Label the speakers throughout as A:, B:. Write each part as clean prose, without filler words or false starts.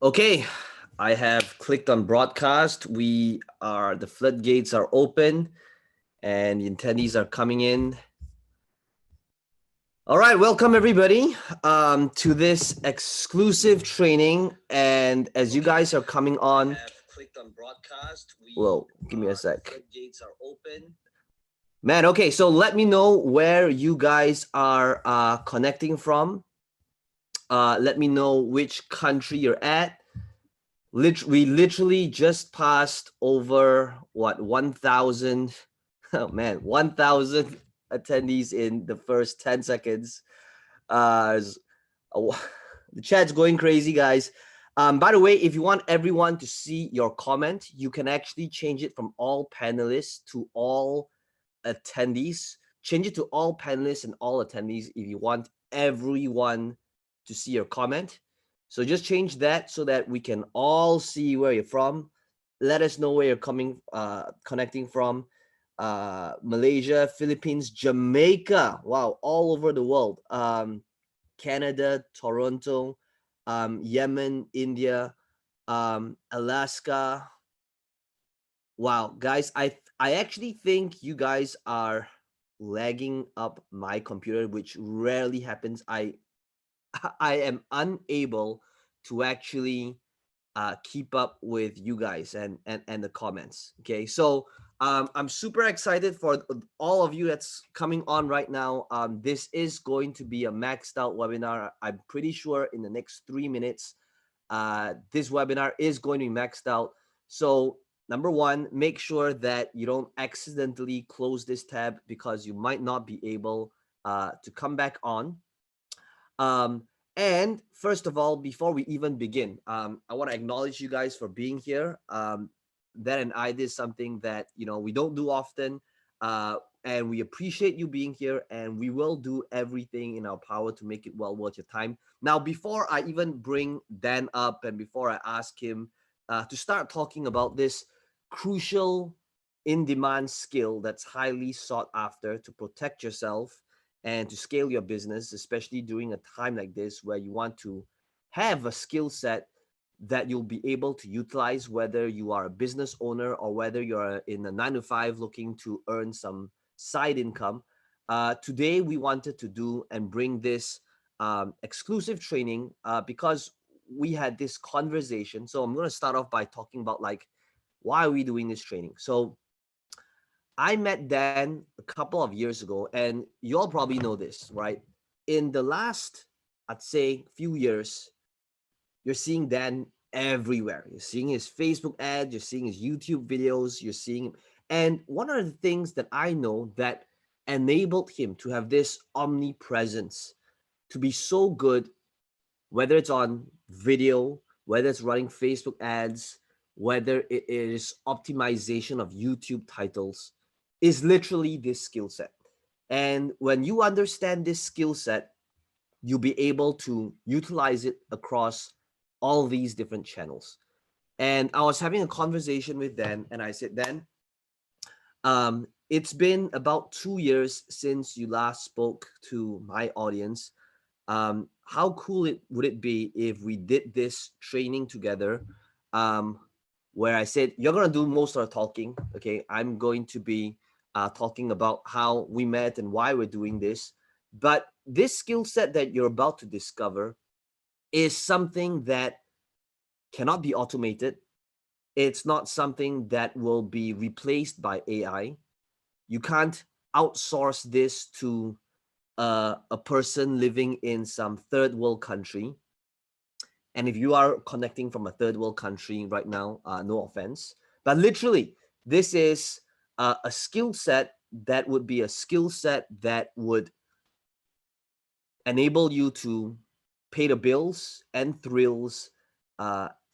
A: Okay, I have clicked on broadcast. The floodgates are open and the attendees are coming in. All right, welcome everybody to this exclusive training. And as you guys are coming on, clicked on broadcast. Whoa, give me a sec. Floodgates are open. Man, okay, so let me know where you guys are connecting from. Let me know which country you're at. We literally just passed over what 1,000. Oh man, 1,000 attendees in the first 10 seconds. Uh, the chat's going crazy, guys. By the way, if you want everyone to see your comment, you can actually change it from all panelists to all attendees. Change it to all panelists and all attendees if you want everyone to see your comment. So just change that so that we can all see where you're from. Let us know where you're connecting from. Malaysia, Philippines, Jamaica. Wow, all over the world. Canada, Toronto, Yemen, India, Alaska. Wow, guys, I actually think you guys are lagging up my computer, which rarely happens. I am unable to actually keep up with you guys and the comments. Okay, so I'm super excited for all of you that's coming on right now. This is going to be a maxed out webinar. I'm pretty sure in the next 3 minutes, this webinar is going to be maxed out. So number one, make sure that you don't accidentally close this tab because you might not be able to come back on. And first of all, before we even begin, I want to acknowledge you guys for being here. That and I did something that, we don't do often. And we appreciate you being here, and we will do everything in our power to make it well worth your time. Now, before I even bring Dan up and before I ask him to start talking about this crucial in-demand skill that's highly sought after to protect yourself and to scale your business, especially during a time like this where you want to have a skill set that you'll be able to utilize, whether you are a business owner or whether you're in a 9-to-5 looking to earn some side income. Today, we wanted to do and bring this exclusive training because we had this conversation. So I'm going to start off by talking about why are we doing this training? So I met Dan a couple of years ago, and you all probably know this, right? In the last, I'd say, few years, you're seeing Dan everywhere. You're seeing his Facebook ads, you're seeing his YouTube videos, you're seeing him. And one of the things that I know that enabled him to have this omnipresence, to be so good, whether it's on video, whether it's running Facebook ads, whether it is optimization of YouTube titles, is literally this skill set. And when you understand this skill set, you'll be able to utilize it across all these different channels. And I was having a conversation with Dan, and I said, Dan, it's been about 2 years since you last spoke to my audience. How cool would it be if we did this training together, where I said, you're going to do most of the talking, okay? I'm going to be talking about how we met and why we're doing this. But this skill set that you're about to discover is something that cannot be automated. It's not something that will be replaced by AI. You can't outsource this to a person living in some third world country. And if you are connecting from a third world country right now, no offense, but literally, this is a skill set that would be a skill set that would enable you to pay the bills and thrills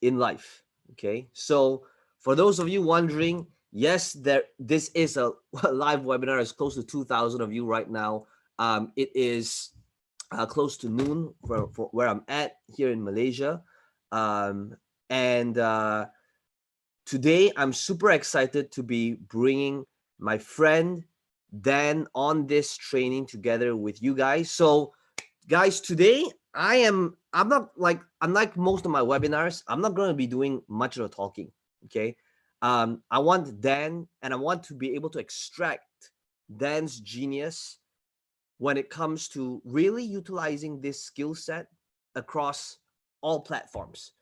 A: in life. Okay, so for those of you wondering, yes, this is a live webinar. It's close to 2,000 of you right now. It is close to noon for where I'm at here in Malaysia. And today I'm super excited to be bringing my friend Dan on this training together with you guys. So guys, today I'm not like, unlike most of my webinars, I'm not going to be doing much of the talking. Okay. I want Dan, and I want to be able to extract Dan's genius when it comes to really utilizing this skill set across all platforms.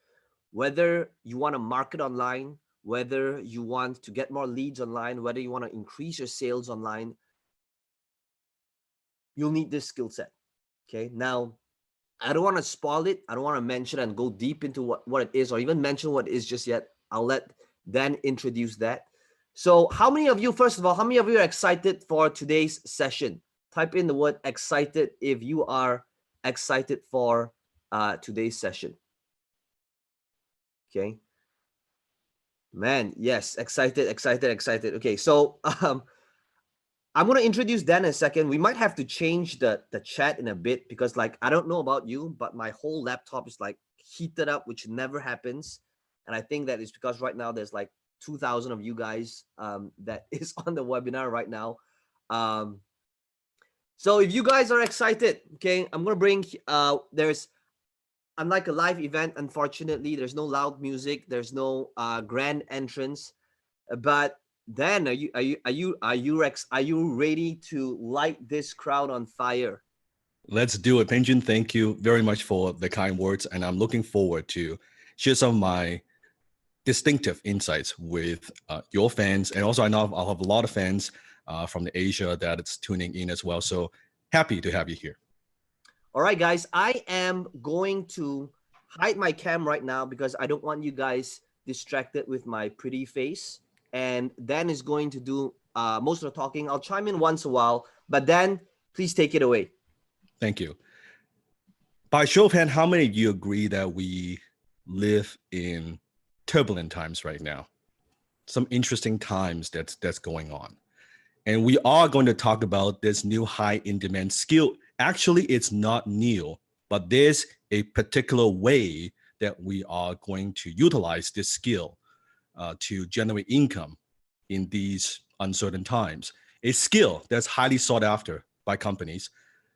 A: Whether you want to market online, whether you want to get more leads online, whether you want to increase your sales online, you'll need this skill set. Okay. Now, I don't want to spoil it. I don't want to mention and go deep into what it is, or even mention what it is just yet. I'll let Dan introduce that. So how many of you, first of all, how many of you are excited for today's session? Type in the word excited if you are excited for today's session. Okay. Man, yes, excited, excited, excited. Okay, so I'm going to introduce Dan in a second. We might have to change the chat in a bit because, like, I don't know about you, but my whole laptop is like heated up, which never happens. And I think that is because right now there's like 2,000 of you guys that is on the webinar right now. So if you guys are excited, okay, I'm going to bring, there's, unlike a live event, unfortunately, there's no loud music. There's no grand entrance, but Dan, are you ready to light this crowd on fire?
B: Let's do it. Peng Joon, thank you very much for the kind words. And I'm looking forward to share some of my distinctive insights with your fans. And also I know I'll have a lot of fans from the Asia that it's tuning in as well. So happy to have you here.
A: All right, guys, I am going to hide my cam right now because I don't want you guys distracted with my pretty face. And Dan is going to do most of the talking. I'll chime in once in a while, but Dan, please take it away.
B: Thank you. By show of hand, how many of you agree that we live in turbulent times right now? Some interesting times that's going on. And we are going to talk about this new high in demand skill. Actually, it's not new, but there's a particular way that we are going to utilize this skill to generate income in these uncertain times. A skill that's highly sought after by companies,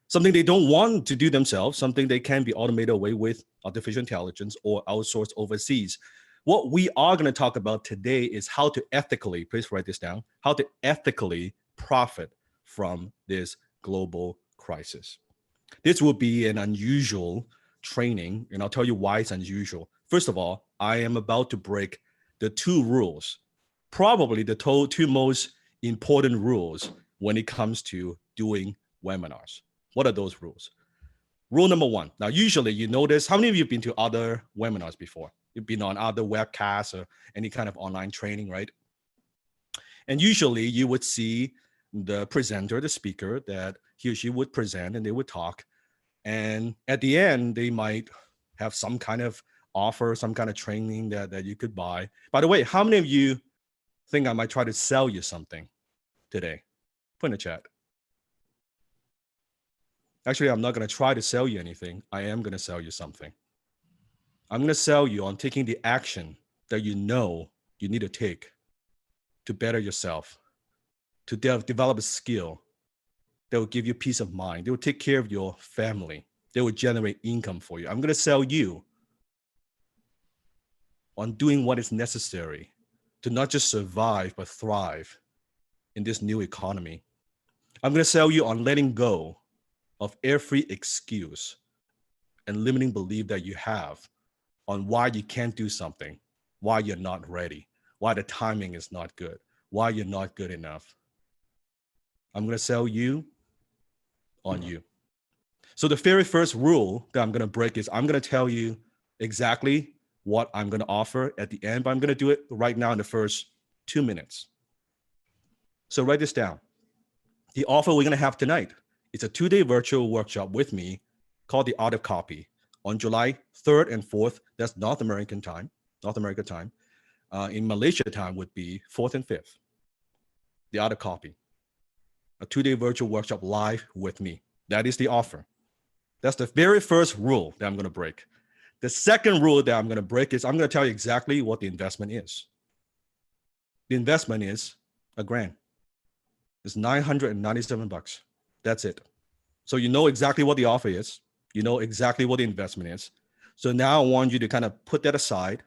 B: something they don't want to do themselves, something they can be automated away with artificial intelligence or outsourced overseas. What we are going to talk about today is how to ethically, please write this down, how to ethically profit from this global crisis. This will be an unusual training, and I'll tell you why it's unusual. First of all, I am about to break the two rules, probably the two most important rules when it comes to doing webinars. What are those rules? Rule number one. Now, usually you notice, how many of you have been to other webinars before? You've been on other webcasts or any kind of online training, right? And usually you would see the presenter, the speaker, that he or she would present and they would talk. And at the end, they might have some kind of offer, some kind of training that you could buy. By the way, how many of you think I might try to sell you something today? Put in the chat. Actually, I'm not going to try to sell you anything. I am going to sell you something. I'm going to sell you on taking the action that you know you need to take to better yourself, to develop a skill that will give you peace of mind. They will take care of your family. They will generate income for you. I'm going to sell you on doing what is necessary to not just survive, but thrive in this new economy. I'm going to sell you on letting go of every excuse and limiting belief that you have on why you can't do something, why you're not ready, why the timing is not good, why you're not good enough. I'm going to sell you on you. So the very first rule that I'm going to break is I'm going to tell you exactly what I'm going to offer at the end, but I'm going to do it right now in the first 2 minutes. So write this down. The offer we're going to have tonight is a 2-day virtual workshop with me called The Art of Copy on July 3rd and 4th. That's North American time. In Malaysia time would be 4th and 5th. The Art of Copy. A 2-day virtual workshop live with me. That is the offer. That's the very first rule that I'm going to break. The second rule that I'm going to break is I'm going to tell you exactly what the investment is. The investment is $1,000. It's $997. That's it. So you know exactly what the offer is. You know exactly what the investment is. So now I want you to kind of put that aside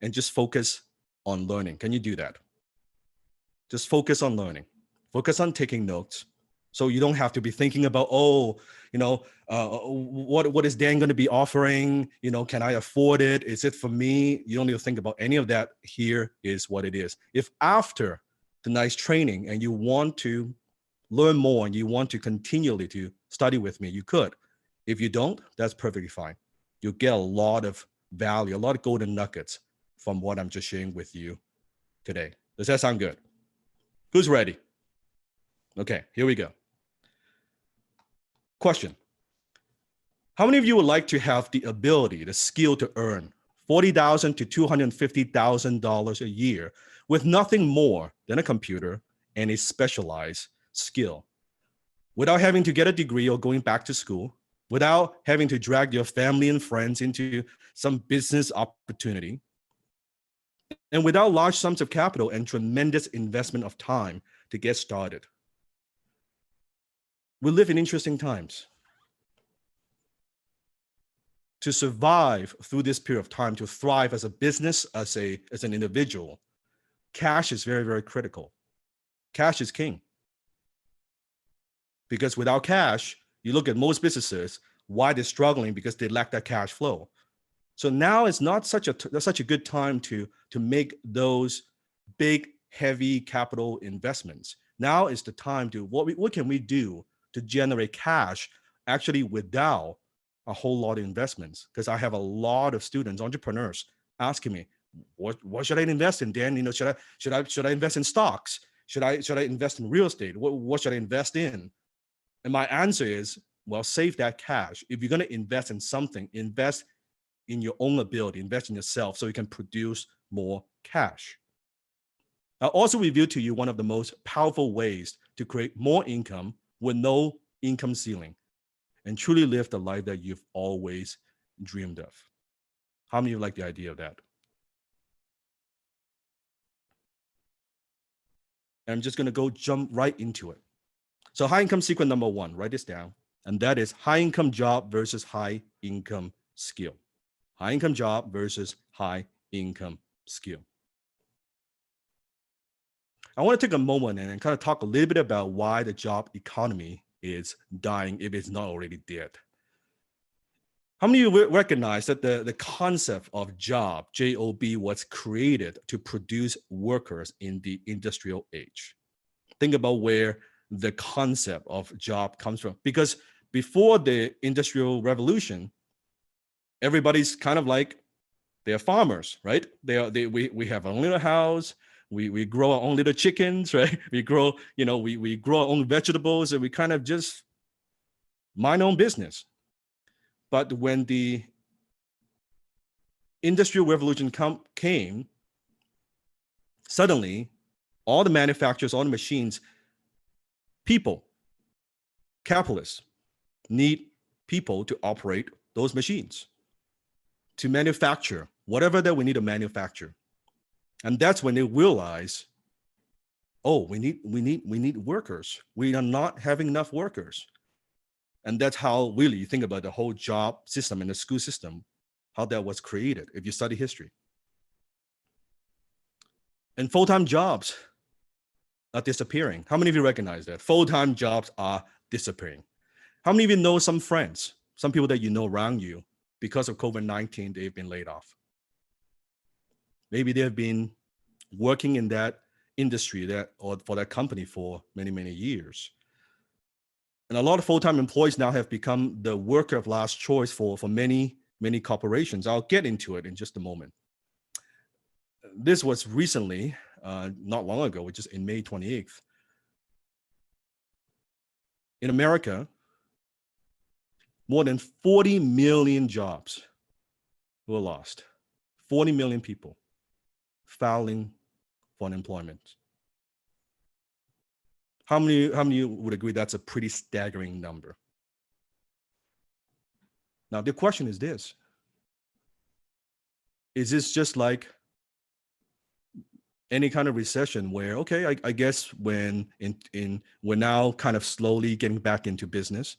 B: and just focus on learning. Can you do that? Just focus on learning. Focus on taking notes. So you don't have to be thinking about, oh, what is Dan going to be offering? Can I afford it? Is it for me? You don't need to think about any of that. Here is what it is. If after tonight's training and you want to learn more and you want to continually to study with me, you could. If you don't, that's perfectly fine. You'll get a lot of value, a lot of golden nuggets from what I'm just sharing with you today. Does that sound good? Who's ready? Okay, here we go. Question. How many of you would like to have the ability, the skill to earn $40,000 to $250,000 a year with nothing more than a computer and a specialized skill, without having to get a degree or going back to school, without having to drag your family and friends into some business opportunity, and without large sums of capital and tremendous investment of time to get started? We live in interesting times. To survive through this period of time, to thrive as a business, as an individual, cash is very, very critical. Cash is king. Because without cash, you look at most businesses, why they're struggling, because they lack that cash flow. So now it's not such a good time to make those big, heavy capital investments. Now is the time to what can we do to generate cash actually without a whole lot of investments? Because I have a lot of students, entrepreneurs, asking me, what should I invest in, Dan? Should I invest in stocks? Should I invest in real estate? What should I invest in? And my answer is, well, save that cash. If you're going to invest in something, invest in your own ability, invest in yourself so you can produce more cash. I'll also reveal to you one of the most powerful ways to create more income with no income ceiling and truly live the life that you've always dreamed of. How many of you like the idea of that? And I'm just going to jump right into it. So high income secret number one, write this down. And that is high income job versus high income skill. High income job versus high income skill. I want to take a moment and kind of talk a little bit about why the job economy is dying if it's not already dead. How many of you recognize that the concept of job, J-O-B, was created to produce workers in the industrial age? Think about where the concept of job comes from. Because before the industrial revolution, everybody's kind of like, they're farmers, right? We have our own little house. We grow our own little chickens, right? We grow, we grow our own vegetables, and we kind of just mind our own business. But when the industrial revolution came, suddenly all the manufacturers, all the machines, people, capitalists need people to operate those machines, to manufacture whatever that we need to manufacture. And that's when they realize, oh, we need workers. We are not having enough workers. And that's how really you think about the whole job system and the school system, how that was created, if you study history. And full-time jobs are disappearing. How many of you recognize that? Full-time jobs are disappearing. How many of you know some friends, some people that you know around you, because of COVID-19, they've been laid off? Maybe they've been working in that industry or for that company for many, many years. And a lot of full-time employees now have become the worker of last choice for many, many corporations. I'll get into it in just a moment. This was recently, not long ago, which is in May 28th. In America, more than 40 million jobs were lost. 40 million people filing for unemployment. How many of you would agree that's a pretty staggering number? Now, the question is this. Is this just like any kind of recession where, okay, I guess when we're now kind of slowly getting back into business,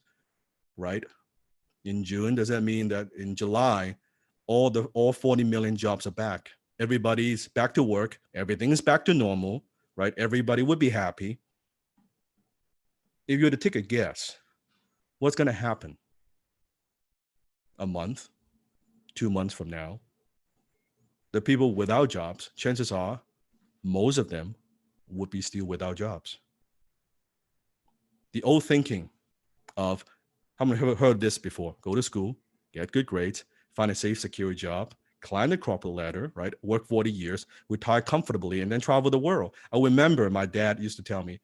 B: right? in June? Does that mean that in July, all 40 million jobs are back? Everybody's back to work. Everything is back to normal, right? Everybody would be happy. If you were to take a guess, what's going to happen? A month, 2 months from now, the people without jobs, chances are most of them would be still without jobs. The old thinking of, how many have heard this before? Go to school, get good grades, find a safe, secure job, climb the corporate ladder, right? Work 40 years, retire comfortably, and then travel the world. I remember my dad used to tell me,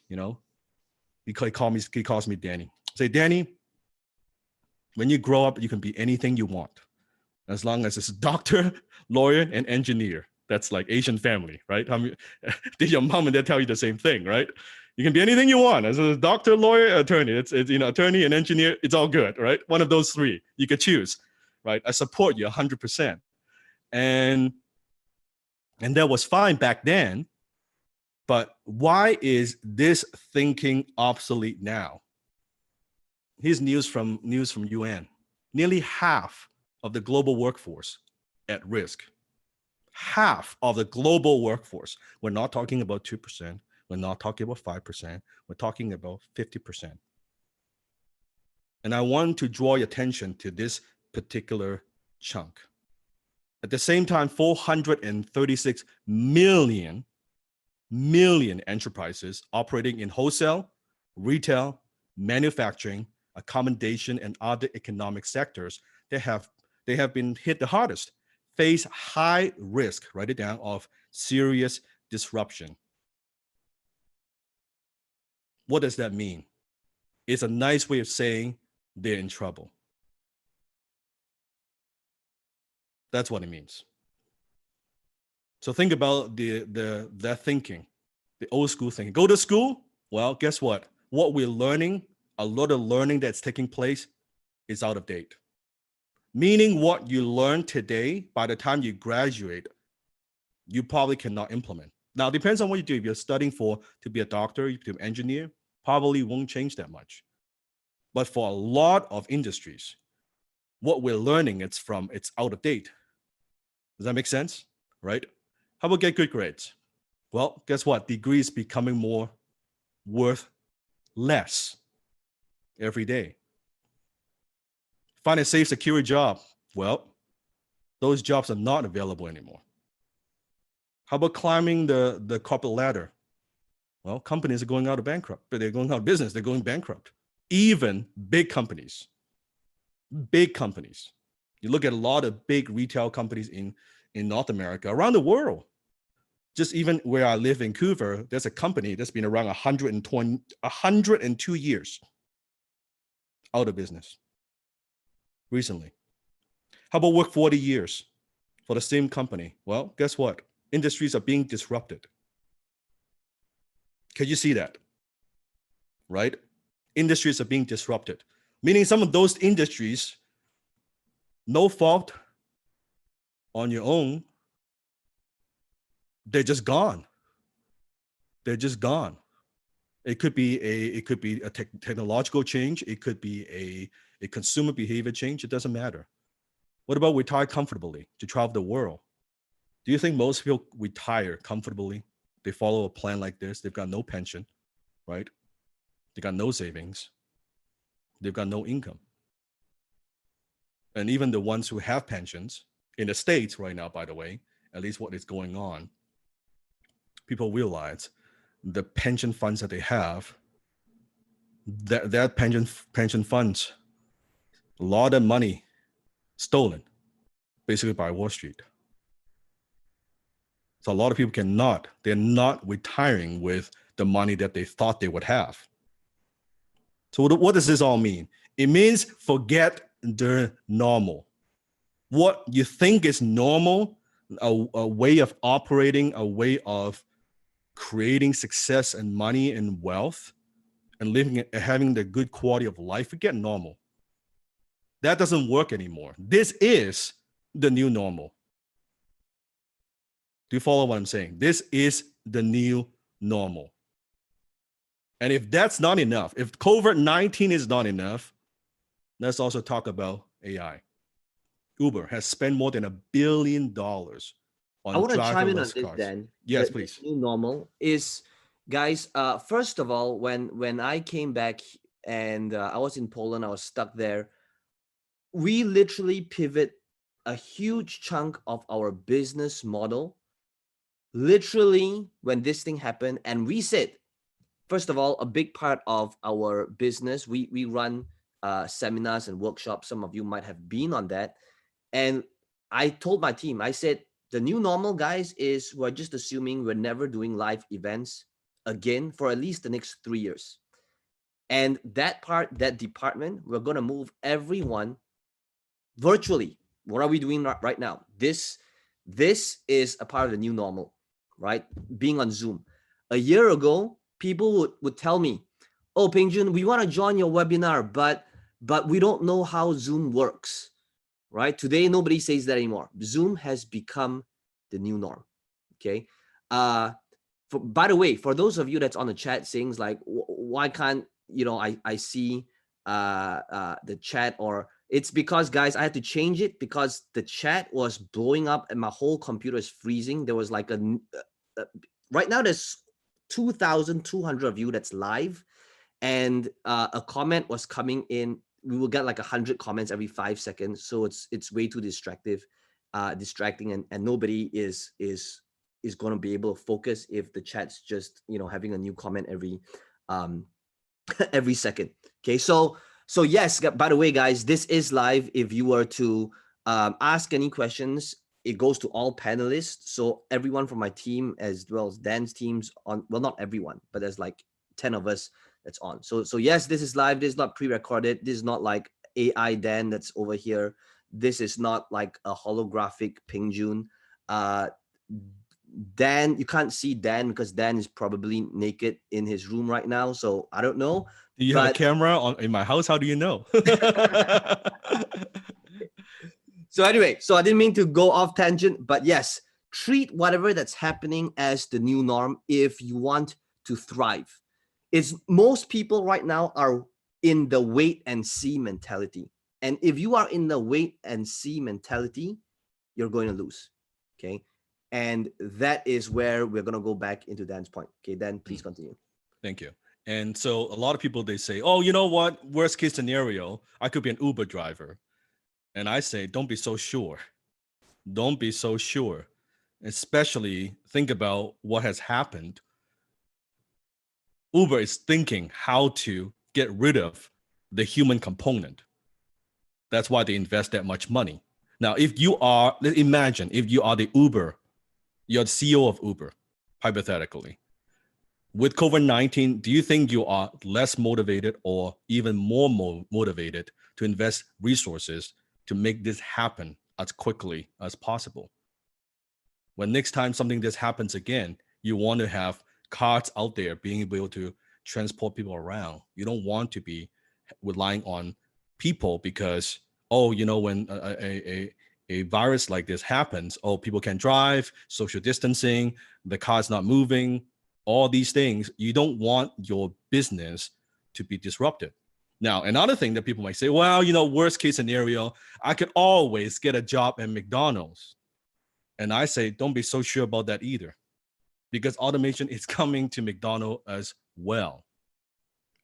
B: you know, he calls me Danny. Say, Danny, when you grow up, you can be anything you want, as long as it's a doctor, lawyer, and engineer. That's like Asian family, right? Did your mom and dad tell you the same thing, right? You can be anything you want, as a doctor, lawyer, attorney. It's attorney and engineer. It's all good, right? One of those three you could choose, right? I support you 100%, and that was fine back then. But why is this thinking obsolete now? Here's news from UN. Nearly half of the global workforce at risk. Half of the global workforce. We're not talking about 2%. We're not talking about 5%. We're talking about 50%. And I want to draw your attention to this particular chunk. At the same time, 436 million enterprises operating in wholesale, retail, manufacturing, accommodation, and other economic sectors that have been hit the hardest, face high risk, write it down, of serious disruption. What does that mean? It's a nice way of saying they're in trouble. That's what it means. So think about that thinking, the old school thinking. Go to school? Well, guess what? What we're learning, a lot of learning that's taking place is out of date. Meaning what you learn today, by the time you graduate, you probably cannot implement. Now, it depends on what you do. If you're studying to be a doctor, to be an engineer, probably won't change that much. But for a lot of industries, what we're learning, it's out of date. Does that make sense? Right? How about get good grades? Well, guess what? Degrees becoming more worth less every day. Find a safe, secure job. Well, those jobs are not available anymore. How about climbing the corporate ladder? Well, companies are going out of bankrupt, but they're going out of business. They're going bankrupt. Even big companies. You look at a lot of big retail companies in North America, around the world. Just even where I live in Vancouver, there's a company that's been around 102 years, out of business recently. How about work 40 years for the same company? Well, guess what? Industries are being disrupted. Can you see that? Right? Industries are being disrupted, meaning some of those industries, no fault on your own, they're just gone. They're just gone. It could be a technological change. It could be a consumer behavior change. It doesn't matter. What about retire comfortably to travel the world? Do you think most people retire comfortably? They follow a plan like this. They've got no pension, right? They got no savings. They've got no income. And even the ones who have pensions in the States right now, by the way, at least what is going on, people realize the pension funds that they have, that pension funds, a lot of money stolen, basically by Wall Street. So a lot of people they're not retiring with the money that they thought they would have. So what does this all mean? It means forget the normal. What you think is normal, a way of operating, a way of creating success and money and wealth and having the good quality of life, forget normal. That doesn't work anymore. This is the new normal. Do you follow what I'm saying? This is the new normal. And if that's not enough, if COVID-19 is not enough, let's also talk about AI. Uber has spent more than $1 billion
A: I
B: on
A: want to chime in on
B: driverless
A: this,
B: cars.
A: Dan.
B: Yes,
A: The
B: please.
A: new normal is, guys. First of all, when I came back and I was in Poland, I was stuck there. We literally pivot a huge chunk of our business model. Literally, when this thing happened, and we said, first of all, a big part of our business, we run seminars and workshops. Some of you might have been on that. And I told my team, I said, the new normal, guys, is we're just assuming we're never doing live events again for at least the next 3 years. And that part, that department, we're going to move everyone virtually. What are we doing right now? This is a part of the new normal, right? Being on Zoom. A year ago, people would tell me, oh, Peng Joon, we want to join your webinar, but we don't know how Zoom works, right? Today, nobody says that anymore. Zoom has become the new norm, okay? By the way, for those of you that's on the chat saying like, why can't, I see the chat, or it's because, guys, I had to change it because the chat was blowing up and my whole computer is freezing. There was like right now there's 2,200 of you that's live, and a comment was coming in. We will get like 100 comments every 5 seconds, so it's way too distracting, and nobody is going to be able to focus if the chat's just having a new comment every every second. Okay, so yes, by the way, guys, this is live. If you were to ask any questions, it goes to all panelists, so everyone from my team as well as Dan's teams on, well, not everyone, but there's like 10 of us that's on. So yes, this is live. This is not pre-recorded. This is not like AI Dan that's over here. This is not like a holographic Peng Joon. Dan, you can't see Dan because Dan is probably naked in his room right now. So I don't know.
B: Do you have a camera in my house? How do you know?
A: So anyway, so I didn't mean to go off tangent, but yes, treat whatever that's happening as the new norm if you want to thrive. It's most people right now are in the wait and see mentality. And if you are in the wait and see mentality, you're going to lose. Okay. And that is where we're going to go back into Dan's point. Okay, Dan, please continue.
B: Thank you. And so a lot of people, they say, oh, you know what? Worst case scenario, I could be an Uber driver. And I say, don't be so sure. Don't be so sure. Especially think about what has happened. Uber is thinking how to get rid of the human component. That's why they invest that much money. Now, imagine if you are the Uber, you're the CEO of Uber, hypothetically. With COVID-19, do you think you are less motivated or even more motivated to invest resources to make this happen as quickly as possible? When next time something this happens again, you want to have cars out there being able to transport people around. You don't want to be relying on people because, when a virus like this happens, people can drive, social distancing, the car's not moving, all these things. You don't want your business to be disrupted. Now, another thing that people might say, well, worst case scenario, I could always get a job at McDonald's. And I say, don't be so sure about that either, because automation is coming to McDonald's as well.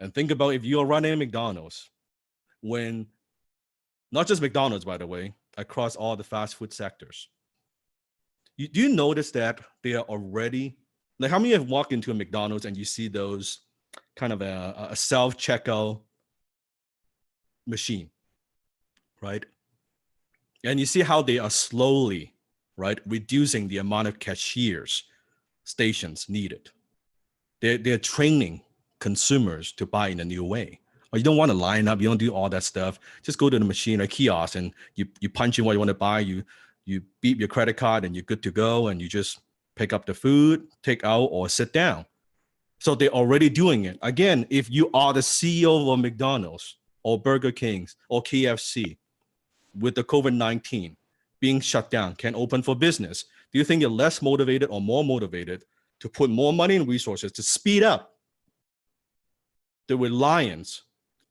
B: And think about if you're running a McDonald's, when not just McDonald's, by the way, across all the fast food sectors, do you notice that they are already, like, how many have walked into a McDonald's and you see those kind of a self-checkout machine, right? And you see how they are slowly, right, reducing the amount of cashiers stations needed. They're training consumers to buy in a new way. Or you don't want to line up, you don't do all that stuff. Just go to the machine or kiosk and you punch in what you want to buy, you beep your credit card and you're good to go, and you just pick up the food, take out, or sit down. So they're already doing it. Again, if you are the CEO of McDonald's or Burger King's or KFC, with the COVID-19 being shut down, can't open for business, do you think you're less motivated or more motivated to put more money and resources to speed up the reliance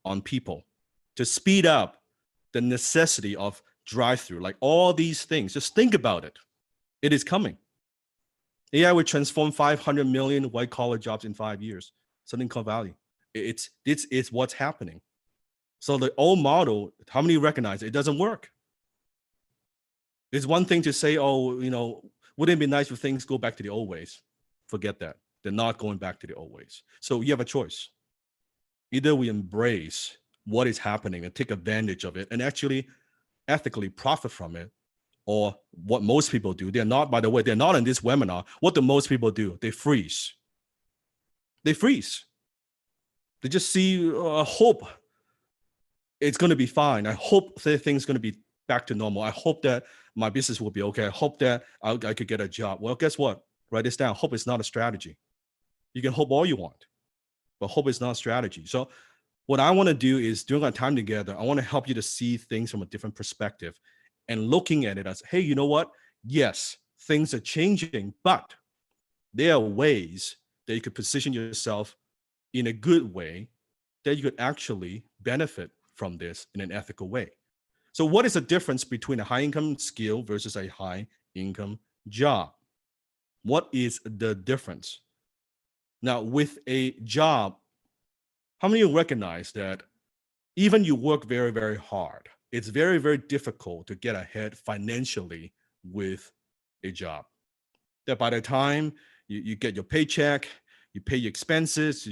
B: on people to speed up the necessity of drive-through, like all these things. Just think about it. It is coming. AI will transform 500 million white-collar jobs in 5 years. Silicon Valley. This is what's happening. So the old model, how many recognize it? It doesn't work. It's one thing to say, oh, wouldn't it be nice if things go back to the old ways? Forget that. They're not going back to the old ways. So you have a choice. Either we embrace what is happening and take advantage of it and actually ethically profit from it, or what most people do. They're not, by the way, they're not in this webinar. What do most people do? They freeze. They freeze. They just see hope it's going to be fine. I hope that things are going to be back to normal. I hope that my business will be okay. I hope that I could get a job. Well, guess what? Write this down. Hope is not a strategy. You can hope all you want, but hope is not a strategy. So what I want to do is, during our time together, I want to help you to see things from a different perspective and looking at it as, hey, you know what? Yes, things are changing, but there are ways that you could position yourself in a good way that you could actually benefit from this in an ethical way. So what is the difference between a high income skill versus a high income job? What is the difference? Now, with a job, how many of you recognize that even you work very, very hard, it's very, very difficult to get ahead financially with a job? That by the time you get your paycheck, you pay your expenses,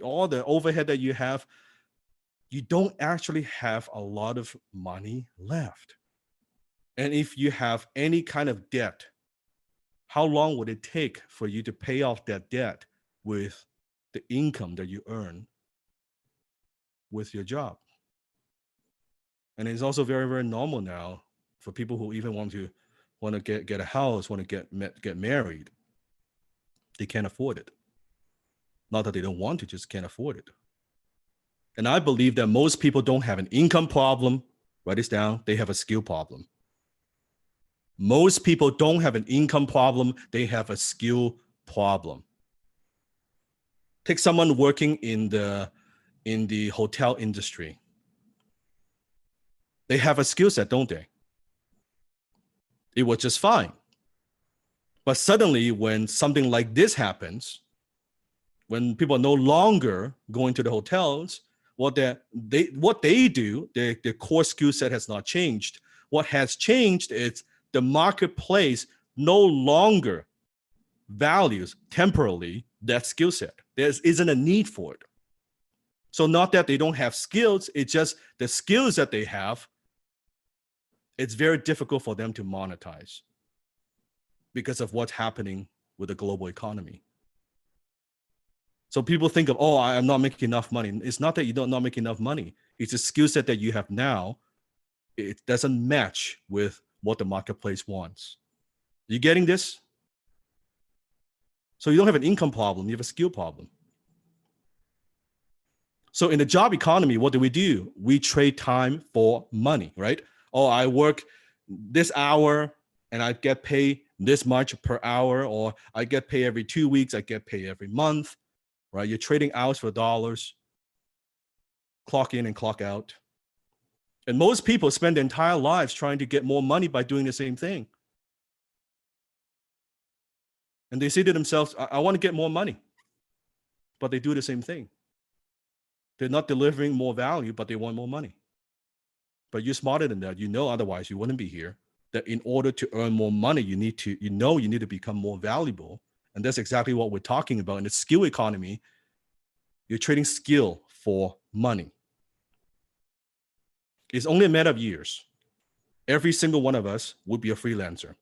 B: all the overhead that you have, you don't actually have a lot of money left. And if you have any kind of debt, how long would it take for you to pay off that debt with the income that you earn with your job? And it's also very, very normal now for people who even want to get a house, want to get married. They can't afford it. Not that they don't want to, just can't afford it. And I believe that most people don't have an income problem. Write this down. They have a skill problem. Most people don't have an income problem. They have a skill problem. Take someone working in the hotel industry. They have a skill set, don't they? It was just fine. But suddenly, when something like this happens, when people are no longer going to the hotels, what they do, their core skill set has not changed. What has changed is the marketplace no longer values temporarily that skill set. There isn't a need for it. So not that they don't have skills, it's just the skills that they have, it's very difficult for them to monetize because of what's happening with the global economy. So people think of, oh, I'm not making enough money. It's not that you don't not make enough money. It's a skill set that you have now. It doesn't match with what the marketplace wants. You getting this? So you don't have an income problem, you have a skill problem. So in the job economy, what do? We trade time for money, right? Oh, I work this hour and I get paid this much per hour, or I get paid every 2 weeks, I get paid every month, right? You're trading hours for dollars, clock in and clock out. And most people spend their entire lives trying to get more money by doing the same thing. And they say to themselves, I want to get more money, but they do the same thing. They're not delivering more value, but they want more money. But you're smarter than that. Otherwise you wouldn't be here. That in order to earn more money, you need to become more valuable. And that's exactly what we're talking about. In the skill economy, you're trading skill for money. It's only a matter of years. Every single one of us would be a freelancer.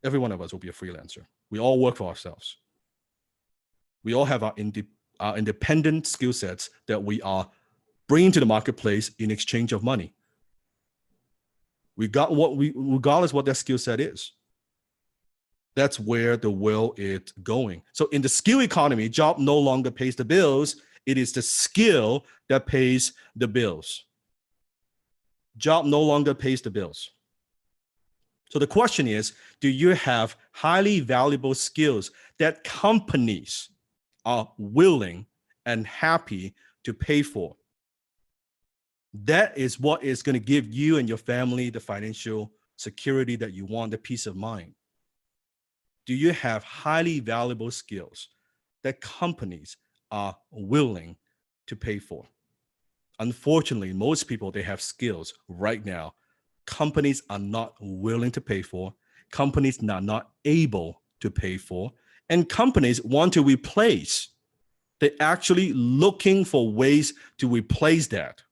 B: Every one of us will be a freelancer. We all work for ourselves. We all have our independent skill sets that we are bringing to the marketplace in exchange of money. Regardless what that skill set is. That's where the world is going. So in the skill economy, job no longer pays the bills. It is the skill that pays the bills. Job no longer pays the bills. So the question is, do you have highly valuable skills that companies are willing and happy to pay for? That is what is going to give you and your family the financial security that you want, the peace of mind. Do you have highly valuable skills that companies are willing to pay for? Unfortunately, most people, they have skills right now companies are not willing to pay for, companies are not able to pay for, and companies want to replace. They're actually looking for ways to replace that.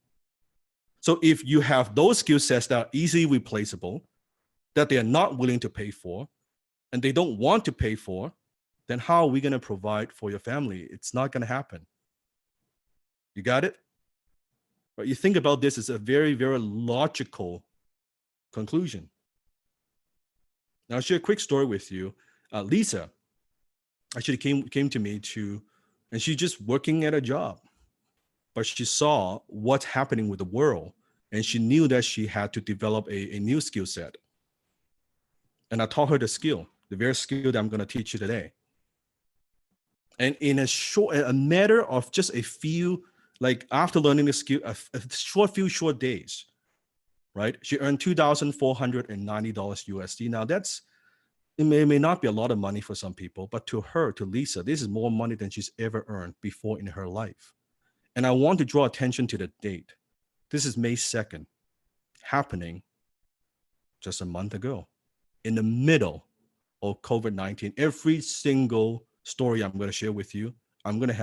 B: So if you have those skill sets that are easily replaceable, that they are not willing to pay for, and they don't want to pay for, then how are we going to provide for your family? It's not going to happen. You got it? But you think about this as a very, very logical conclusion. Now, I'll share a quick story with you. Lisa actually came to me and she's just working at a job, but she saw what's happening with the world, and she knew that she had to develop a new skill set. And I taught her the very skill that I'm going to teach you today. And in a matter of just a few, like after learning the skill, a few short days, right? She earned $2,490 USD. Now it may not be a lot of money for some people, but to her, to Lisa, this is more money than she's ever earned before in her life. And I want to draw attention to the date. This is May 2nd, happening just a month ago, in the middle of COVID-19. Every single story I'm going to share with you, I'm going to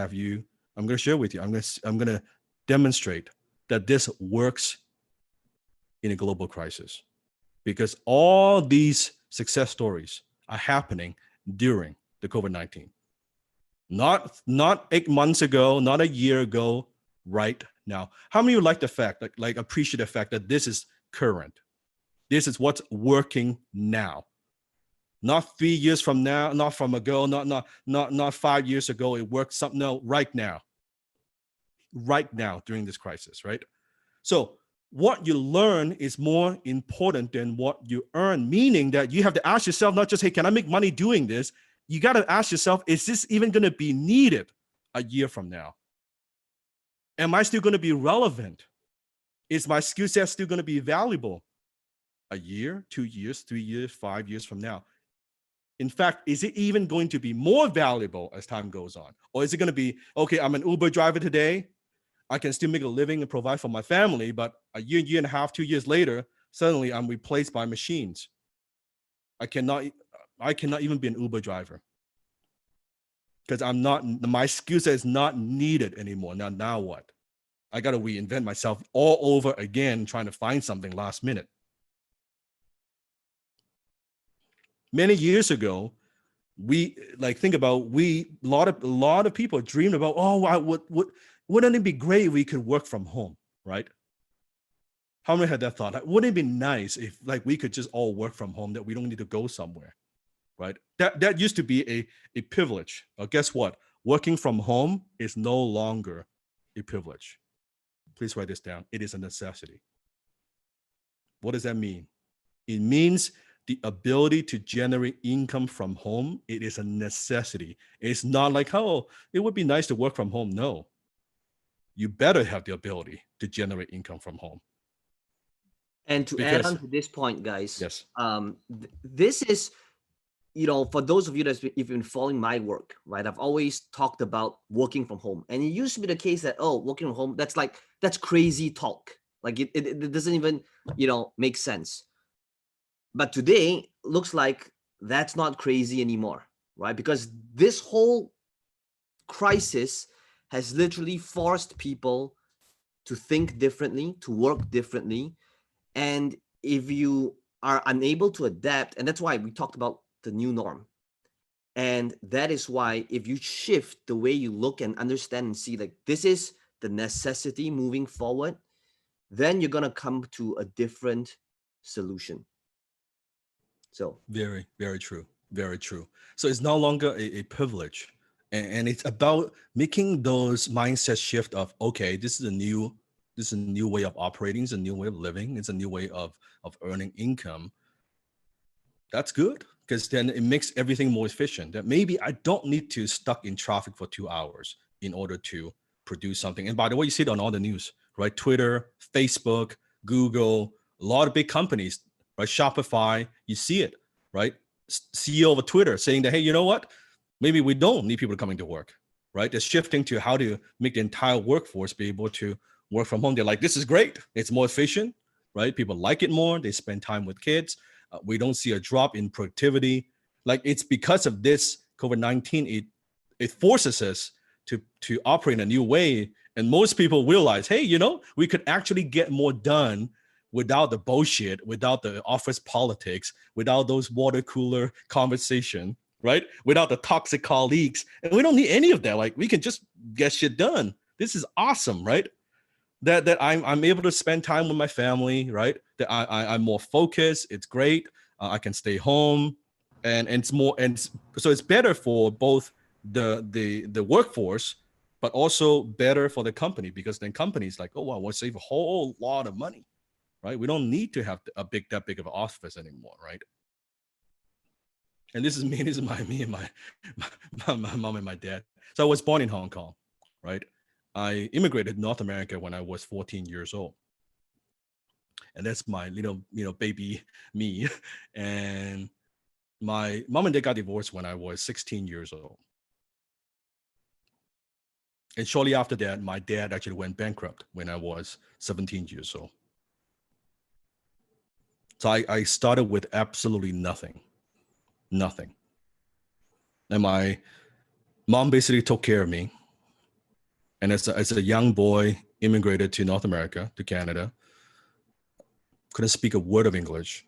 B: share with you. I'm going to demonstrate that this works in a global crisis, because all these success stories are happening during the COVID-19. Not 8 months ago, not a year ago, right now. How many of you like the fact, like appreciate the fact that this is current? This is what's working now. Not 3 years from now, not from ago, not 5 years ago. It works something. No, right now during this crisis, right? So what you learn is more important than what you earn, meaning that you have to ask yourself, not just, hey, can I make money doing this? You got to ask yourself, is this even going to be needed a year from now? Am I still going to be relevant? Is my skill set still going to be valuable a year, 2 years, 3 years, 5 years from now? In fact, is it even going to be more valuable as time goes on? Or is it going to be, okay, I'm an Uber driver today, I can still make a living and provide for my family, but a year and a half, 2 years later, suddenly I'm replaced by machines. I cannot even be an Uber driver because my skill set is not needed anymore. Now what? I got to reinvent myself all over again, trying to find something last minute. Many years ago, a lot of people dreamed about, wouldn't it be great if we could work from home, right? How many had that thought? Like, wouldn't it be nice if we could just all work from home, that we don't need to go somewhere, right? That used to be a privilege. Guess what? Working from home is no longer a privilege. Please write this down. It is a necessity. What does that mean? It means the ability to generate income from home. It is a necessity. It's not like, oh, it would be nice to work from home. No, you better have the ability to generate income from home.
A: And to add on to this point, guys,
B: yes,
A: this is, for those of you that you've been following my work, right? I've always talked about working from home, and it used to be the case that, working from home, that's crazy talk. Like it doesn't even, make sense. But today looks like that's not crazy anymore, right? Because this whole crisis has literally forced people to think differently, to work differently. And if you are unable to adapt, and that's why we talked about the new norm. And that is why if you shift the way you look and understand and see, like, this is the necessity moving forward, then you're going to come to a different solution. So
B: very, very true. Very true. So it's no longer a privilege. And it's about making those mindset shift of, okay, this is a new way of operating, it's a new way of living, it's a new way of earning income. That's good, because then it makes everything more efficient. That maybe I don't need to stuck in traffic for 2 hours in order to produce something. And by the way, you see it on all the news, right? Twitter, Facebook, Google, a lot of big companies, right? Shopify, you see it, right? CEO of Twitter saying that, hey, you know what? Maybe we don't need people coming to work, right? They're shifting to how to make the entire workforce be able to work from home. They're like, this is great. It's more efficient, right? People like it more. They spend time with kids. We don't see a drop in productivity. Like, it's because of this COVID-19, it forces us to operate in a new way. And most people realize, hey, you know, we could actually get more done without the bullshit, without the office politics, without those water cooler conversation, right? Without the toxic colleagues. And we don't need any of that. Like, we can just get shit done. This is awesome, right? That I'm able to spend time with my family, right? That I'm more focused. It's great. I can stay home, and it's more, and so it's better for both the workforce, but also better for the company, because then companies like, oh wow, we'll save a whole lot of money, right? We don't need to have that big of an office anymore, right? And this is me. This is me and my mom and my dad. So I was born in Hong Kong, right? I immigrated to North America when I was 14 years old. And that's my little, baby me. And my mom and dad got divorced when I was 16 years old. And shortly after that, my dad actually went bankrupt when I was 17 years old. So I started with absolutely nothing. And my mom basically took care of me. And as a young boy, immigrated to North America, to Canada, couldn't speak a word of English,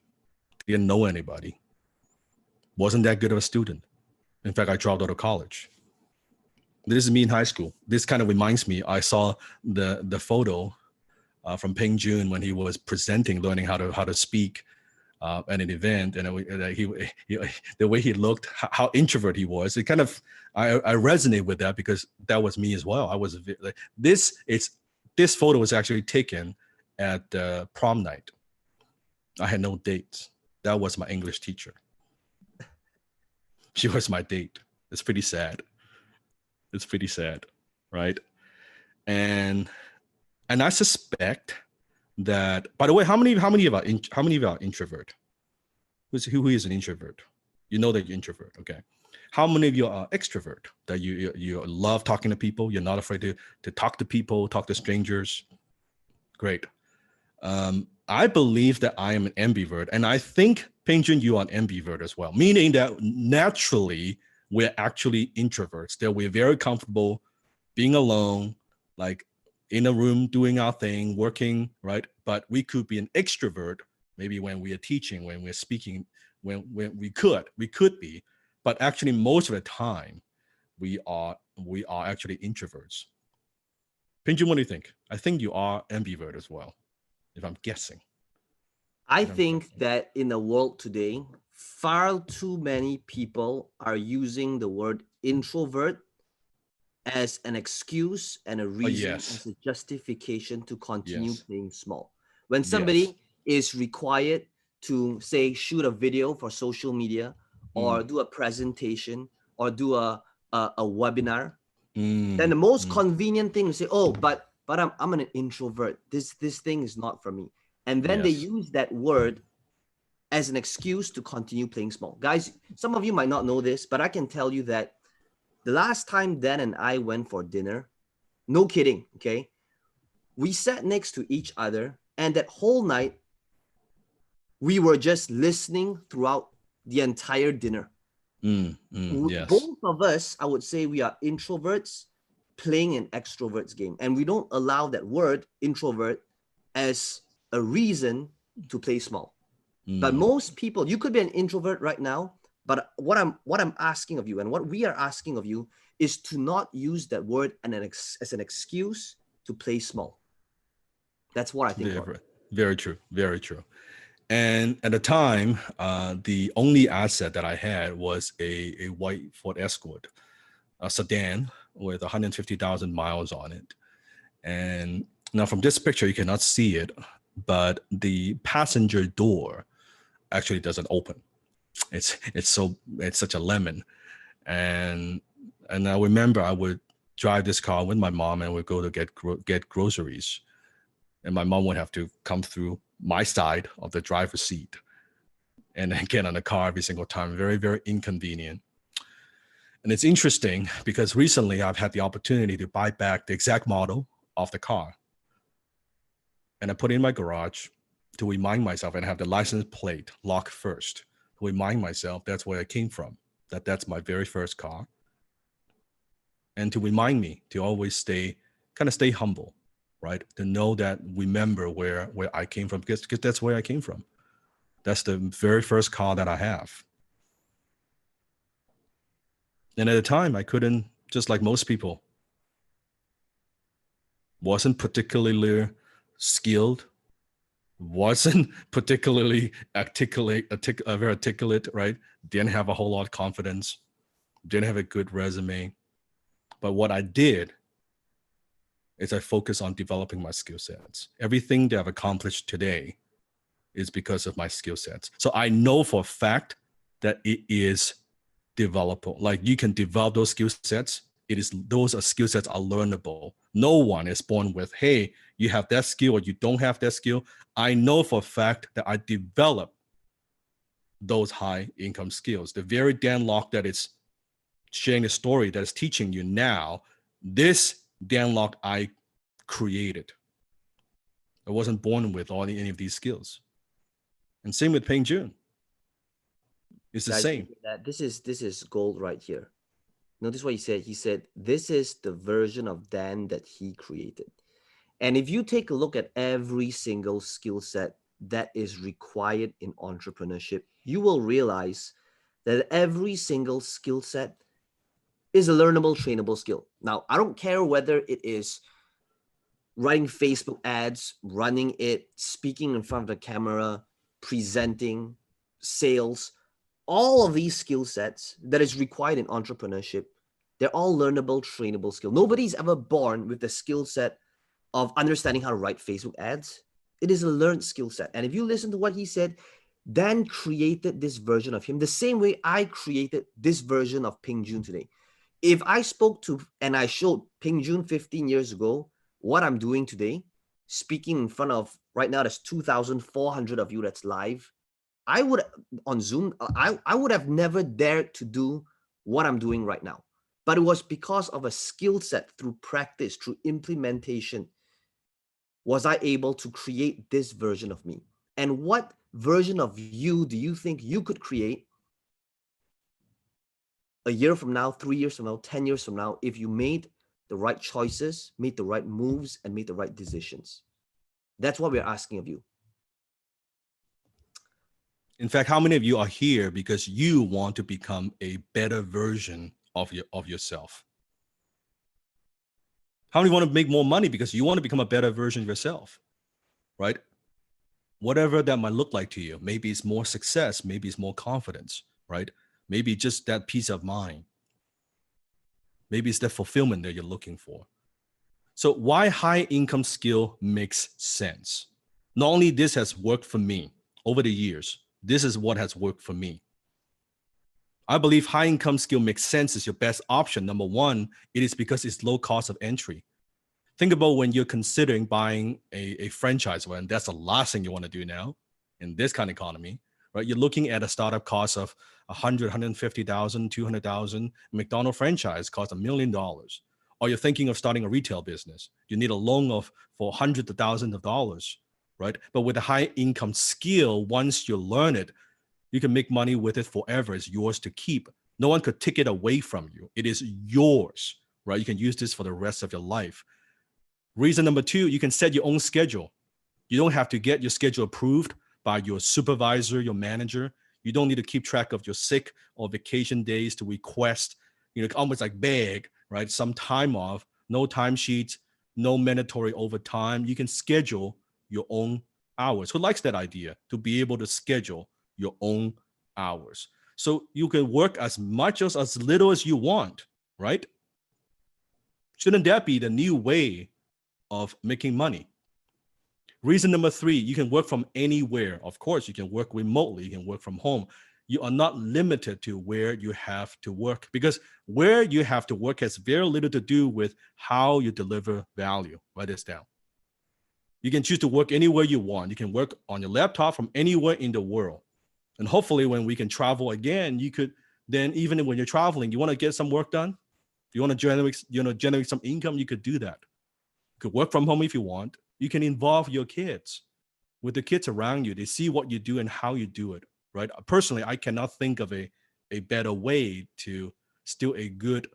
B: didn't know anybody, wasn't that good of a student. In fact, I dropped out of college. This is me in high school. This kind of reminds me, I saw the photo from Peng Joon when he was presenting, learning how to speak at an event, and he the way he looked, how introvert he was. It kind of, I resonate with that, because that was me as well. I was like, this photo was actually taken at prom night. I had no dates. That was my English teacher. She was my date. It's pretty sad. Right? And I suspect that, by the way, how many of our introvert? Who is an introvert? You know that you're introvert, okay? How many of you are extrovert, that you love talking to people? You're not afraid to talk to people, talk to strangers? Great. I believe that I am an ambivert, and I think, Peng Joon, you are an ambivert as well, meaning that naturally we're actually introverts, that we're very comfortable being alone, like in a room doing our thing, working, right? But we could be an extrovert maybe when we are teaching, when we're speaking, when we could be, but actually most of the time we are actually introverts. Peng Joon, what do you think? I think you are ambivert as well, if I'm guessing.
A: I think that in the world today, far too many people are using the word introvert as an excuse and a reason, as a justification to continue playing small. When somebody is required to, say, shoot a video for social media, or do a presentation, or do a webinar, then the most convenient thing to say, oh, but I'm an introvert. This thing is not for me. And then they use that word as an excuse to continue playing small. Guys, some of you might not know this, but I can tell you that the last time Dan and I went for dinner, no kidding, okay? We sat next to each other, and that whole night, we were just listening throughout the entire dinner. Both of us, I would say, we are introverts playing an extrovert's game, and we don't allow that word introvert as a reason to play small. But most people, you could be an introvert right now, but what I'm asking of you, and what we are asking of you, is to not use that word as an excuse to play small. That's what I think.
B: Very true. Very true. And at the time, the only asset that I had was a white Ford Escort, a sedan with 150,000 miles on it. And now from this picture, you cannot see it, but the passenger door actually doesn't open. It's such a lemon. And I remember I would drive this car with my mom, and we'd go to get groceries. and my mom would have to come through my side of the driver's seat and then get on the car every single time. Very, very inconvenient. And it's interesting because recently I've had the opportunity to buy back the exact model of the car. And I put it in my garage to remind myself and have the license plate lock first to remind myself that's where I came from, that's my very first car. And to remind me to always stay humble, right? To know that, remember where I came from, because that's where I came from. That's the very first car that I have. And at the time, I couldn't, just like most people, wasn't particularly skilled, wasn't particularly very articulate, right? Didn't have a whole lot of confidence, didn't have a good resume. But what I did is I focused on developing my skill sets. Everything that I've accomplished today is because of my skill sets. So I know for a fact that it is developable. Like, you can develop those skill sets. Those skill sets are learnable. No one is born with, hey, you have that skill or you don't have that skill. I know for a fact that I develop those high income skills. The very Dan Lok that is sharing the story, that is teaching you now, this Dan Lok I created. I wasn't born with any of these skills. And same with Peng Joon. It's the
A: Guys,
B: same.
A: this is gold right here. Notice what he said. He said, this is the version of Dan that he created. And if you take a look at every single skill set that is required in entrepreneurship, you will realize that every single skill set is a learnable, trainable skill. Now, I don't care whether it is writing Facebook ads, running it, speaking in front of the camera, presenting, sales, all of these skill sets that is required in entrepreneurship, they're all learnable, trainable skill. Nobody's ever born with the skill set of understanding how to write Facebook ads. It is a learned skill set. And if you listen to what he said, Dan created this version of him the same way I created this version of Peng Joon today. If I spoke to and I showed Peng Joon 15 years ago what I'm doing today, speaking in front of, right now, there's 2,400 of you that's live, I would, on Zoom, I would have never dared to do what I'm doing right now. But it was because of a skill set, through practice, through implementation, was I able to create this version of me. And what version of you do you think you could create a year from now, 3 years from now, 10 years from now, if you made the right choices, made the right moves, and made the right decisions? That's what we're asking of you.
B: In fact, how many of you are here because you want to become a better version of yourself? How many want to make more money because you want to become a better version of yourself, right? Whatever that might look like to you. Maybe it's more success, maybe it's more confidence, right? Maybe just that peace of mind. Maybe it's that fulfillment that you're looking for. So why high income skill makes sense? Not only this has worked for me over the years, this is what has worked for me. I believe high income skill makes sense is your best option. Number one, it is because it's low cost of entry. Think about when you're considering buying a franchise, and that's the last thing you want to do now in this kind of economy, right? You're looking at a startup cost of 100, 150,000, 200,000. McDonald's franchise costs $1 million. Or you're thinking of starting a retail business. You need a loan for hundreds of thousands of dollars, right? But with a high income skill, once you learn it, you can make money with it forever. It's yours to keep. No one could take it away from you. It is yours, right? You can use this for the rest of your life. Reason number two, you can set your own schedule. You don't have to get your schedule approved by your supervisor, your manager. You don't need to keep track of your sick or vacation days to request, almost like beg, right? Some time off, no timesheets, no mandatory overtime. You can schedule your own hours. Who likes that idea, to be able to schedule your own hours? So you can work as much as little as you want, right? Shouldn't that be the new way of making money? Reason number three, you can work from anywhere. Of course, you can work remotely, you can work from home. You are not limited to where you have to work, because where you have to work has very little to do with how you deliver value. Write this down. You can choose to work anywhere you want. You can work on your laptop from anywhere in the world. And hopefully when we can travel again, you could then, even when you're traveling, you want to get some work done, you want to generate some income, you could do that. You could work from home if you want. You can involve your kids with the kids around you. They see what you do and how you do it, right? Personally, I cannot think of a better way to still a good,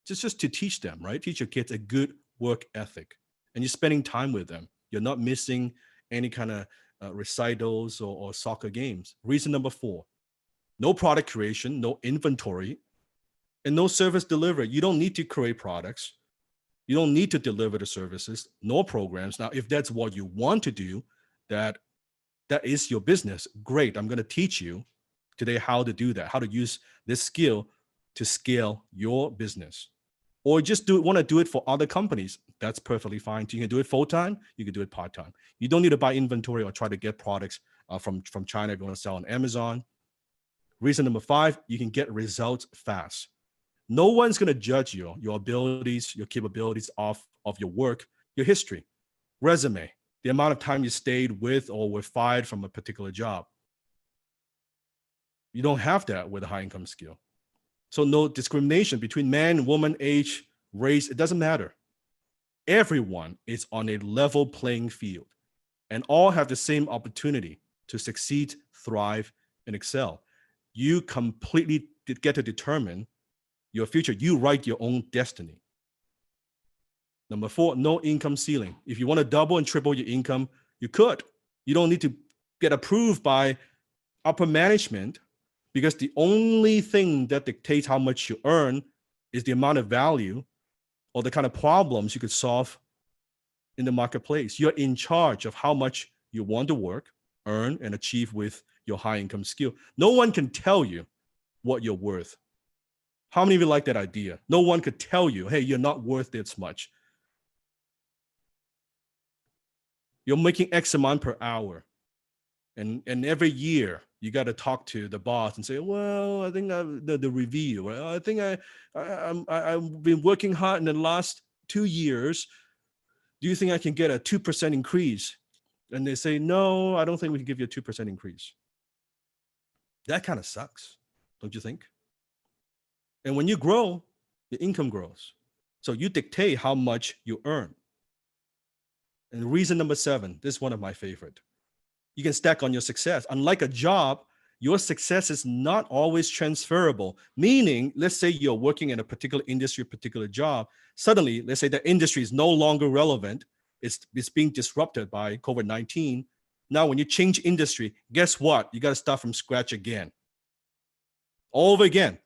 B: just to teach them, right? Teach your kids a good work ethic. And you're spending time with them. You're not missing any kind of recitals or soccer games. Reason number 4, no product creation, no inventory, and no service delivery. You don't need to create products. You don't need to deliver the services, no programs. Now, if that's what you want to do, that is your business. Great. I'm going to teach you today how to do that, how to use this skill to scale your business. Or just want to do it for other companies. That's perfectly fine. You can do it full time. You can do it part time. You don't need to buy inventory or try to get products from China going to sell on Amazon. Reason number 5, you can get results fast. No one's going to judge your abilities, your capabilities of your work, your history, resume, the amount of time you stayed with or were fired from a particular job. You don't have that with a high income skill. So no discrimination between man, woman, age, race, it doesn't matter. Everyone is on a level playing field and all have the same opportunity to succeed, thrive, and excel. You completely get to determine your future. You write your own destiny. Number 4, no income ceiling. If you want to double and triple your income, you could. You don't need to get approved by upper management, because the only thing that dictates how much you earn is the amount of value or the kind of problems you could solve in the marketplace. You're in charge of how much you want to work, earn, and achieve with your high income skill. No one can tell you what you're worth. How many of you like that idea? No one could tell you, hey, you're not worth this much. You're making X amount per hour. And every year you got to talk to the boss and say, well, I think the review, right? I think I've been working hard in the last 2 years. Do you think I can get a 2% increase? And they say, no, I don't think we can give you a 2% increase. That kind of sucks, don't you think? And when you grow, your income grows. So you dictate how much you earn. And reason number 7, this is one of my favorite. You can stack on your success. Unlike a job, your success is not always transferable. Meaning, let's say you're working in a particular industry, a particular job. Suddenly, let's say the industry is no longer relevant. It's being disrupted by COVID-19. Now, when you change industry, guess what? You got to start from scratch again. All over again.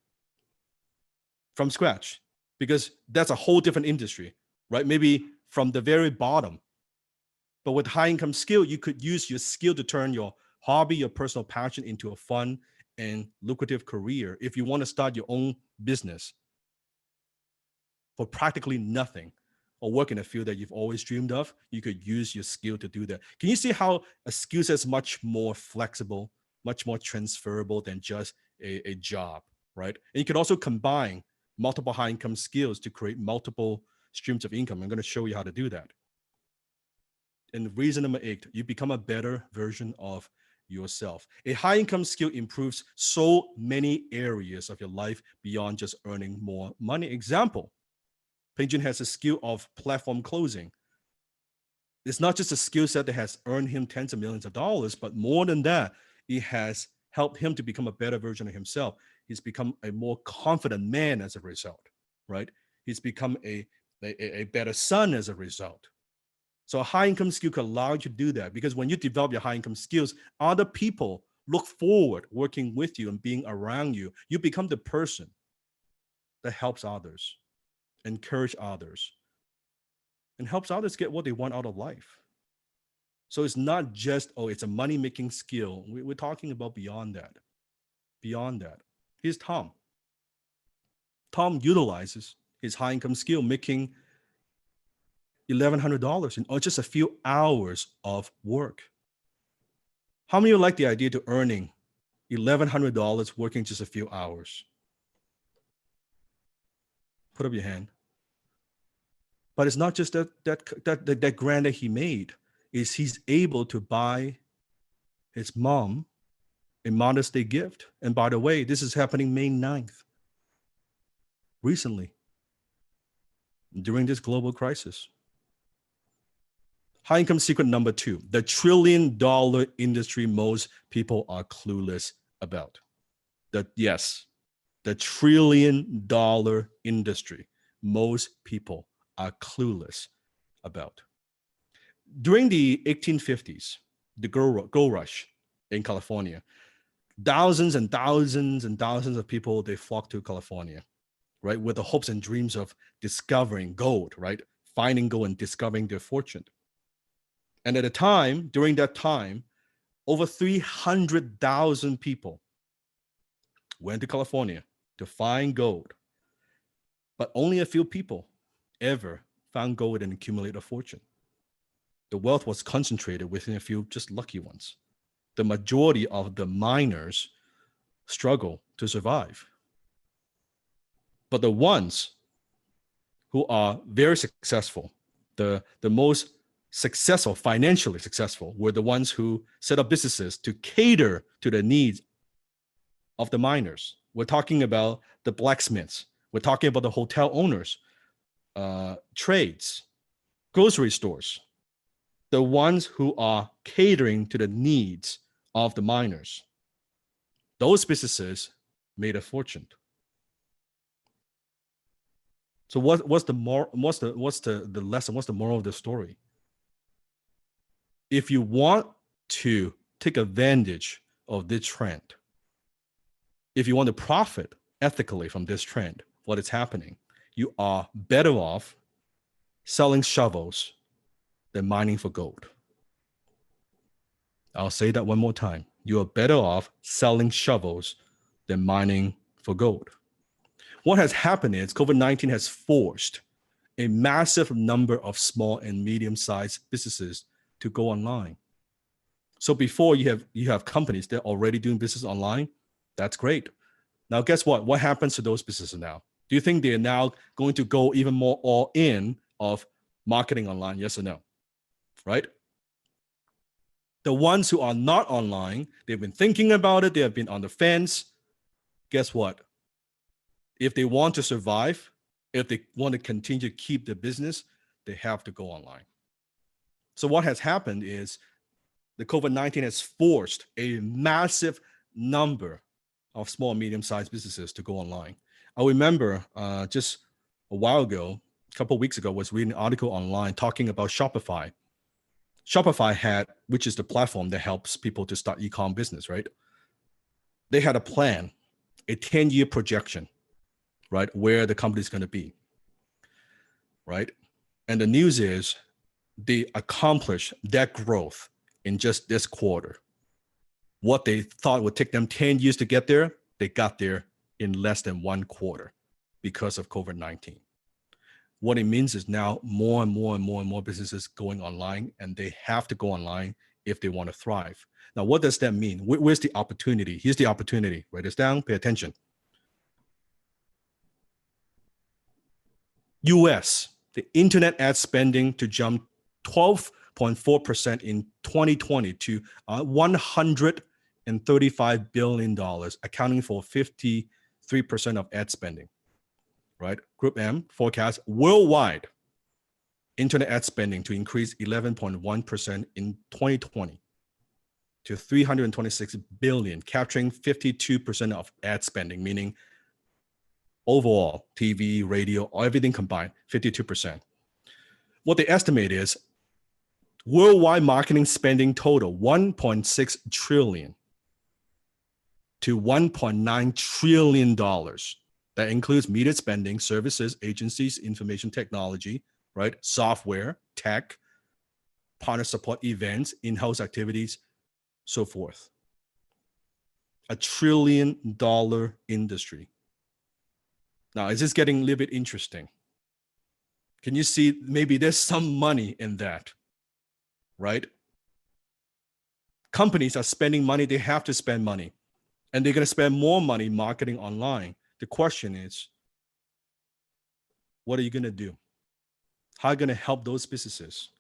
B: From scratch. Because that's a whole different industry, right? Maybe from the very bottom. But with high income skill, you could use your skill to turn your hobby, your personal passion into a fun and lucrative career. If you want to start your own business for practically nothing or work in a field that you've always dreamed of, you could use your skill to do that. Can you see how a skill set is much more flexible, much more transferable than just a job, right? And you can also combine multiple high income skills to create multiple streams of income. I'm going to show you how to do that. And reason number 8, you become a better version of yourself. A high income skill improves so many areas of your life beyond just earning more money. Example, Peng Joon has a skill of platform closing. It's not just a skill set that has earned him tens of millions of dollars, but more than that, it has helped him to become a better version of himself. He's become a more confident man as a result, right? He's become a better son as a result. So a high income skill could allow you to do that, because when you develop your high income skills, other people look forward working with you and being around you. You become the person that helps others, encourage others, and helps others get what they want out of life. So it's not just, oh, it's a money-making skill. We're talking about beyond that. Beyond that. Here's Tom. Tom utilizes his high income skill, making $1,100 in just a few hours of work. How many of you like the idea to earning $1,100 working just a few hours? Put up your hand. But it's not just that grant that he made. is he's able to buy his mom a Mother's Day gift. And by the way, this is happening May 9th, recently, during this global crisis. High income secret number 2, the $1 trillion industry most people are clueless about. The $1 trillion industry most people are clueless about. During the 1850s, the gold rush in California, thousands and thousands and thousands of people, they flocked to California, right, with the hopes and dreams of discovering gold, right, finding gold and discovering their fortune. And at the time, during that time, over 300,000 people went to California to find gold. But only a few people ever found gold and accumulated a fortune. The wealth was concentrated within a few just lucky ones. The majority of the miners struggle to survive. But the ones who are very successful, the most successful, financially successful, were the ones who set up businesses to cater to the needs of the miners. We're talking about the blacksmiths. We're talking about the hotel owners, trades, grocery stores, the ones who are catering to the needs of the miners. Those businesses made a fortune. So what's the lesson? What's the moral of the story? If you want to take advantage of this trend, if you want to profit ethically from this trend, what is happening, you are better off selling shovels than mining for gold. I'll say that one more time. You are better off selling shovels than mining for gold. What has happened is COVID-19 has forced a massive number of small and medium-sized businesses to go online. So before you have companies that are already doing business online, that's great. Now, guess what? What happens to those businesses now? Do you think they're now going to go even more all in of marketing online? Yes or no? Right? The ones who are not online, they've been thinking about it. They have been on the fence. Guess what? If they want to survive, if they want to continue to keep the business, they have to go online. So what has happened is the COVID-19 has forced a massive number of small and medium-sized businesses to go online. I remember just a while ago, a couple of weeks ago, was reading an article online talking about Shopify. Shopify had, which is the platform that helps people to start e-com business, right? They had a plan, a 10-year projection, right, where the company is going to be, right? And the news is they accomplished that growth in just this quarter. What they thought would take them 10 years to get there, they got there in less than one quarter because of COVID-19. What it means is now more and more and more and more businesses going online, and they have to go online if they want to thrive. Now, what does that mean? Where's the opportunity? Here's the opportunity. Write this down. Pay attention. US, the internet ad spending to jump 12.4% in 2020 to $135 billion, accounting for 53% of ad spending, right? Group M forecasts worldwide internet ad spending to increase 11.1% in 2020 to 326 billion, capturing 52% of ad spending, meaning overall, TV, radio, everything combined, 52%. What they estimate is worldwide marketing spending total $1.6 trillion to $1.9 trillion. That includes media spending, services, agencies, information technology, right? Software, tech, partner support events, in-house activities, so forth. $1 trillion industry. Now, is this getting a little bit interesting? Can you see maybe there's some money in that, right? Companies are spending money. They have to spend money. And they're going to spend more money marketing online. The question is, what are you going to do? How are you going to help those businesses?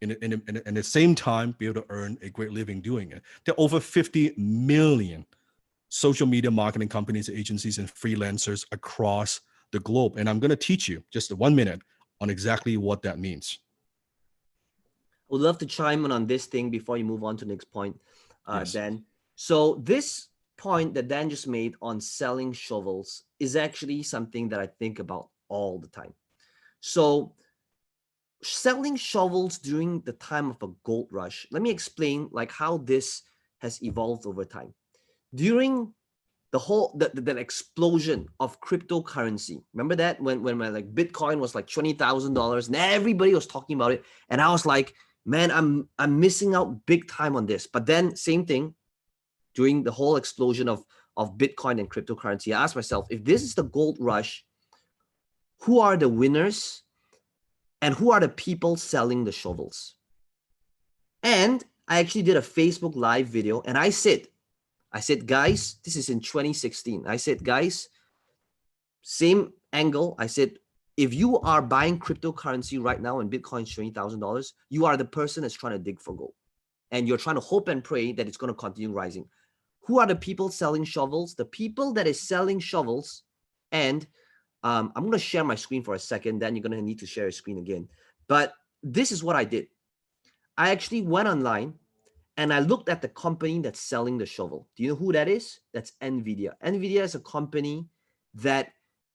B: and at the same time be able to earn a great living doing it. There are over 50 million social media marketing companies, agencies, and freelancers across the globe. And I'm going to teach you just 1 minute on exactly what that means.
A: I would love to chime in on this thing before you move on to the next point,
B: Yes.
A: Dan. So this point that Dan just made on selling shovels is actually something that I think about all the time. So selling shovels during the time of a gold rush, let me explain like how this has evolved over time. During the whole that explosion of cryptocurrency, remember that when like Bitcoin was like $20,000 and everybody was talking about it, and I was like, man, I'm missing out big time on this. But then same thing during the whole explosion of Bitcoin and cryptocurrency, I asked myself, if this is the gold rush, who are the winners and who are the people selling the shovels? And I actually did a Facebook live video, and I said, guys, this is in 2016. I said, guys, same angle. I said, if you are buying cryptocurrency right now and Bitcoin's $20,000, you are the person that's trying to dig for gold. And you're trying to hope and pray that it's going to continue rising. Who are the people selling shovels? The people that is selling shovels. And I'm going to share my screen for a second. Then you're going to need to share your screen again. But this is what I did. I actually went online and I looked at the company that's selling the shovel. Do you know who that is? That's NVIDIA. NVIDIA is a company that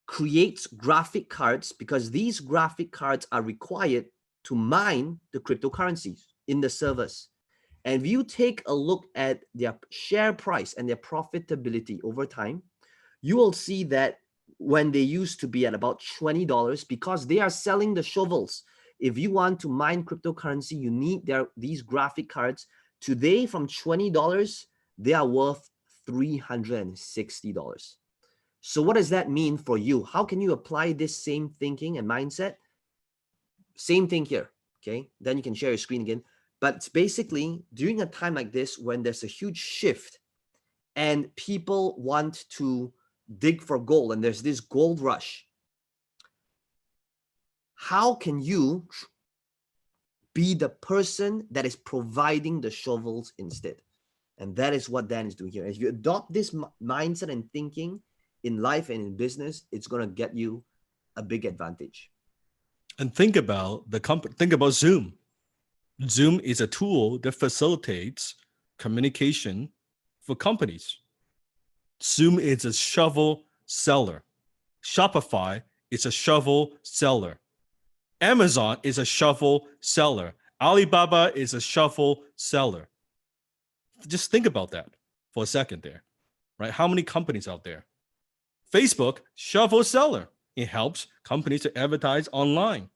A: creates graphic cards because these graphic cards are required to mine the cryptocurrencies in the servers. And if you take a look at their share price and their profitability over time, you will see that when they used to be at about $20, because they are selling the shovels. If you want to mine cryptocurrency, you need these graphic cards. Today, from $20, they are worth $360. So what does that mean for you? How can you apply this same thinking and mindset? Same thing here, okay? Then you can share your screen again. But it's basically during a time like this when there's a huge shift and people want to dig for gold and there's this gold rush, how can you be the person that is providing the shovels instead? And that is what Dan is doing here. If you adopt this mindset and thinking in life and in business, it's going to get you a big advantage.
B: And think about Zoom. Zoom is a tool that facilitates communication for companies. Zoom is a shovel seller. Shopify is a shovel seller. Amazon is a shovel seller. Alibaba is a shovel seller. Just think about that for a second there, right? How many companies out there? Facebook, shovel seller. It helps companies to advertise online.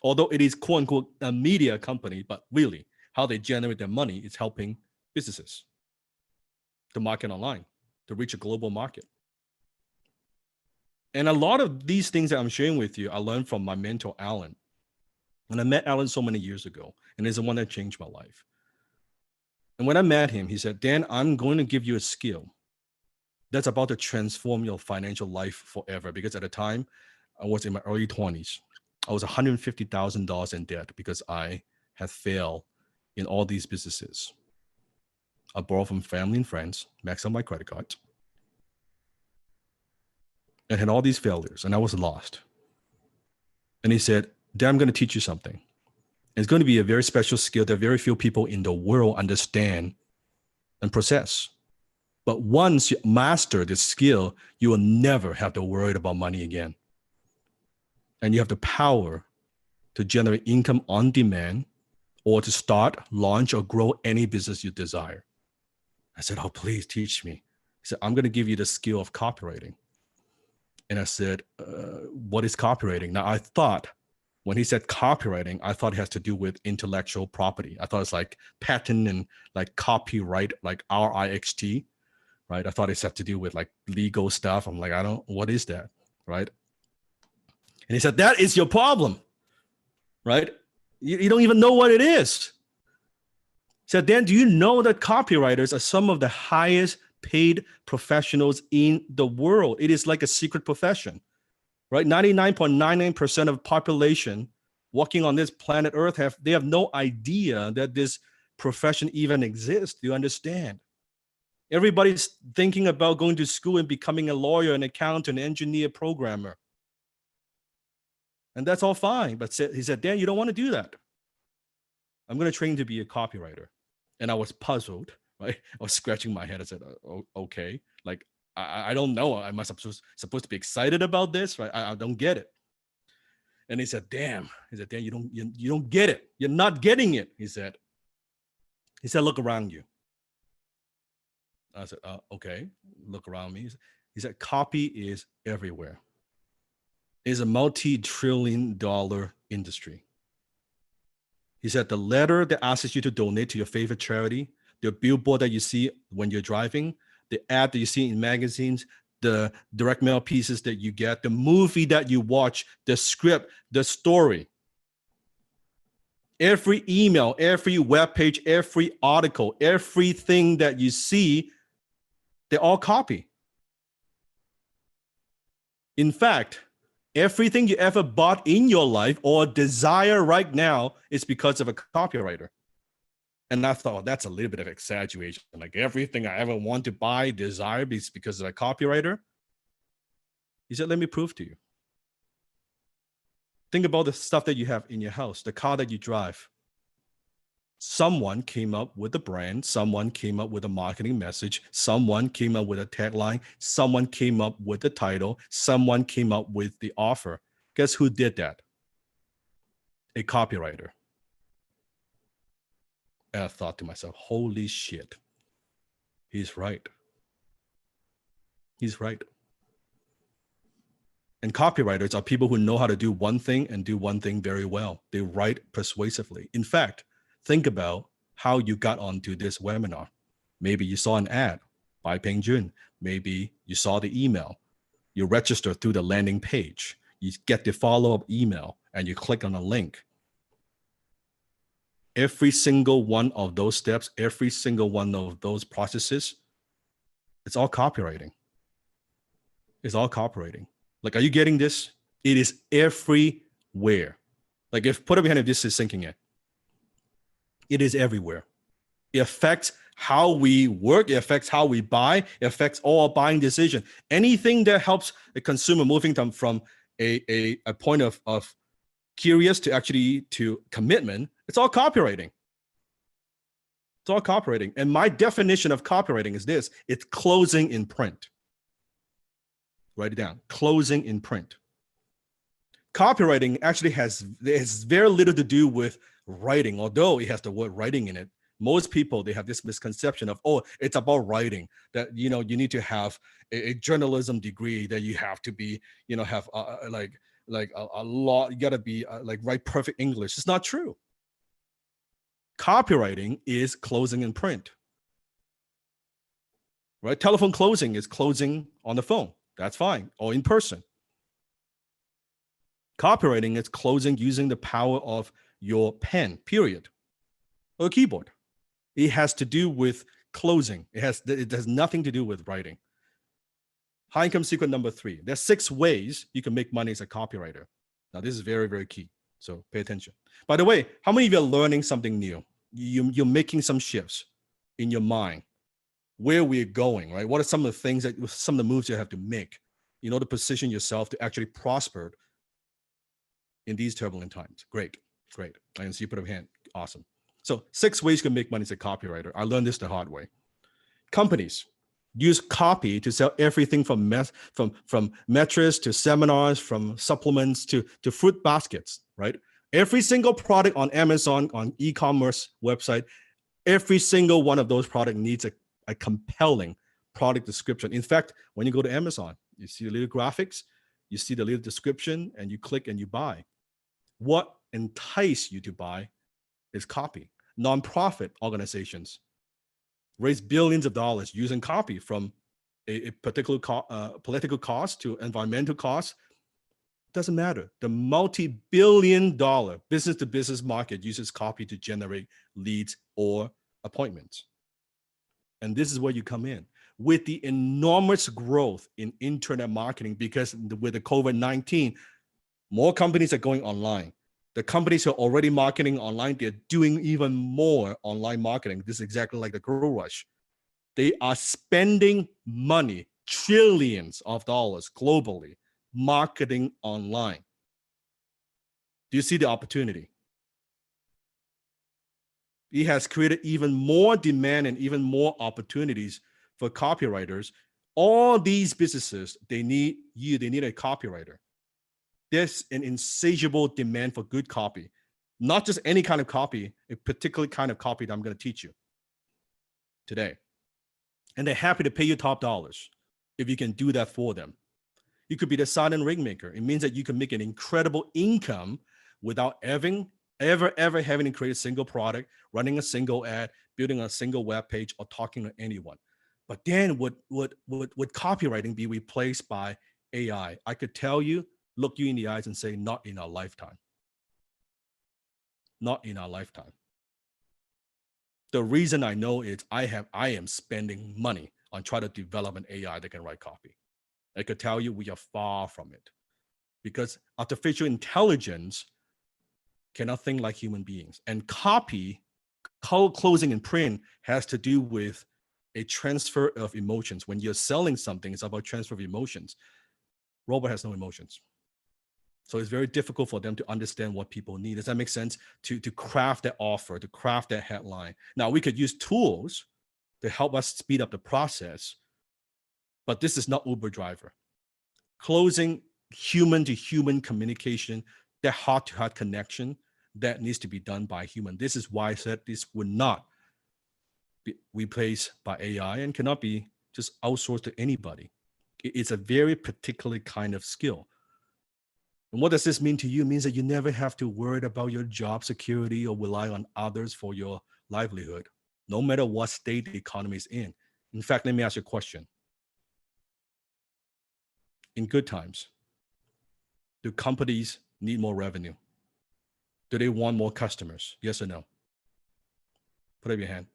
B: Although it is quote unquote a media company, but really how they generate their money is helping businesses to market online, to reach a global market. And a lot of these things that I'm sharing with you, I learned from my mentor, Alan. And I met Alan so many years ago, and he's the one that changed my life. And when I met him, he said, Dan, I'm going to give you a skill that's about to transform your financial life forever. Because at the time, I was in my early 20s. I was $150,000 in debt because I had failed in all these businesses. I borrowed from family and friends, maxed out my credit cards, and had all these failures, and I was lost. And he said, Dan, I'm going to teach you something. And it's going to be a very special skill that very few people in the world understand and possess. But once you master this skill, you will never have to worry about money again. And you have the power to generate income on demand or to start, launch, or grow any business you desire. I said, oh, please teach me. He said, I'm going to give you the skill of copywriting. And I said, what is copywriting? Now, I thought when he said copywriting, I thought it has to do with intellectual property. I thought it's like patent and like copyright, like RIXT, right? I thought it had to do with like legal stuff. I'm like, what is that, right? And he said, that is your problem, right? You don't even know what it is. He said, Dan, do you know that copywriters are some of the highest paid professionals in the world? It is like a secret profession, right? 99.99% of population walking on this planet Earth they have no idea that this profession even exists. Do you understand? Everybody's thinking about going to school and becoming a lawyer, an accountant, engineer, programmer. And that's all fine. But he said, Dan, you don't want to do that. I'm going to train to be a copywriter. And I was puzzled, right? I was scratching my head. I said, okay, like, I don't know. Am I supposed to be excited about this, right? I don't get it. And he said, damn. He said, Dan, you don't get it. You're not getting it, he said. He said, look around you. I said, okay, look around me. He said, copy is everywhere. It's a multi-trillion-dollar industry. He said, the letter that asks you to donate to your favorite charity, the billboard that you see when you're driving, the ad that you see in magazines, the direct mail pieces that you get, the movie that you watch, the script, the story, every email, every web page, every article, everything that you see, they're all copy. In fact, everything you ever bought in your life or desire right now is because of a copywriter. And I thought, that's a little bit of exaggeration. Like everything I ever want to buy, desire is because of a copywriter. He said, let me prove to you. Think about the stuff that you have in your house, the car that you drive. Someone came up with a brand. Someone came up with a marketing message. Someone came up with a tagline. Someone came up with the title. Someone came up with the offer. Guess who did that? A copywriter. And I thought to myself, holy shit. He's right. He's right. And copywriters are people who know how to do one thing and do one thing very well. They write persuasively. In fact, think about how you got onto this webinar. Maybe you saw an ad by Peng Joon. Maybe you saw the email. You register through the landing page. You get the follow-up email and you click on a link. Every single one of those steps, every single one of those processes, it's all copywriting. It's all copywriting. Like, are you getting this? It is everywhere. Like, put up your hand if this is sinking in. It is everywhere. It affects how we work. It affects how we buy. It affects all our buying decision. Anything that helps a consumer moving them from a point of curious to actually to commitment, it's all copywriting. It's all copywriting. And my definition of copywriting is this: it's closing in print. Write it down. Closing in print. Copywriting actually has very little to do with writing, although it has the word writing in it. Most people, they have this misconception of, oh, it's about writing, that, you know, you need to have a journalism degree, that you have to be, you know, have like a lot, you got to be like write perfect English. It's not true. Copywriting is closing in print, right? Telephone closing is closing on the phone. That's fine, or in person. Copywriting is closing using the power of your pen, period, or keyboard. It has to do with closing. It has nothing to do with writing. High income secret number 3. There's 6 ways you can make money as a copywriter. Now, this is very, very key. So pay attention. By the way, how many of you are learning something new? You're making some shifts in your mind, where we're going, right? What are some of the things some of the moves you have to make in order to position yourself to actually prosper in these turbulent times? Great. I can see you put up a hand. Awesome. So 6 ways you can make money as a copywriter. I learned this the hard way. Companies use copy to sell everything from mattress to seminars, from supplements to fruit baskets, right? Every single product on Amazon, on e-commerce website, every single one of those products needs a compelling product description. In fact, when you go to Amazon, you see the little graphics, you see the little description, and you click and you buy. What entices you to buy is copy. Nonprofit organizations raise billions of dollars using copy, from a particular political cost to environmental cost. Doesn't matter. The multi-billion-dollar business-to-business market uses copy to generate leads or appointments. And this is where you come in. With the enormous growth in internet marketing, because with the COVID-19, more companies are going online. The companies who are already marketing online, they're doing even more online marketing. This is exactly like the Grow Rush. They are spending money, trillions of dollars globally, marketing online. Do you see the opportunity? It has created even more demand and even more opportunities for copywriters. All these businesses, they need you, they need a copywriter. There's an insatiable demand for good copy, not just any kind of copy, a particular kind of copy that I'm going to teach you today. And they're happy to pay you top dollars if you can do that for them. You could be the silent ringmaker. It means that you can make an incredible income without ever having to create a single product, running a single ad, building a single web page, or talking to anyone. But then would copywriting be replaced by AI? I could tell you, look you in the eyes and say, not in our lifetime. Not in our lifetime. The reason I know is I am spending money on trying to develop an AI that can write copy. I could tell you we are far from it, because artificial intelligence cannot think like human beings. And copy, closing and print has to do with a transfer of emotions. When you're selling something, it's about transfer of emotions. Robot has no emotions. So it's very difficult for them to understand what people need. Does that make sense? To craft that offer, to craft that headline. Now, we could use tools to help us speed up the process, but this is not Uber driver. Closing human-to-human communication, that heart-to-heart connection, that needs to be done by human. This is why I said this would not be replaced by AI and cannot be just outsourced to anybody. It's a very particular kind of skill. And what does this mean to you? It means that you never have to worry about your job security or rely on others for your livelihood, no matter what state the economy is in. In fact, let me ask you a question. In good times, do companies need more revenue? Do they want more customers? Yes or no? Put up your hand.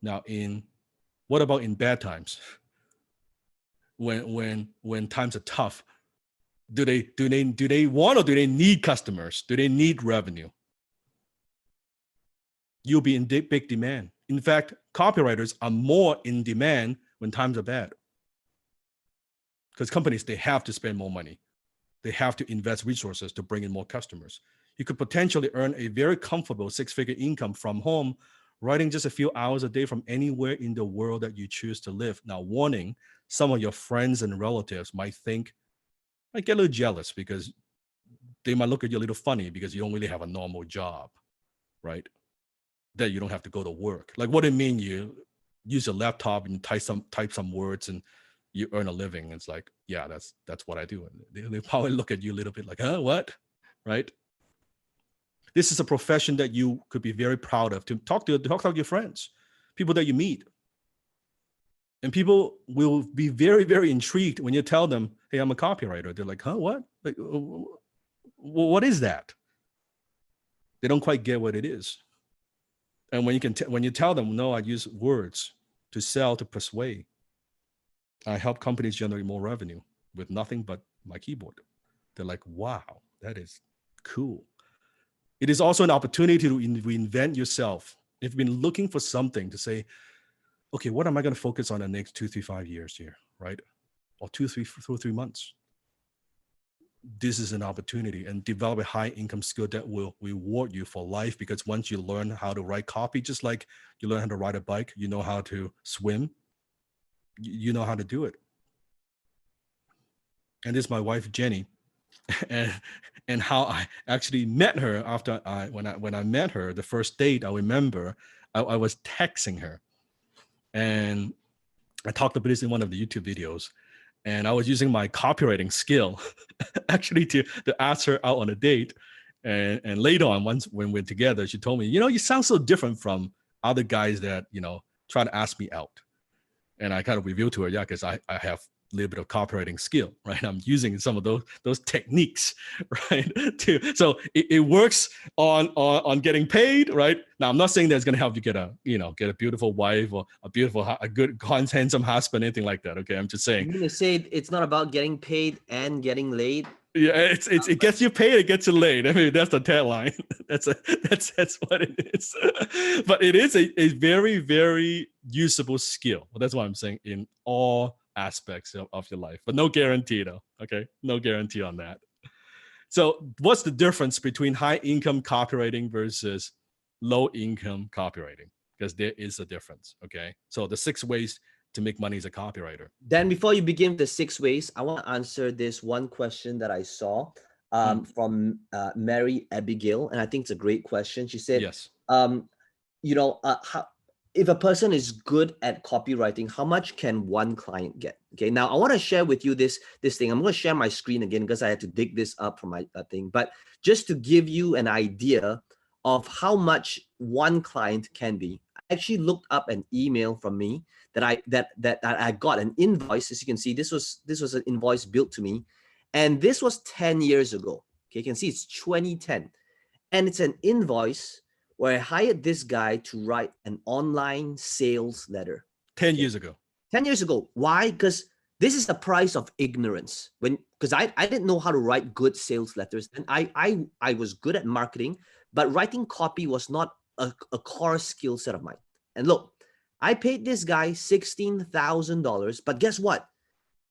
B: Now, what about in bad times? When times are tough, do they want or do they need customers? Do they need revenue? You'll be in big demand. In fact, copywriters are more in demand when times are bad, because companies, they have to spend more money. They have to invest resources to bring in more customers. You could potentially earn a very comfortable six-figure income from home, writing just a few hours a day from anywhere in the world that you choose to live. Now, warning, some of your friends and relatives might get a little jealous, because they might look at you a little funny because you don't really have a normal job, right? That you don't have to go to work. Like, what do you mean you use a laptop and type some words and you earn a living? It's like, yeah, that's what I do. And they probably look at you a little bit like, huh, what? Right? This is a profession that you could be very proud of, to talk to your friends, people that you meet. And people will be very, very intrigued when you tell them, hey, I'm a copywriter. They're like, huh, what? Like, what is that? They don't quite get what it is. And when you tell them, no, I use words to sell, to persuade, I help companies generate more revenue with nothing but my keyboard. They're like, wow, that is cool. It is also an opportunity to reinvent yourself. If you've been looking for something to say, okay, what am I going to focus on the next 2, 3, 5 years here, right? Or 2, 3 months. This is an opportunity, and develop a high income skill that will reward you for life. Because once you learn how to write copy, just like you learn how to ride a bike, you know how to swim, you know how to do it. And this is my wife, Jenny. and how I actually met her after when I met her, the first date, I remember I was texting her, and I talked about this in one of the YouTube videos, and I was using my copywriting skill actually to ask her out on a date. And later on, when we're together, she told me, you sound so different from other guys that, try to ask me out. And I kind of revealed to her, yeah, because I have a little bit of copywriting skill, right? I'm using some of those techniques, right? So it works on getting paid, right? Now, I'm not saying that it's going to help you get a beautiful wife or a good, handsome husband, anything like that. Okay, I'm just saying.
A: You mean to say it's not about getting paid and getting laid?
B: Yeah, it gets you paid, it gets you laid. I mean, that's the tagline. That's what it is. But it is a very, very usable skill. Well, that's what I'm saying in all aspects of your life. But no guarantee though. Okay. No guarantee on that. So what's the difference between high income copywriting versus low income copywriting? Because there is a difference. Okay. So the 6 ways to make money as a copywriter.
A: Dan, before you begin with the 6 ways, I want to answer this one question that I saw from Mary Abigail, and I think it's a great question. She said,
B: Yes.
A: how, if a person is good at copywriting, how much can one client get? Okay, now I want to share with you this thing. I'm going to share my screen again because I had to dig this up from my thing. But just to give you an idea of how much one client can be, I actually looked up an email from me that I got an invoice. As you can see, this was an invoice built to me, and this was 10 years ago. Okay, you can see it's 2010, and it's an invoice where I hired this guy to write an online sales letter.
B: 10 years ago.
A: 10 years ago. Why? Because this is the price of ignorance. Because I didn't know how to write good sales letters, and I was good at marketing, but writing copy was not a core skill set of mine. And look, I paid this guy $16,000, but guess what?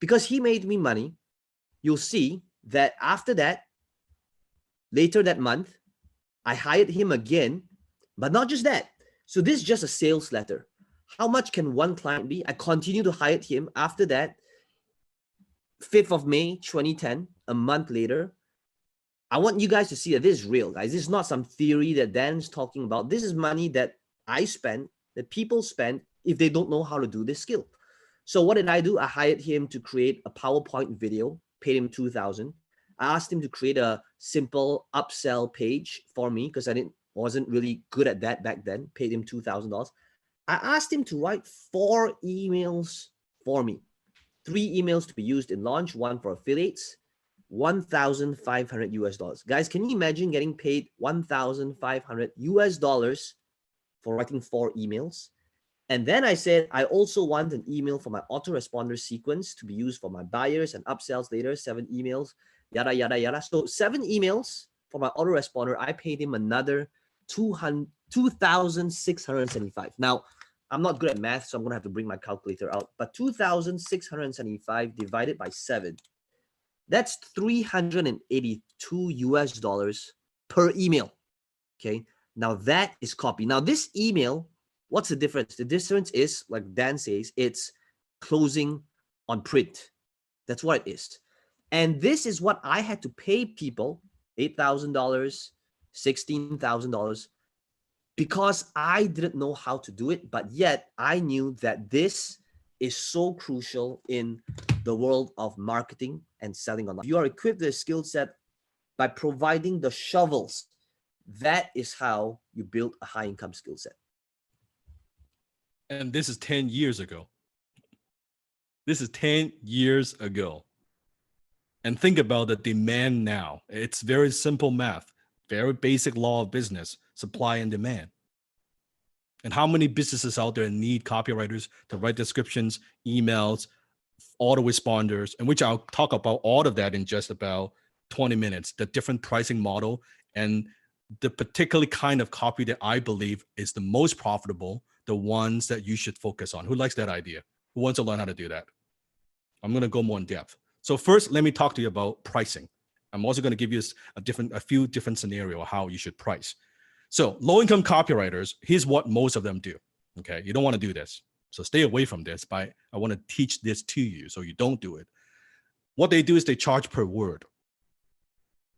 A: Because he made me money, you'll see that after that, later that month, I hired him again, but not just that. So this is just a sales letter. How much can one client be? I continue to hire him. After that, 5th of May, 2010, a month later, I want you guys to see that this is real, guys. This is not some theory that Dan's talking about. This is money that I spend, that people spend if they don't know how to do this skill. So what did I do? I hired him to create a PowerPoint video, paid him $2,000. I asked him to create a simple upsell page for me because I wasn't really good at that back then. Paid him $2,000. I asked him to write 4 emails for me. 3 emails to be used in launch, 1 for affiliates, $1,500 US. Guys, can you imagine getting paid $1,500 US for writing 4 emails? And then I said, I also want an email for my autoresponder sequence to be used for my buyers and upsells later, 7 emails, yada, yada, yada. So 7 emails for my autoresponder. I paid him another $2,675. Now, I'm not good at math, so I'm going to have to bring my calculator out. But 2,675 divided by 7, that's $382 US per email. Okay. Now that is copy. Now this email, what's the difference? The difference is, like Dan says, it's closing on print. That's what it is. And this is what I had to pay people, $8,000, $16,000, because I didn't know how to do it, but yet I knew that this is so crucial in the world of marketing and selling online. You are equipped with a skill set by providing the shovels. That is how you build a high income skill set.
B: And this is 10 years ago. This is 10 years ago. And think about the demand now. It's very simple math, very basic law of business, supply and demand. And how many businesses out there need copywriters to write descriptions, emails, autoresponders, and which I'll talk about all of that in just about 20 minutes, the different pricing model and the particular kind of copy that I believe is the most profitable, the ones that you should focus on. Who likes that idea? Who wants to learn how to do that? I'm going to go more in depth. So first, let me talk to you about pricing. I'm also going to give you a few different scenarios how you should price. So low-income copywriters, here's what most of them do. Okay, you don't want to do this. So stay away from this. But I want to teach this to you so you don't do it. What they do is they charge per word.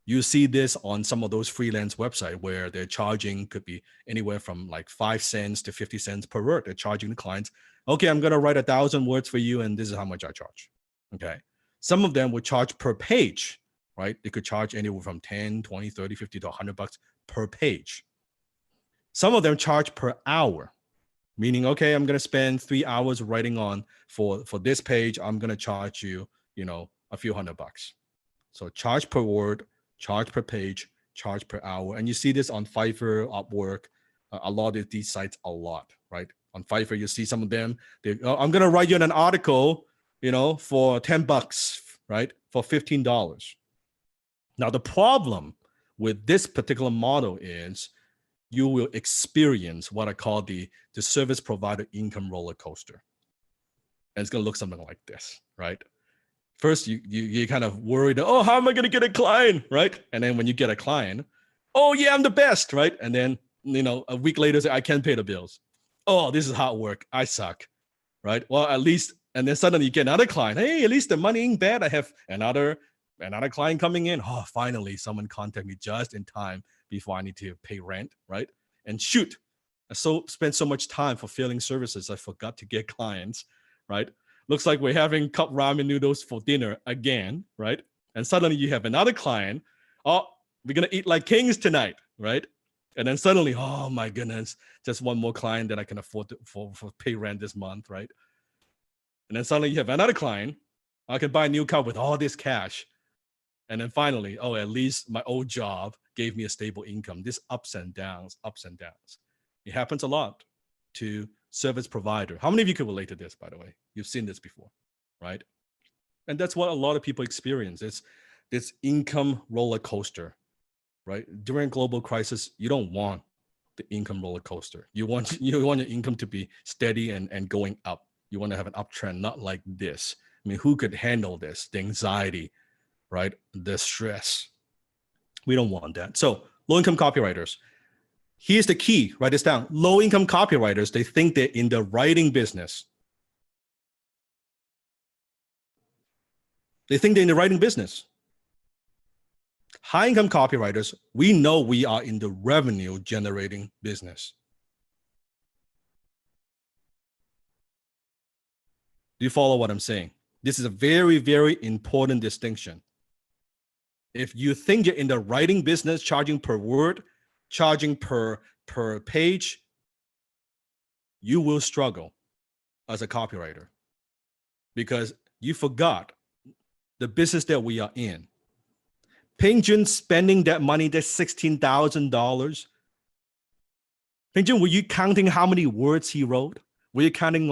B: You see this on some of those freelance websites where they're charging could be anywhere from like 5 cents to 50 cents per word. They're charging the clients, okay, I'm going to write 1,000 words for you, and this is how much I charge. Okay. Some of them would charge per page, right? They could charge anywhere from 10, 20, 30, 50 to $100 per page. Some of them charge per hour, meaning, okay, I'm going to spend 3 hours writing on for this page. I'm going to charge you, a few $100. So charge per word, charge per page, charge per hour. And you see this on Fiverr, Upwork, a lot of these sites a lot, right? On Fiverr, you see some of them, I'm going to write you an article, for $10, right? For $15. Now, the problem with this particular model is you will experience what I call the service provider income roller coaster. And it's going to look something like this, right? First, you kind of worried, oh, how am I going to get a client, right? And then when you get a client, oh, yeah, I'm the best, right? And then, a week later, say, I can't pay the bills. Oh, this is hard work. I suck, right? Well, at least, and then suddenly you get another client. Hey, at least the money ain't bad. I have another client coming in. Oh, finally, someone contact me just in time before I need to pay rent, right? And shoot, I spent so much time fulfilling services, I forgot to get clients, right? Looks like we're having cup ramen noodles for dinner again, right? And suddenly you have another client. Oh, we're gonna eat like kings tonight, right? And then suddenly, oh my goodness, just one more client that I can afford for pay rent this month, right? And then suddenly you have another client. I can buy a new car with all this cash. And then finally, oh, at least my old job gave me a stable income. This ups and downs, ups and downs. It happens a lot to service provider. How many of you can relate to this, by the way? You've seen this before, right? And that's what a lot of people experience. It's this income roller coaster, right? During global crisis, you don't want the income roller coaster. You want your income to be steady and going up. You want to have an uptrend, not like this. I mean, who could handle this? The anxiety, right? The stress. We don't want that. So low-income copywriters. Here's the key. Write this down. Low-income copywriters, they think they're in the writing business. They think they're in the writing business. High-income copywriters, we know we are in the revenue-generating business. Do you follow what I'm saying? This is a very, very important distinction. If you think you're in the writing business, charging per word, charging per page, you will struggle as a copywriter because you forgot the business that we are in. Peng Joon spending that money, that's $16,000. Peng Joon, were you counting how many words he wrote? Were you counting,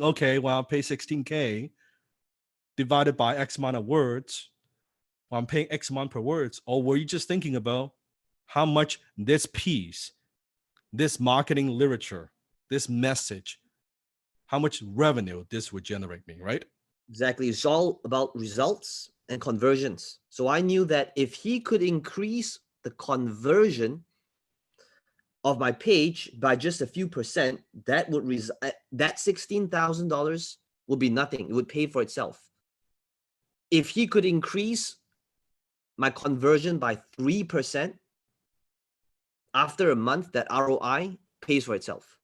B: okay, well, I'll pay 16K divided by X amount of words. Well, I'm paying X amount per words. Or were you just thinking about how much this piece, this marketing literature, this message, how much revenue this would generate me, right?
A: Exactly. It's all about results and conversions. So I knew that if he could increase the conversion of my page by just a few percent, that would that $16,000 would be nothing. It would pay for itself. If he could increase my conversion by 3%, after a month, that ROI pays for itself.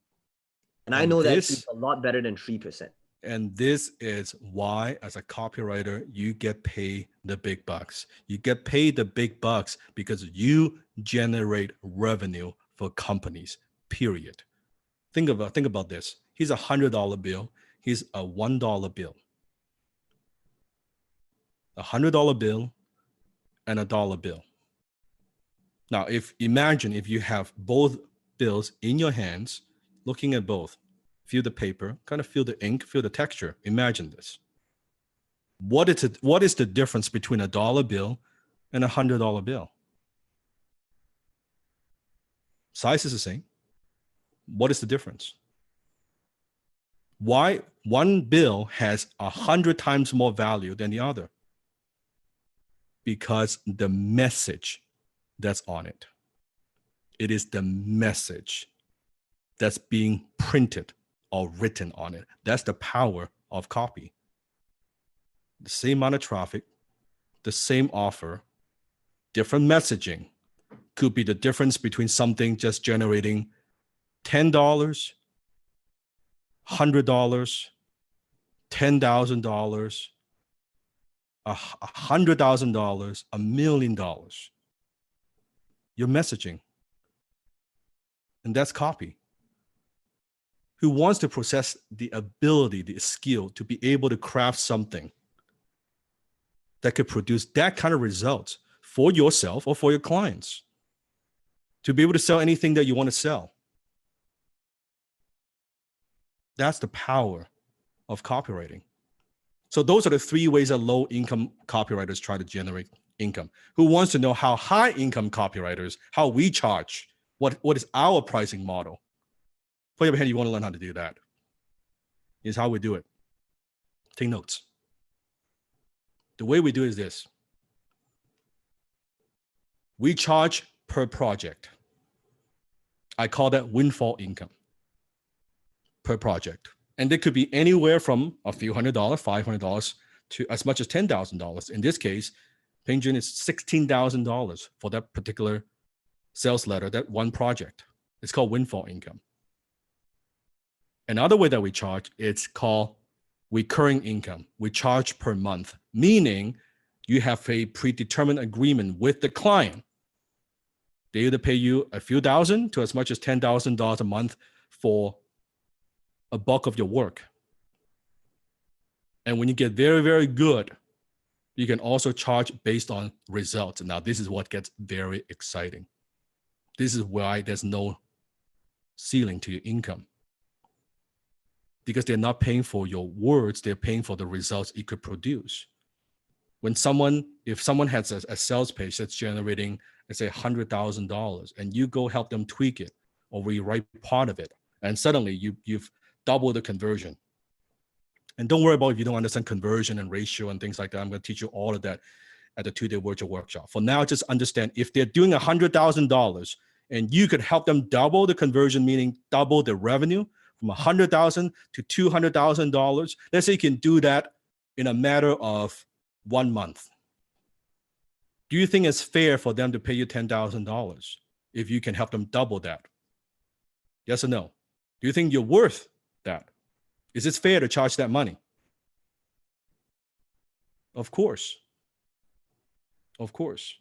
A: And I know that it's a lot better than 3%.
B: And this is why, as a copywriter, you get paid the big bucks. You get paid the big bucks because you generate revenue for companies, period. Think about this. Here's a $100 bill. Here's a $1 bill. A $100 bill and a dollar bill. Now, imagine if you have both bills in your hands, looking at both, feel the paper, kind of feel the ink, feel the texture. Imagine this. What is the difference between a dollar bill and a $100 bill? Size is the same. What is the difference? Why one bill has 100 times more value than the other? Because the message that's on it. It is the message that's being printed or written on it. That's the power of copy. The same amount of traffic, the same offer, different messaging could be the difference between something just generating $10, $100, $10,000, $100,000, $1 million. Your messaging. And that's copy. Who wants to possess the ability, the skill to be able to craft something that could produce that kind of results for yourself or for your clients? To be able to sell anything that you want to sell. That's the power of copywriting. So those are the three ways that low-income copywriters try to generate income? Who wants to know how high income copywriters, how we charge? What is our pricing model? Put your hand, you want to learn how to do that. Here's how we do it. Take notes. The way we do is this. We charge per project. I call that windfall income per project. And it could be anywhere from a few $100, $500 to as much as $10,000. In this case, Peng Joon is $16,000 for that particular sales letter, that one project. It's called windfall income. Another way that we charge, it's called recurring income. We charge per month, meaning you have a predetermined agreement with the client. They either pay you a few thousand to as much as $10,000 a month for a bulk of your work. And when you get very, very good, you can also charge based on results. Now, this is what gets very exciting. This is why there's no ceiling to your income. Because they're not paying for your words, they're paying for the results it could produce. If someone has a sales page that's generating, let's say $100,000, and you go help them tweak it or rewrite part of it, and suddenly you've doubled the conversion. And don't worry about if you don't understand conversion and ratio and things like that. I'm going to teach you all of that at the 2-day virtual workshop. For now, just understand if they're doing $100,000 and you could help them double the conversion, meaning double the revenue from $100,000 to $200,000. Let's say you can do that in a matter of 1 month. Do you think it's fair for them to pay you $10,000 if you can help them double that? Yes or no? Do you think you're worth that? Is it fair to charge that money? Of course. Of course.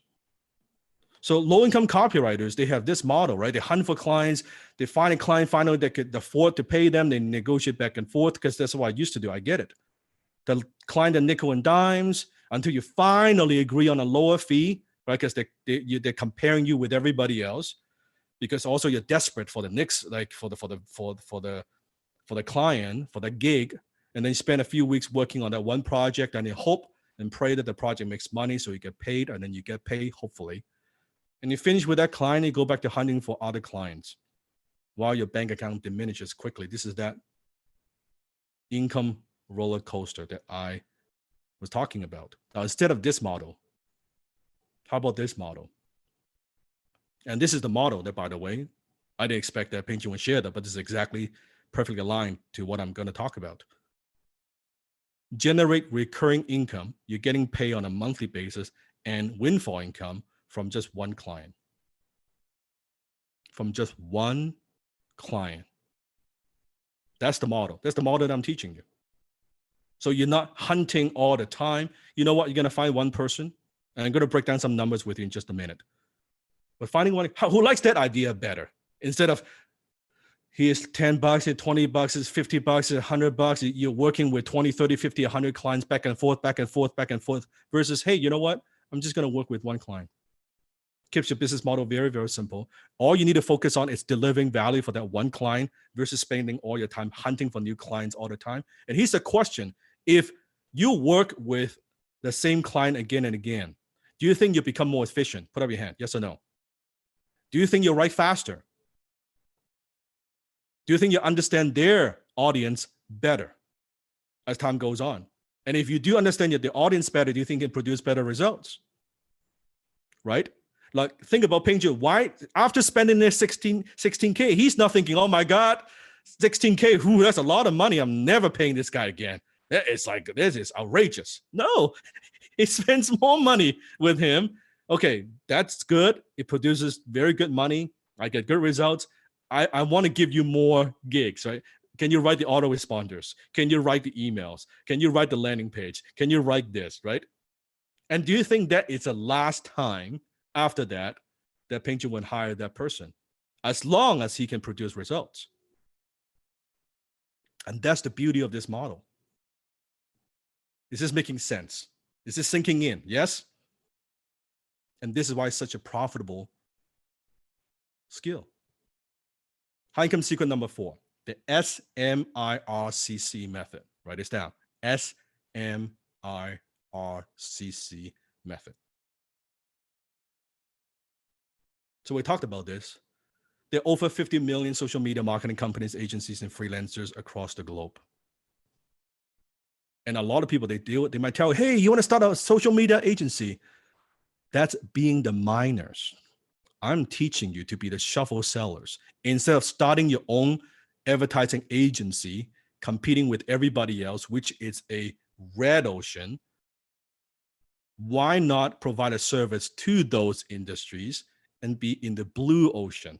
B: So low-income copywriters, they have this model, right? They hunt for clients. They find a client finally that could afford to pay them. They negotiate back and forth because that's what I used to do. I get it. The client, the nickel and dimes, until you finally agree on a lower fee, right? Because they're comparing you with everybody else. Because also you're desperate for the next, like for the client, for the gig, and then you spend a few weeks working on that one project, and you hope and pray that the project makes money so you get paid, and then you get paid, hopefully. And you finish with that client, you go back to hunting for other clients while your bank account diminishes quickly. This is that income roller coaster that I was talking about. Now, instead of this model, how about this model? And this is the model that, by the way, I didn't expect that Peng Joon would share that, but this is exactly perfectly aligned to what I'm going to talk about. Generate recurring income. You're getting paid on a monthly basis, and windfall income from just one client. From just one client. That's the model. That's the model that I'm teaching you. So you're not hunting all the time. You know what? You're going to find one person, and I'm going to break down some numbers with you in just a minute. But finding one who likes that idea better, instead of here's $10, here's $20, it's $50, it's $100. You're working with 20, 30, 50, 100 clients back and forth, back and forth, back and forth, versus, hey, you know what? I'm just going to work with one client. Keeps your business model very, very simple. All you need to focus on is delivering value for that one client versus spending all your time hunting for new clients all the time. And here's the question. If you work with the same client again and again, do you think you become more efficient? Put up your hand, yes or no? Do you think you'll write faster? Do you think you understand their audience better as time goes on? And if you do understand the audience better, do you think it can produce better results? Right? Like, think about Peng Joon. Why, after spending their 16K, he's not thinking, oh my God, 16K, that's a lot of money. I'm never paying this guy again. It's like, this is outrageous. No, he spends more money with him. Okay, that's good. It produces very good money. I get good results. I want to give you more gigs, right? Can you write the autoresponders? Can you write the emails? Can you write the landing page? Can you write this, right? And do you think that it's the last time after that Peng Joon would hire that person, as long as he can produce results? And that's the beauty of this model. Is this making sense? Is this sinking in? Yes? And this is why it's such a profitable skill. High income secret number 4, the SMIRCC method. Write this down. SMIRCC method. So we talked about this. There are over 50 million social media marketing companies, agencies, and freelancers across the globe. And a lot of people, they might tell, hey, you want to start a social media agency? That's being the miners. I'm teaching you to be the shovel sellers. Instead of starting your own advertising agency, competing with everybody else, which is a red ocean, why not provide a service to those industries and be in the blue ocean?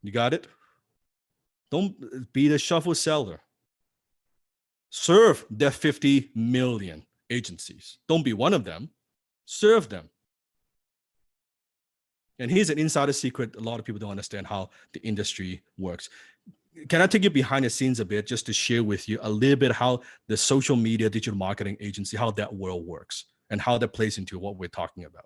B: You got it? Don't be the shovel seller. Serve the 50 million agencies. Don't be one of them. Serve them. And here's an insider secret. A lot of people don't understand how the industry works. Can I take you behind the scenes a bit just to share with you a little bit how the social media digital marketing agency, how that world works and how that plays into what we're talking about?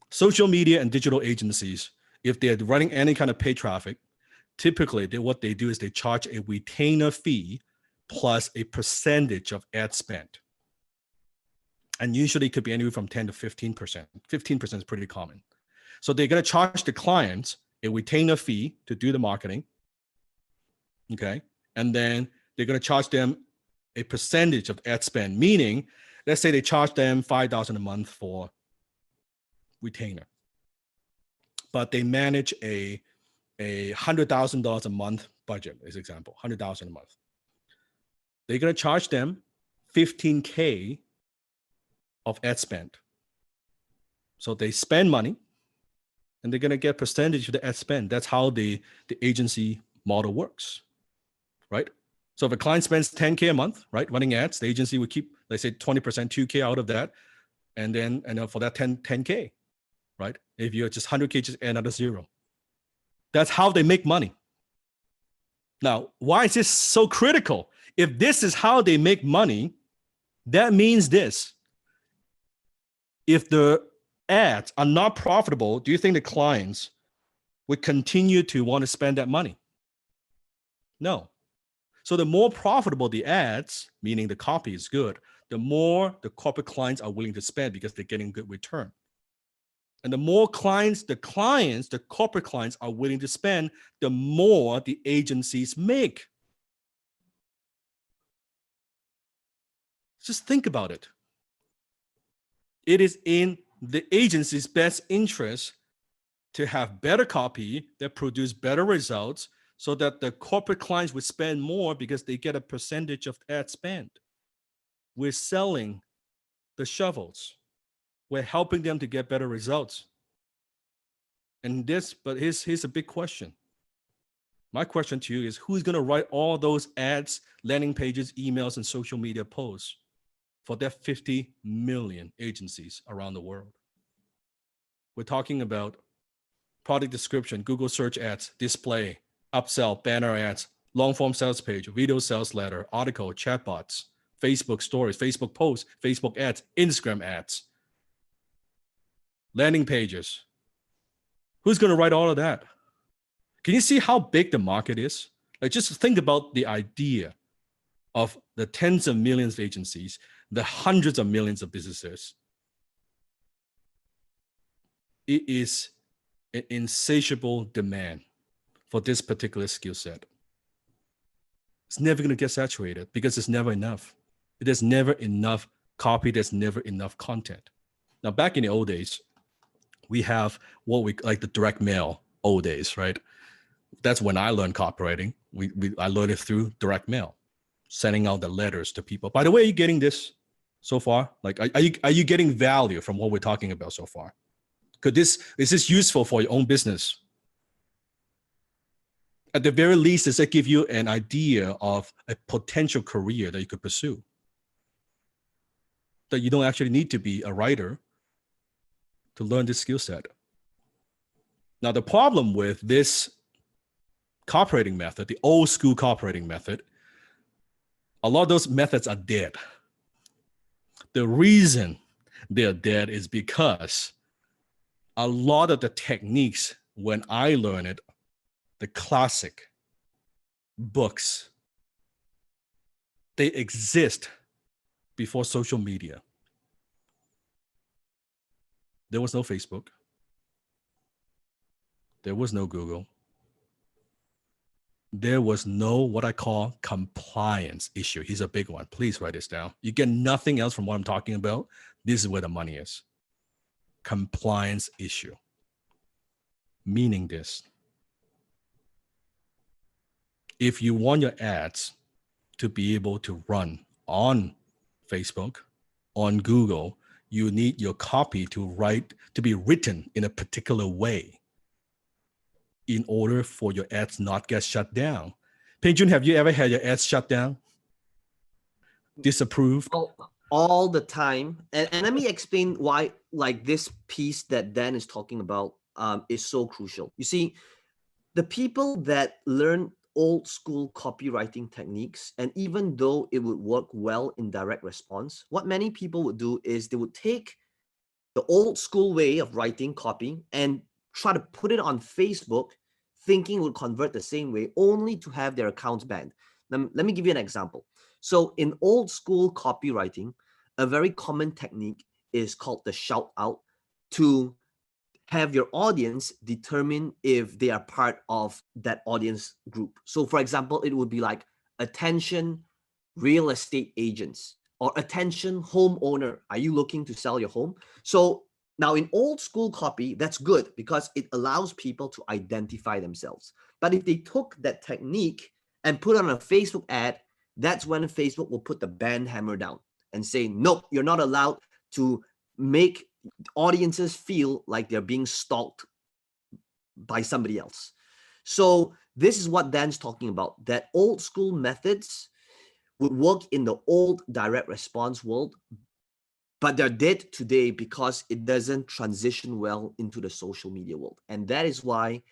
B: Social media and digital agencies, if they're running any kind of paid traffic, typically what they do is they charge a retainer fee plus a percentage of ad spend. And usually it could be anywhere from 10 to 15%. 15% is pretty common. So they're going to charge the clients a retainer fee to do the marketing. Okay. And then they're going to charge them a percentage of ad spend, meaning, let's say they charge them $5,000 a month for retainer, but they manage a $100,000 a month budget, as example, $100,000 a month. They're going to charge them $15K of ad spend. So they spend money and they're going to get percentage of the ad spend. That's how the agency model works, right? So if a client spends 10K a month, right, running ads, the agency would keep, let's say 20%, 2K out of that. And then for that 10K, right? If you're just 100K, just add another zero. That's how they make money. Now, why is this so critical? If this is how they make money, that means this. If the ads are not profitable, do you think the clients would continue to want to spend that money? No. So the more profitable the ads, meaning the copy is good, the more the corporate clients are willing to spend because they're getting good return. And the more clients, the corporate clients are willing to spend, the more the agencies make. Just think about it. It is in the agency's best interest to have better copy that produce better results so that the corporate clients would spend more because they get a percentage of ad spend. We're selling the shovels. We're helping them to get better results. But here's a big question. My question to you is, who's going to write all those ads, landing pages, emails, and social media posts for that 50 million agencies around the world? We're talking about product description, Google search ads, display, upsell, banner ads, long form sales page, video sales letter, article, chatbots, Facebook stories, Facebook posts, Facebook ads, Instagram ads, landing pages. Who's going to write all of that? Can you see how big the market is? Like, just think about the idea of the tens of millions of agencies, the hundreds of millions of businesses. It is an insatiable demand for this particular skill set. It's never going to get saturated because it's never enough. There's never enough copy. There's never enough content. Now, back in the old days, we have what we like the direct mail old days, right? That's when I learned copywriting. I learned it through direct mail, sending out the letters to people. By the way, are you getting this so far? Like, are you getting value from what we're talking about so far? Is this useful for your own business? At the very least, does it give you an idea of a potential career that you could pursue? That you don't actually need to be a writer to learn this skill set. Now, the problem with this copywriting method, the old school copywriting method, a lot of those methods are dead. The reason they're dead is because a lot of the techniques, when I learned it, the classic books, they exist before social media. There was no Facebook. There was no Google. There was no what I call compliance issue. Here's a big one. Please write this down. You get nothing else from what I'm talking about. This is where the money is. Compliance issue. Meaning this. If you want your ads to be able to run on Facebook, on Google, you need your copy to be written in a particular way in order for your ads not get shut down. Peng Joon, have you ever had your ads shut down? Disapproved?
A: All the time. And let me explain why like this piece that Dan is talking about is so crucial. You see, the people that learn old school copywriting techniques, and even though it would work well in direct response, what many people would do is they would take the old school way of writing copy and try to put it on Facebook, thinking it would convert the same way, only to have their accounts banned. Let me give you an example. So in old school copywriting, a very common technique is called the shout out, to have your audience determine if they are part of that audience group. So for example, it would be like, attention real estate agents, or attention homeowner, are you looking to sell your home? So now in old school copy, that's good because it allows people to identify themselves. But if they took that technique and put on a Facebook ad, that's when Facebook will put the ban hammer down and say, nope, you're not allowed to make audiences feel like they're being stalked by somebody else. So this is what Dan's talking about, that old school methods would work in the old direct response world, but they're dead today because it doesn't transition well into the social media world. And that is why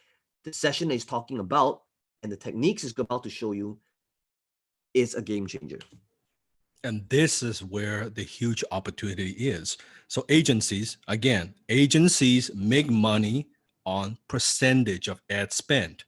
A: the session is talking about, and the techniques is about to show you, is a game changer.
B: And this is where the huge opportunity is. So agencies make money on percentage of ad spend.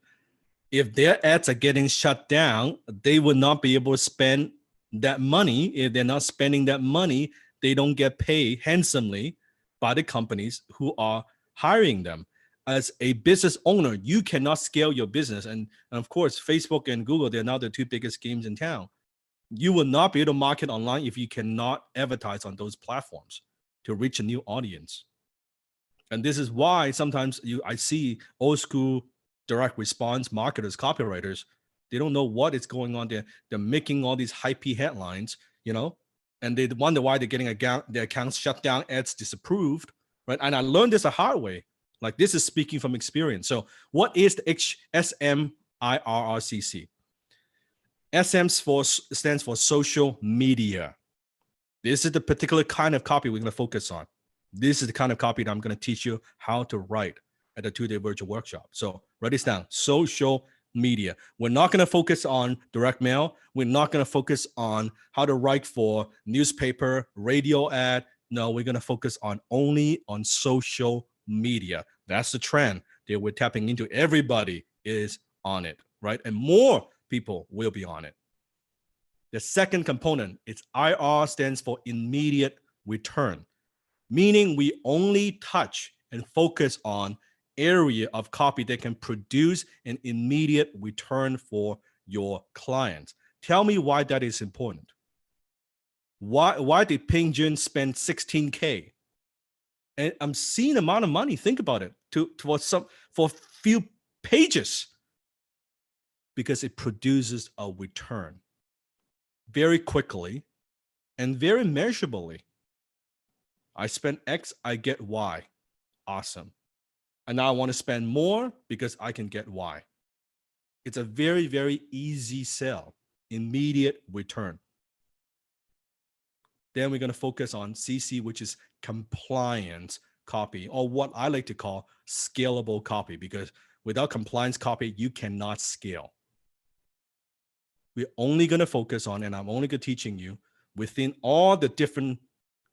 B: If their ads are getting shut down, they will not be able to spend that money. If they're not spending that money, they don't get paid handsomely by the companies who are hiring them. As a business owner, you cannot scale your business. And of course, Facebook and Google, they're now the two biggest games in town. You will not be able to market online if you cannot advertise on those platforms to reach a new audience. And this is why sometimes I see old school direct response marketers, copywriters, they don't know what is going on. They're making all these hypey headlines, and they wonder why they're getting their accounts shut down, ads disapproved, right? And I learned this the hard way. Like, this is speaking from experience. So what is the SMIRRCC? SM stands for social media. This is the particular kind of copy we're going to focus on. This is the kind of copy that I'm going to teach you how to write at the 2-day virtual workshop. So write this down: social media. We're not going to focus on direct mail. We're not going to focus on how to write for newspaper, radio ad. No, we're going to focus only on social media. That's the trend that we're tapping into. Everybody is on it, right? And more people will be on it. The second component is IR, stands for immediate return, meaning we only touch and focus on area of copy that can produce an immediate return for your clients. Tell me why that is important. Why did Peng Joon spend $16K? And I'm seeing the amount of money. Think about it, for a few pages, because it produces a return very quickly and very measurably. I spend X, I get Y. Awesome. And now I want to spend more because I can get Y. It's a very, very easy sell, immediate return. Then we're going to focus on CC, which is compliance copy, or what I like to call scalable copy, because without compliance copy, you cannot scale. We're only going to focus on, and I'm only going to teaching you within all the different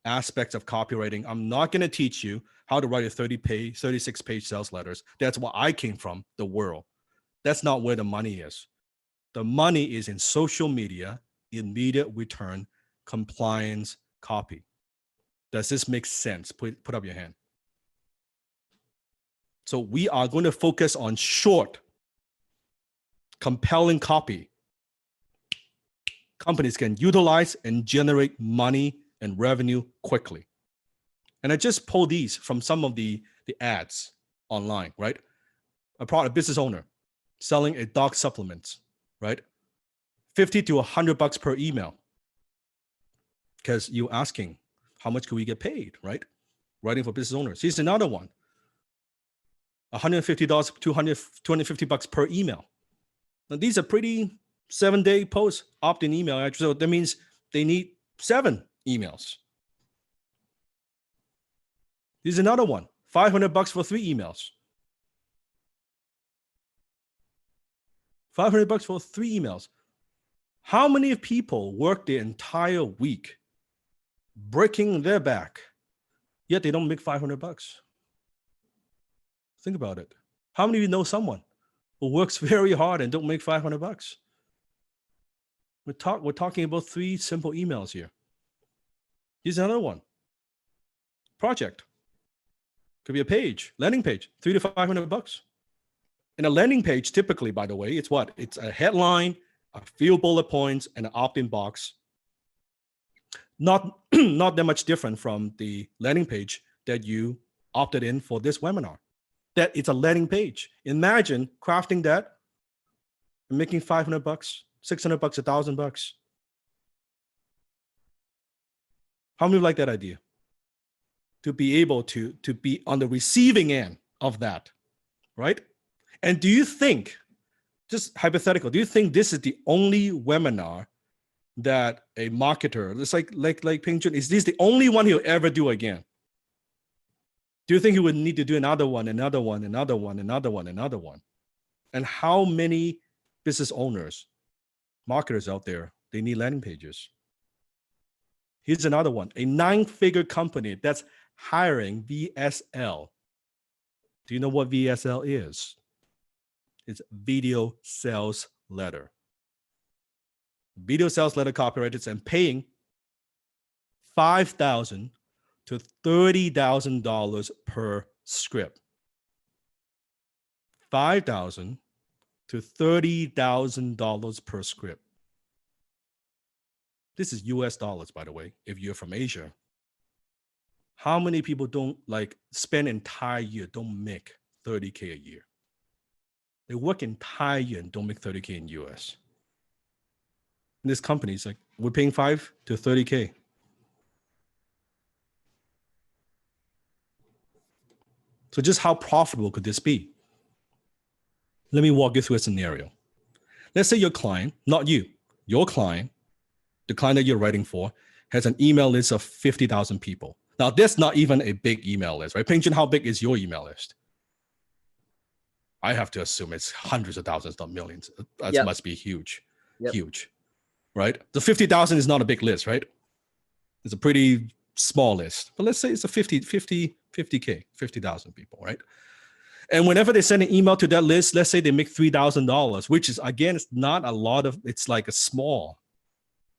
B: aspects of copywriting. I'm not going to teach you how to write a 36-page sales letters. That's where I came from, the world. That's not where the money is. The money is in social media, immediate return, compliance copy. Does this make sense? Put up your hand. So we are going to focus on short, compelling copy companies can utilize and generate money and revenue quickly. And I just pulled these from some of the ads online, right? A business owner selling a dog supplement, right? $50 to $100 per email. Because you're asking, how much can we get paid, right? Writing for business owners. Here's another one. $150, $250 per email. Now these are pretty 7-day posts, opt-in email. So that means they need 7 emails. Here's another one, $500 for 3 emails. $500 for 3 emails. How many people work the entire week breaking their back, yet they don't make $500? Think about it. How many of you know someone who works very hard and don't make $500? We're talking about 3 simple emails here. Here's another one. Project. Could be a page, landing page, $300 to $500. And a landing page, typically, by the way, it's what? It's a headline, a few bullet points, and an opt-in box. Not that much different from the landing page that you opted in for this webinar. That it's a landing page. Imagine crafting that and making $500, $600, $1,000. How many like that idea? To be able to be on the receiving end of that, right? And do you think, just hypothetical, do you think this is the only webinar that a marketer, it's like Peng Joon, is this the only one he'll ever do again? Do you think he would need to do another one? And how many business owners, marketers out there, they need landing pages? Here's another one, a 9-figure company that's hiring VSL. Do you know what VSL is? It's video sales letter. Video sales letter copywriters and paying $5,000 to $30,000 per script. $5,000 to $30,000 per script. This is US dollars, by the way, if you're from Asia. How many people don't spend an entire year, don't make $30K a year? They work entire year and don't make $30K in US. And this company is like, we're paying $5 to $30K. So just how profitable could this be? Let me walk you through a scenario. Let's say your client, not you, your client, the client that you're writing for, has an email list of 50,000 people. Now, that's not even a big email list, right? Peng Joon, how big is your email list? I have to assume it's hundreds of thousands, not millions. That must be huge, huge, right? The 50,000 is not a big list, right? It's a pretty small list. But let's say it's a 50K, 50,000 people, right? And whenever they send an email to that list, let's say they make $3,000, which is, again, it's not a lot of, it's like a small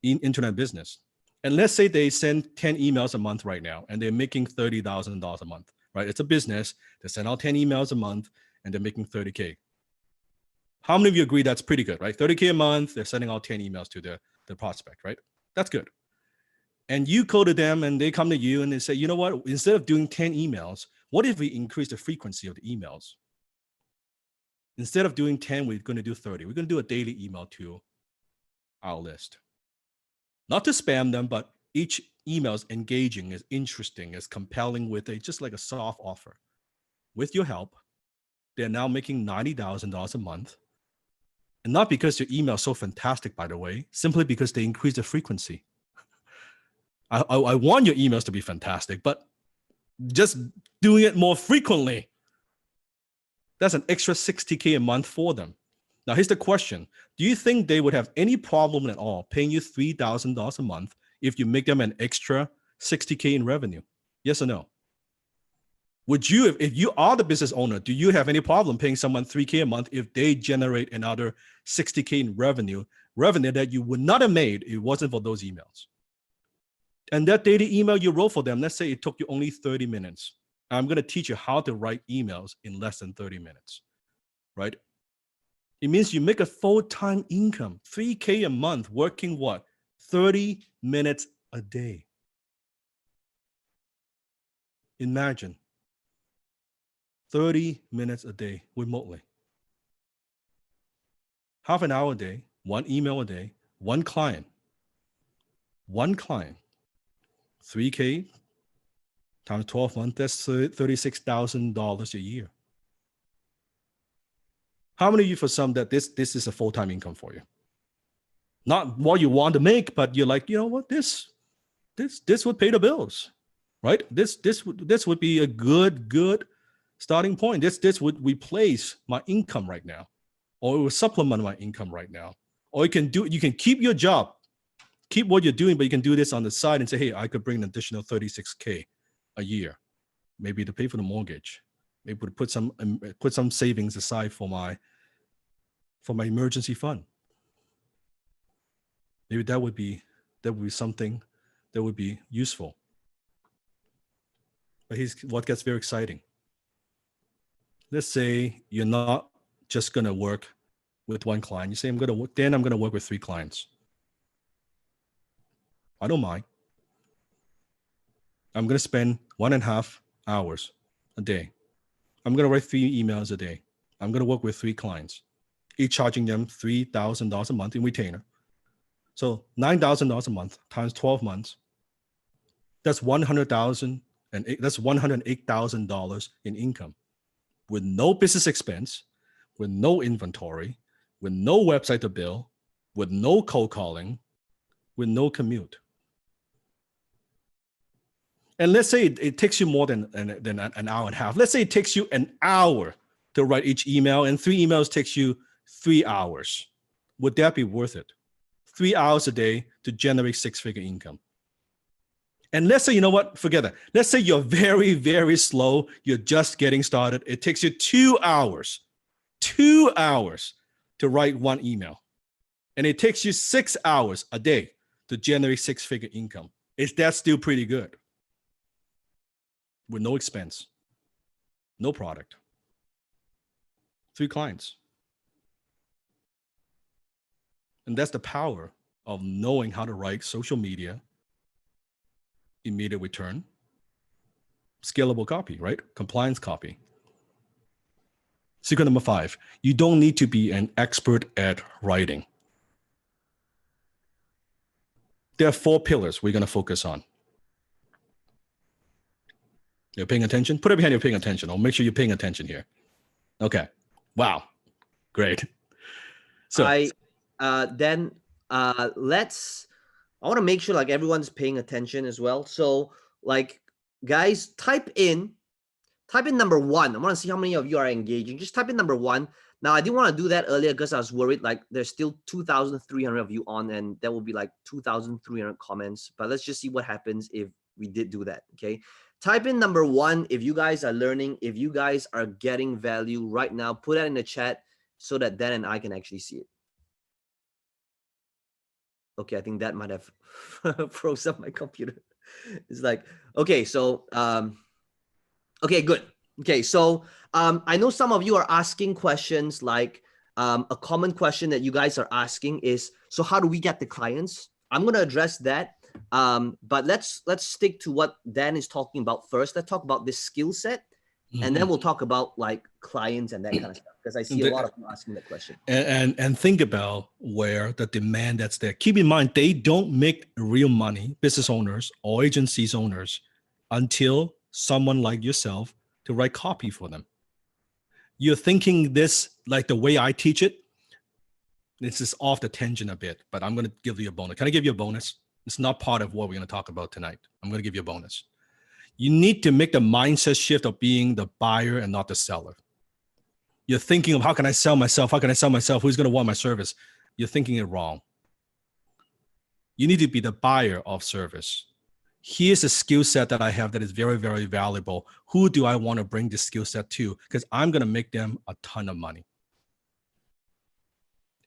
B: internet business. And let's say they send 10 emails a month right now, and they're making $30,000 a month, right? It's a business. They send out 10 emails a month, and they're making 30K. How many of you agree that's pretty good, right? 30K a month, they're sending out 10 emails to the prospect, right? That's good. And you go to them, and they come to you, and they say, you know what? Instead of doing 10 emails, what if we increase the frequency of the emails? Instead of doing 10, we're going to do 30. We're going to do a daily email to our list. Not to spam them, but each email is engaging, is interesting, is compelling with just like a soft offer. With your help, they're now making $90,000 a month. And not because your email is so fantastic, by the way, simply because they increase the frequency. I want your emails to be fantastic, but just doing it more frequently, that's an extra $60K a month for them. Now, here's the question. Do you think they would have any problem at all paying you $3,000 a month if you make them an extra $60K in revenue? Yes or no? Would you, if you are the business owner, do you have any problem paying someone $3K a month if they generate another $60K in revenue that you would not have made if it wasn't for those emails? And that daily email you wrote for them, let's say it took you only 30 minutes. I'm going to teach you how to write emails in less than 30 minutes, right? It means you make a full-time income, $3K a month, working what? 30 minutes a day. Imagine 30 minutes a day remotely. Half an hour a day, one email a day, one client, 3K times 12 months, that's $36,000 a year. How many of you, for some, that this is a full-time income for you? Not what you want to make, but you're like, you know what, this would pay the bills, right? This would be a good starting point. This would replace my income right now, or it will supplement my income right now. Or you can keep your job, keep what you're doing, but you can do this on the side and say, hey, I could bring an additional 36K a year, maybe to pay for the mortgage, maybe to put some savings aside for my emergency fund. Maybe that would be something that would be useful. But here's what gets very exciting. Let's say you're not just going to work with one client. You say, I'm going to work with 3 clients. I don't mind. I'm going to spend 1.5 hours a day. I'm going to write 3 emails a day. I'm going to work with 3 clients, each charging them $3,000 a month in retainer. So $9,000 a month times 12 months. That's $108,000 in income, with no business expense, with no inventory, with no website to build, with no cold calling, with no commute. And let's say it takes you more than an hour and a half. Let's say it takes you an hour to write each email, and 3 emails takes you 3 hours. Would that be worth it? 3 hours a day to generate 6-figure income. And let's say, you know what, forget that. Let's say you're very, very slow. You're just getting started. It takes you 2 hours to write 1 email. And it takes you 6 hours a day to generate 6-figure income. Is that still pretty good? With no expense, no product, 3 clients. And that's the power of knowing how to write social media, immediate return, scalable copy, right? Compliance copy. Secret number 5, you don't need to be an expert at writing. There are 4 pillars we're going to focus on. You're paying attention? Put up your hand if you're paying attention. I'll make sure you're paying attention here. Okay. Wow. Great. So
A: I want to make sure like everyone's paying attention as well. So like guys, type in number 1. I want to see how many of you are engaging. Just type in number 1. Now I didn't want to do that earlier because I was worried like there's still 2,300 of you on, and there will be like 2,300 comments. But let's just see what happens if we did do that. Okay. Type in number 1 if you guys are learning, if you guys are getting value right now. Put that in the chat so that Dan and I can actually see it. Okay, I think that might have froze up my computer. It's like, okay, so, okay, good. Okay, so I know some of you are asking questions like a common question that you guys are asking is, so how do we get the clients? I'm going to address that. But let's stick to what Dan is talking about first. Let's talk about this skill set, and then we'll talk about like clients and that kind of stuff, because I see a lot of you asking that question.
B: And think about where the demand that's there. Keep in mind, they don't make real money, business owners or agencies owners, until someone like yourself to write copy for them. You're thinking this like the way I teach it. This is off the tangent a bit, but I'm going to give you a bonus. Can I give you a bonus? It's not part of what we're going to talk about tonight. I'm going to give you a bonus. You need to make the mindset shift of being the buyer and not the seller. You're thinking of how can I sell myself? How can I sell myself? Who's going to want my service? You're thinking it wrong. You need to be the buyer of service. Here's a skill set that I have that is very, very valuable. Who do I want to bring this skill set to? Because I'm going to make them a ton of money.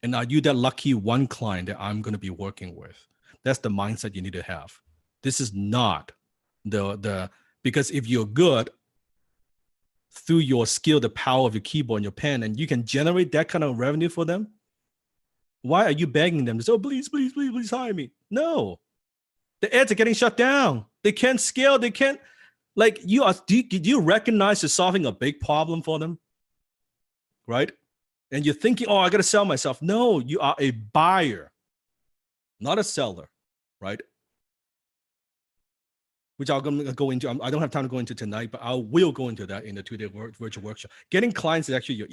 B: And are you that lucky one client that I'm going to be working with? That's the mindset you need to have. This is not the because if you're good through your skill, the power of your keyboard and your pen, and you can generate that kind of revenue for them, why are you begging them to say, oh, please, please, please, please hire me? No, the ads are getting shut down. They can't scale. They can't, like, do you recognize you're solving a big problem for them? Right? And you're thinking, oh, I got to sell myself. No, you are a buyer, not a seller, right? Which I'm going to go into. I don't have time to go into tonight, but I will go into that in the 2-day virtual workshop. Getting clients is actually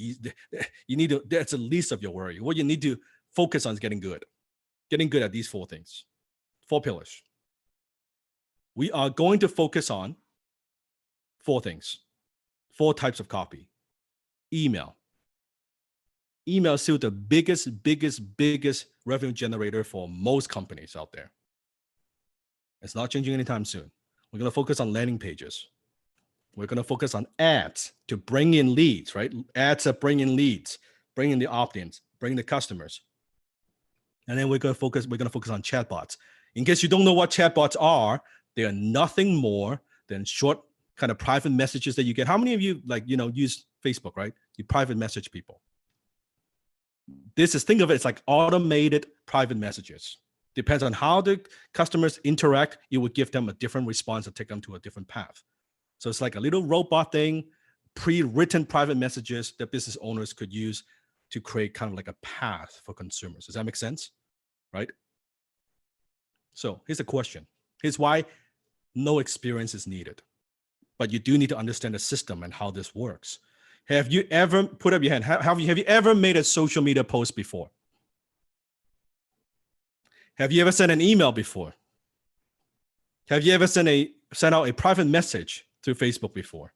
B: you need to, that's the least of your worry. What you need to focus on is getting good at these 4 things, 4 pillars. We are going to focus on 4 things, 4 types of copy. Email is still the biggest revenue generator for most companies out there. It's not changing anytime soon. We're going to focus on landing pages. We're going to focus on ads to bring in leads, right? Ads that bring in leads, bring in the opt-ins, bring the customers. And then we're going to focus on chatbots. In case you don't know what chatbots are, they are nothing more than short kind of private messages that you get. How many of you use Facebook, right? You private message people. Think of it as like automated private messages. Depends on how the customers interact, it would give them a different response and take them to a different path. So it's like a little robot thing, pre-written private messages that business owners could use to create kind of like a path for consumers. Does that make sense? Right? So here's the question. Here's why no experience is needed. But you do need to understand the system and how this works. Have you ever, put up your hand, have you ever made a social media post before? Have you ever sent an email before? Have you ever sent out a private message through Facebook before?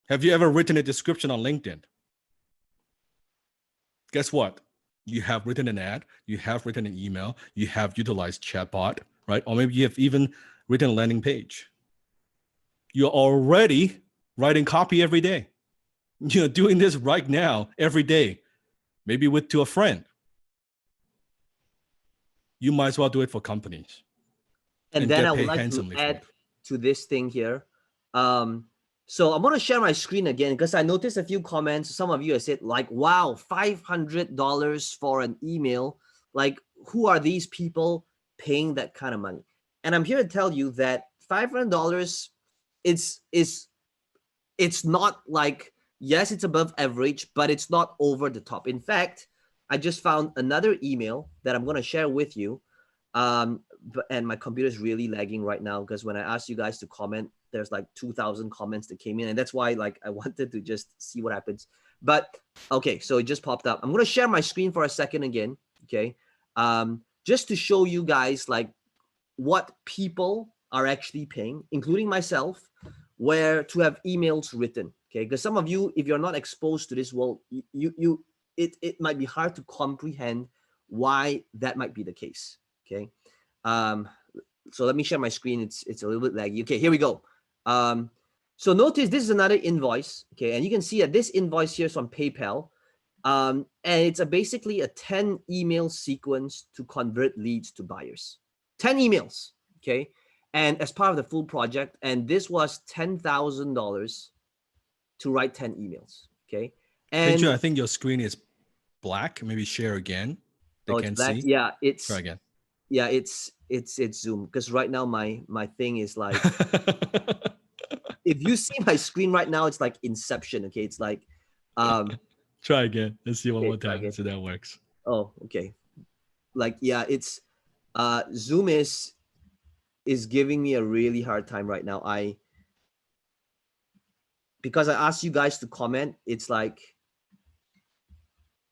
B: Have you ever written a description on LinkedIn? Guess what? You have written an ad, you have written an email, you have utilized chatbot, right? Or maybe you have even written a landing page. You're already writing copy every day. You're doing this right now, every day, maybe to a friend. You might as well do it for companies.
A: And then I would like to add to this thing here. So I'm going to share my screen again because I noticed a few comments. Some of you have said like, wow, $500 for an email. Like, who are these people paying that kind of money? And I'm here to tell you that $500, it's not like, yes, it's above average, but it's not over the top. In fact, I just found another email that I'm going to share with you. And my computer is really lagging right now because when I asked you guys to comment, there's like 2,000 comments that came in. And that's why like I wanted to just see what happens. But okay, so it just popped up. I'm going to share my screen for a second again. Okay. Just to show you guys like what people are actually paying, including myself, where to have emails written. Okay. Because some of you, if you're not exposed to this world, it might be hard to comprehend why that might be the case. Okay. So let me share my screen. It's a little bit laggy. Okay, here we go. So notice this is another invoice. Okay, and you can see that this invoice here is from PayPal. And it's basically a 10 email sequence to convert leads to buyers. 10 emails. Okay. And as part of the full project, and this was $10,000 to write 10 emails. Okay. And
B: Peng Joon, I think your screen is black. Maybe share again. They can see.
A: Yeah, it's
B: try again.
A: Yeah, it's Zoom because right now my thing is like if you see my screen right now, it's like Inception. Okay, it's like
B: try again. Let's see one more time. So that works.
A: Oh, okay. Like yeah, it's Zoom is giving me a really hard time right now. Because I asked you guys to comment, it's like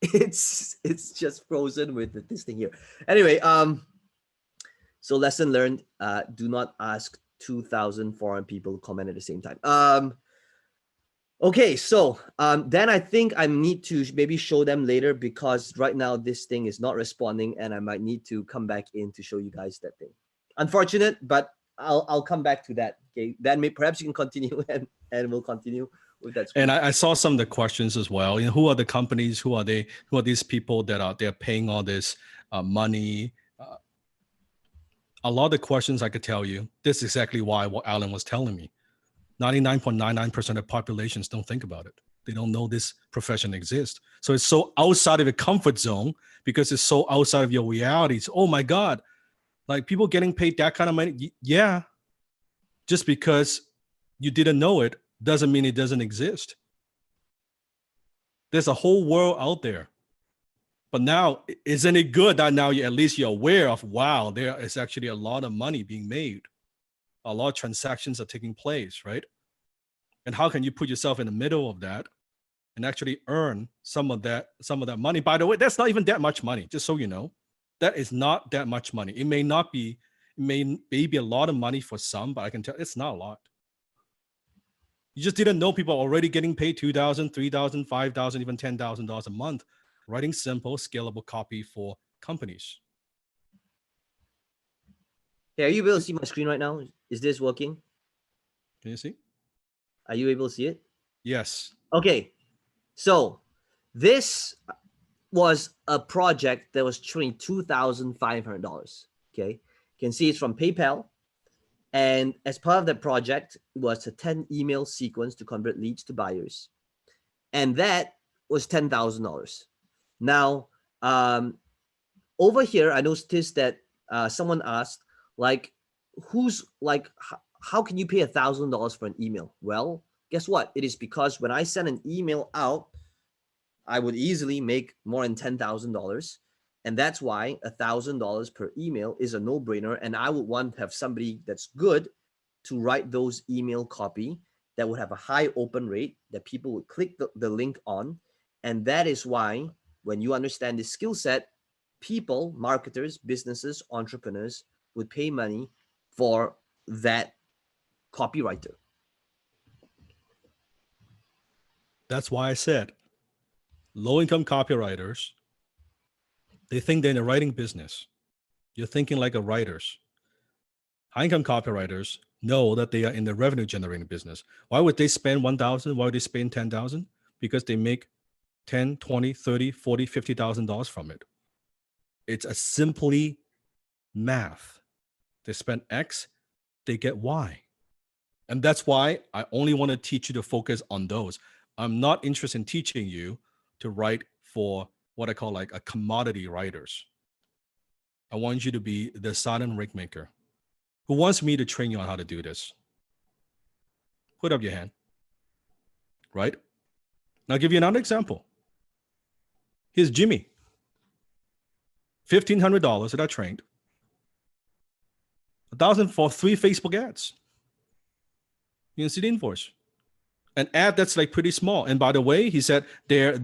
A: it's just frozen with this thing here. Anyway, so lesson learned, do not ask 2,000 foreign people to comment at the same time. Okay, so then I think I need to maybe show them later because right now this thing is not responding and I might need to come back in to show you guys that thing. Unfortunate, but I'll come back to that. Okay, then perhaps you can continue and we'll continue with that.
B: And I saw some of the questions as well. You know, who are the companies? Who are they? Who are these people that they're paying all this money? A lot of the questions I could tell you, this is exactly why what Alan was telling me. 99.99% of populations don't think about it. They don't know this profession exists. So it's so outside of your comfort zone because it's so outside of your realities. Oh my God, like people getting paid that kind of money. Yeah. Just because you didn't know it doesn't mean it doesn't exist. There's a whole world out there. But now, isn't it good that now at least you're aware of, wow, there is actually a lot of money being made. A lot of transactions are taking place, right? And how can you put yourself in the middle of that and actually earn some of that money? By the way, that's not even that much money, just so you know. That is not that much money. It may not be, it may be a lot of money for some, but I can tell it's not a lot. You just didn't know people are already getting paid $2,000, $3,000, $5,000, even $10,000 a month writing simple, scalable copy for companies.
A: Hey, are you able to see my screen right now? Is this working?
B: Can you see?
A: Are you able to see it?
B: Yes.
A: Okay. So this was a project that was trading $2,500. Okay. You can see it's from PayPal. And as part of that project was a 10 email sequence to convert leads to buyers. And that was $10,000. Now, over here, I noticed that someone asked, like, how can you pay $1,000 for an email? Well, guess what? It is because when I send an email out, I would easily make more than $10,000. And that's why $1,000 per email is a no-brainer. And I would want to have somebody that's good to write those email copy that would have a high open rate that people would click the link on. And that is why when you understand this skill set, people, marketers, businesses, entrepreneurs would pay money for that copywriter.
B: That's why I said low-income copywriters, they think they're in the writing business. You're thinking like a writers. High-income copywriters know that they are in the revenue-generating business. Why would they spend 1,000? Why would they spend 10,000? Because they make 10, 20, 30, 40, $50,000 from it. It's a simply math. They spend X, they get Y. And that's why I only want to teach you to focus on those. I'm not interested in teaching you to write for what I call like a commodity writers. I want you to be the silent rig maker. Who wants me to train you on how to do this? Put up your hand. Right? Now I'll give you another example. Here's Jimmy. $1,500 that I trained. $1,000 for 3 Facebook ads. You can see the invoice. An ad that's like pretty small. And by the way, he said their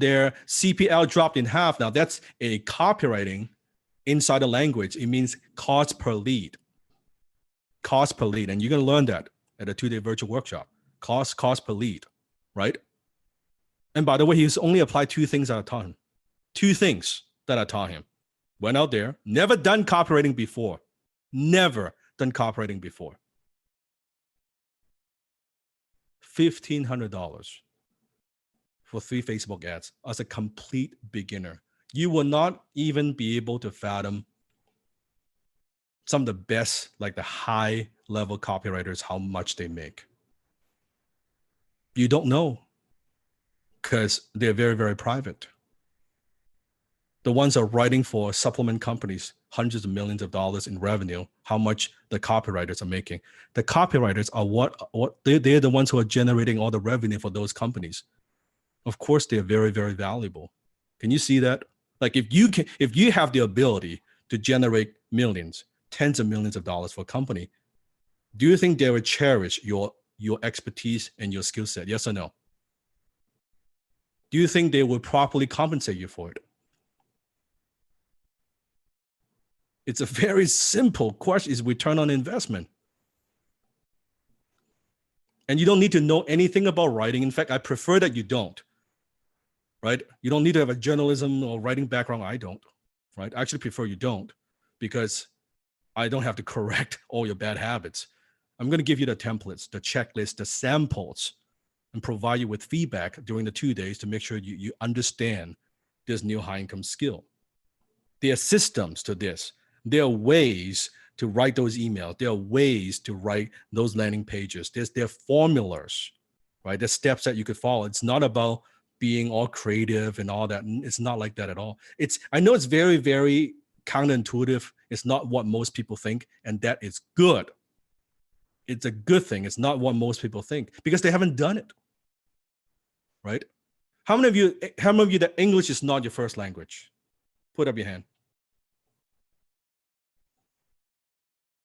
B: CPL dropped in half. Now that's a copywriting inside the language. It means cost per lead. Cost per lead. And you're going to learn that at a 2-day virtual workshop. Cost per lead, right? And by the way, he's only applied 2 things that I taught him. 2 things that I taught him. Went out there, never done copywriting before. Never done copywriting before. $1,500 for 3 Facebook ads as a complete beginner. You will not even be able to fathom some of the best, like the high level copywriters, how much they make. You don't know because they're very, very private. The ones that are writing for supplement companies, hundreds of millions of dollars in revenue, how much the copywriters are making. The copywriters are what they're the ones who are generating all the revenue for those companies. Of course, they're very, very valuable. Can you see that? Like if you have the ability to generate millions, tens of millions of dollars for a company, do you think they would cherish your expertise and your skill set? Yes or no? Do you think they would properly compensate you for it? It's a very simple question, is return on investment. And you don't need to know anything about writing. In fact, I prefer that you don't, right? You don't need to have a journalism or writing background. I don't, right? I actually prefer you don't, because I don't have to correct all your bad habits. I'm going to give you the templates, the checklist, the samples, and provide you with feedback during the 2 days to make sure you understand this new high income skill. There are systems to this. There are ways to write those emails. There are ways to write those landing pages. There are formulas, right? There's steps that you could follow. It's not about being all creative and all that. It's not like that at all. I know it's very, very counterintuitive. It's not what most people think, and that is good. It's a good thing. It's not what most people think because they haven't done it, right? How many of you that English is not your first language? Put up your hand.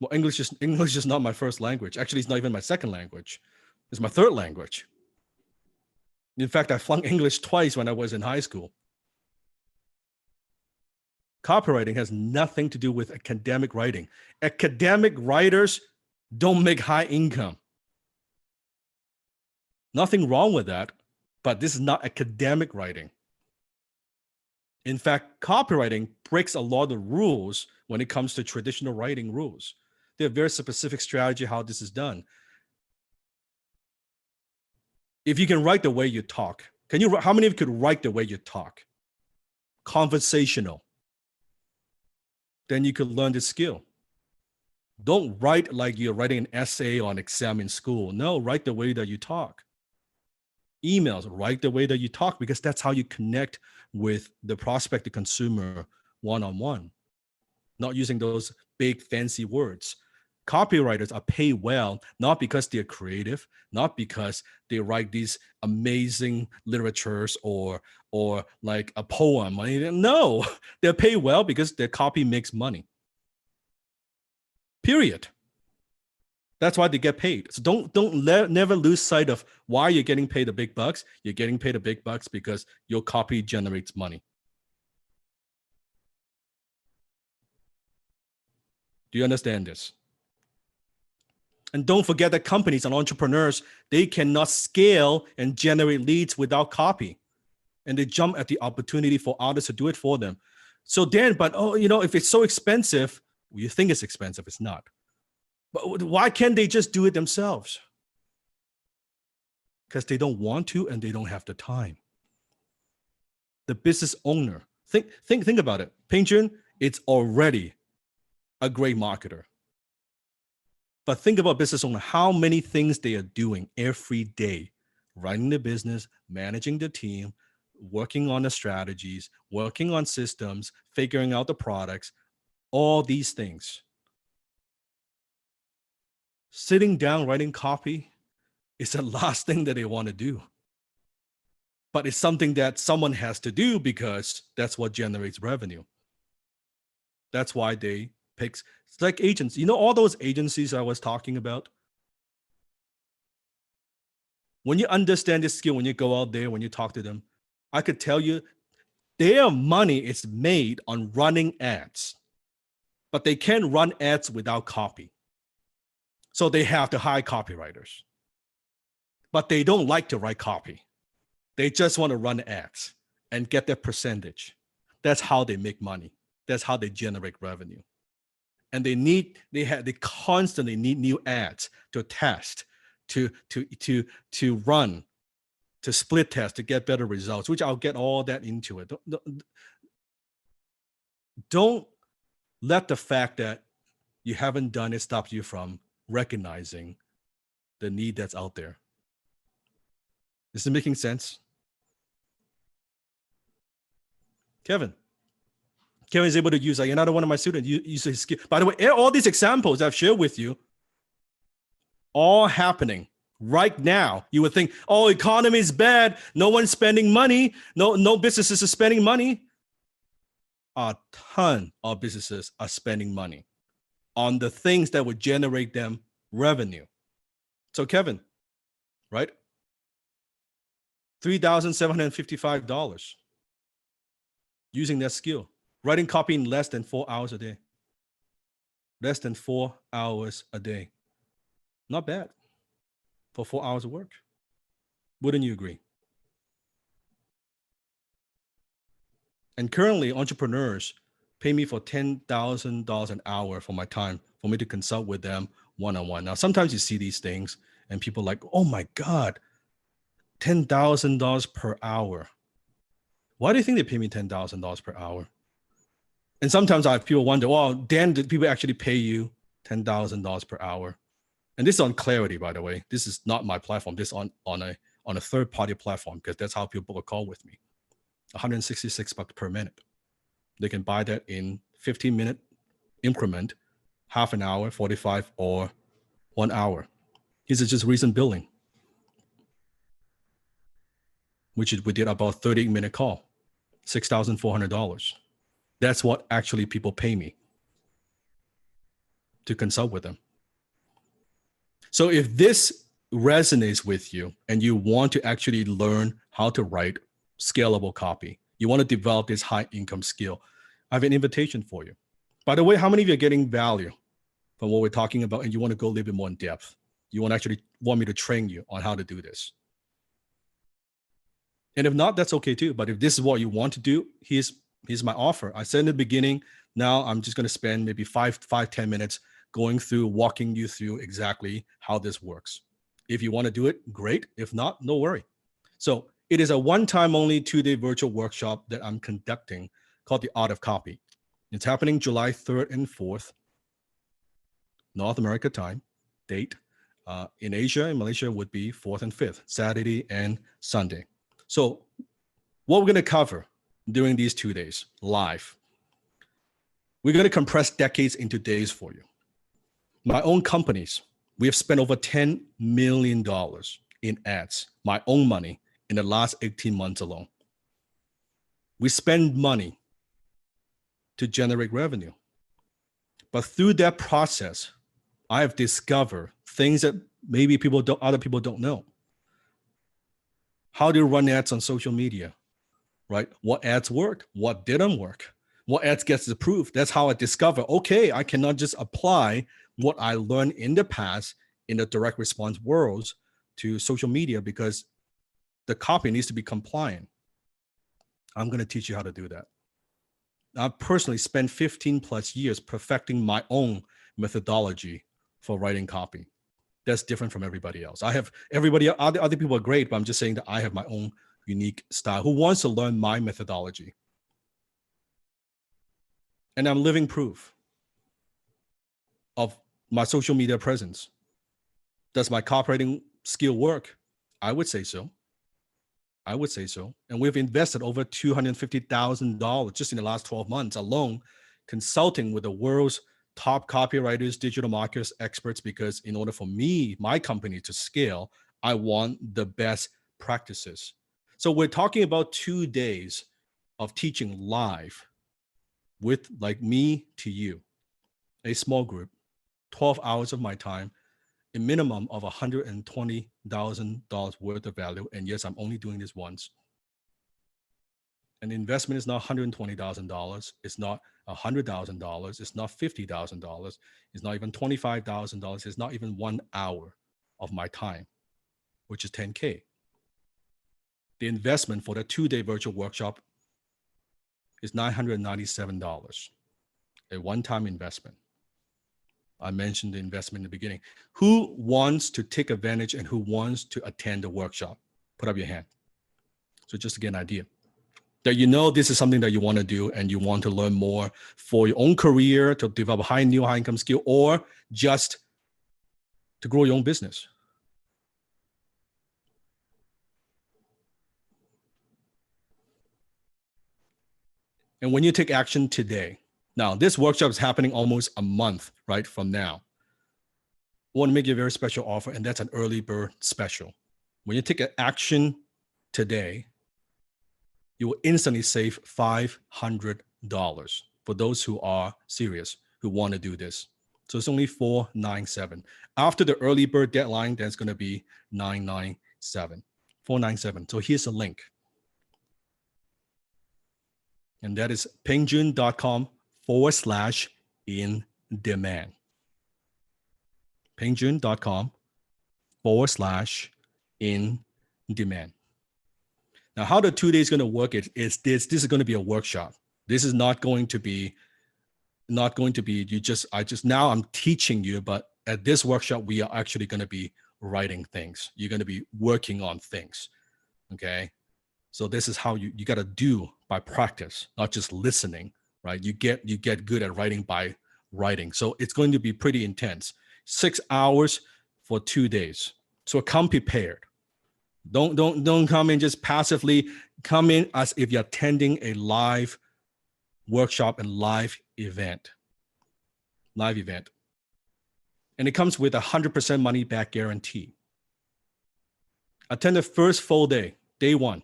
B: Well, English is not my first language. Actually, it's not even my second language. It's my third language. In fact, I flunked English twice when I was in high school. Copywriting has nothing to do with academic writing. Academic writers don't make high income. Nothing wrong with that, but this is not academic writing. In fact, copywriting breaks a lot of rules when it comes to traditional writing rules. There are very specific strategy how this is done. If you can write the way you talk, how many of you could write the way you talk? Conversational. Then you could learn this skill. Don't write like you're writing an essay on exam in school. No, write the way that you talk. Emails, write the way that you talk because that's how you connect with the prospect, the consumer, one-on-one. Not using those big fancy words. Copywriters are paid well, not because they're creative, not because they write these amazing literatures or like a poem. No, they're paid well because their copy makes money. Period. That's why they get paid. So never lose sight of why you're getting paid the big bucks. You're getting paid the big bucks because your copy generates money. Do you understand this? And don't forget that companies and entrepreneurs, they cannot scale and generate leads without copy. And they jump at the opportunity for others to do it for them. So then, if it's so expensive, you think it's expensive, it's not. But why can't they just do it themselves? Because they don't want to and they don't have the time. The business owner, think about it. Peng Joon, it's already a great marketer. But think about business owner, how many things they are doing every day, running the business, managing the team, working on the strategies, working on systems, figuring out the products, all these things. Sitting down, writing copy is the last thing that they want to do. But it's something that someone has to do because that's what generates revenue. That's why they pick. It's like agents. All those agencies I was talking about? When you understand this skill, when you go out there, when you talk to them, I could tell you their money is made on running ads. But they can't run ads without copy. So they have to hire copywriters. But they don't like to write copy. They just want to run ads and get their percentage. That's how they make money. That's how they generate revenue. And they constantly need new ads to test, to run, to split test, to get better results, which I'll get all that into it. Don't let the fact that you haven't done it stop you from recognizing the need that's out there. Is it making sense? Kevin is able to use, like another one of my students, use his skill. By the way, all these examples I've shared with you, all happening right now. You would think, oh, economy is bad. No one's spending money. No businesses are spending money. A ton of businesses are spending money on the things that would generate them revenue. So Kevin, right? $3,755 using that skill. Writing copy in less than 4 hours a day. Less than 4 hours a day. Not bad for 4 hours of work. Wouldn't you agree? And currently, entrepreneurs pay me for $10,000 an hour for my time, for me to consult with them one-on-one. Now, sometimes you see these things and people are like, oh my God, $10,000 per hour. Why do you think they pay me $10,000 per hour? And sometimes I have people wonder, well, Dan, did people actually pay you $10,000 per hour. And this is on Clarity, by the way. This is not my platform. This is on a third-party platform, because that's how people book a call with me. $166 per minute. They can buy that in 15-minute increment, half an hour, 45, or 1 hour. This is just recent billing, which is we did about 30-minute call, $6,400. That's what actually people pay me to consult with them. So if this resonates with you and you want to actually learn how to write scalable copy, you want to develop this high income skill, I have an invitation for you. By the way, how many of you are getting value from what we're talking about and you want to go a little bit more in depth? You want me to train you on how to do this? And if not, that's okay too. But if this is what you want to do, here's my offer. I said in the beginning, now I'm just going to spend maybe 10 minutes going through, walking you through exactly how this works. If you want to do it, great. If not, no worry. So it is a one-time only 2-day virtual workshop that I'm conducting called The Art of Copy. It's happening July 3rd and 4th, North America time, date. In Asia and Malaysia would be 4th and 5th, Saturday and Sunday. So what we're going to cover during these 2 days live, we're going to compress decades into days for you. My own companies, we have spent over $10 million in ads, my own money, in the last 18 months alone. We spend money to generate revenue. But through that process, I have discovered things that maybe other people don't know. How do you run ads on social media, right? What ads work? What didn't work? What ads gets approved? That's how I discover, okay, I cannot just apply what I learned in the past in the direct response worlds to social media, because the copy needs to be compliant. I'm going to teach you how to do that. I've personally spent 15 plus years perfecting my own methodology for writing copy. That's different from everybody else. Other people are great, but I'm just saying that I have my own unique style. Who wants to learn my methodology? And I'm living proof of my social media presence. Does my copywriting skill work? I would say so. And we've invested over $250,000 just in the last 12 months alone, consulting with the world's top copywriters, digital marketers, experts, because in order for my company to scale, I want the best practices. So we're talking about 2 days of teaching live with like me to you, a small group, 12 hours of my time, a minimum of $120,000 worth of value. And yes, I'm only doing this once. And the investment is not $120,000. It's not $100,000. It's not $50,000. It's not even $25,000. It's not even 1 hour of my time, which is $10K. The investment for the 2-day virtual workshop is $997, a one-time investment. I mentioned the investment in the beginning. Who wants to take advantage and who wants to attend the workshop? Put up your hand. So just to get an idea that this is something that you want to do and you want to learn more for your own career, to develop a high income skill, or just to grow your own business. And when you take action today, now this workshop is happening almost a month, right, from now. I want to make you a very special offer, and that's an early bird special. When you take action today, you will instantly save $500 for those who are serious, who want to do this. So it's only $497. After the early bird deadline, that's going to be $997. $497. So here's the link. And that is pengjoon.com/in-demand. pengjoon.com/in-demand. Now, how the 2 days going to work is this is going to be a workshop. This is not going to be now I'm teaching you, but at this workshop, we are actually going to be writing things. You're going to be working on things. Okay. So this is how you got to do by practice, not just listening, right? You get good at writing by writing. So it's going to be pretty intense. 6 hours for 2 days. So come prepared. Don't come in just passively. Come in as if you're attending a live workshop and live event. And it comes with 100% money back guarantee. Attend the first full day, day one,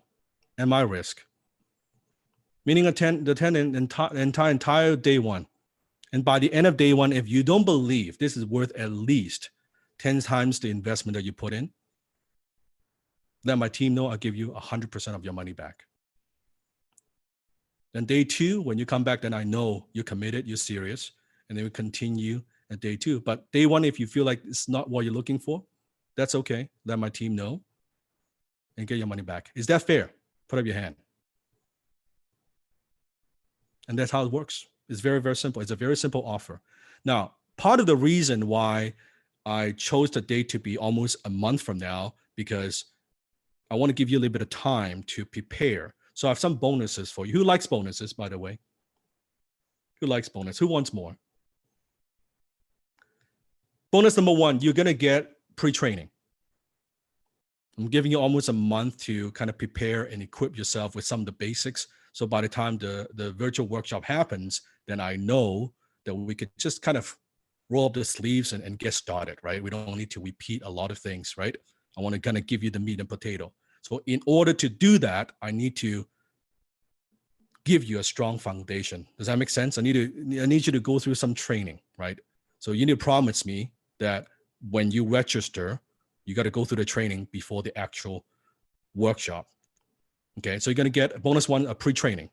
B: at my risk. Meaning attend the entire day one. And by the end of day one, if you don't believe this is worth at least 10 times the investment that you put in, let my team know I'll give you 100% of your money back. Then day two, when you come back, then I know you're committed, you're serious, and then we continue at day two. But day one, if you feel like it's not what you're looking for, that's okay. Let my team know and get your money back. Is that fair? Put up your hand. And that's how it works. It's very, very simple. It's a very simple offer. Now, part of the reason why I chose the date to be almost a month from now, because I want to give you a little bit of time to prepare. So I have some bonuses for you. Who likes bonuses, by the way? Who likes bonus? Who wants more? Bonus number one, you're going to get pre-training. I'm giving you almost a month to kind of prepare and equip yourself with some of the basics. So by the time the virtual workshop happens, then I know that we could just kind of roll up the sleeves and get started, right? We don't need to repeat a lot of things, right? I want to kind of give you the meat and potato. So in order to do that, I need to give you a strong foundation. Does that make sense? I need you to go through some training, right? So you need to promise me that when you register, you got to go through the training before the actual workshop. Okay, so you're going to get bonus one, a pre-training.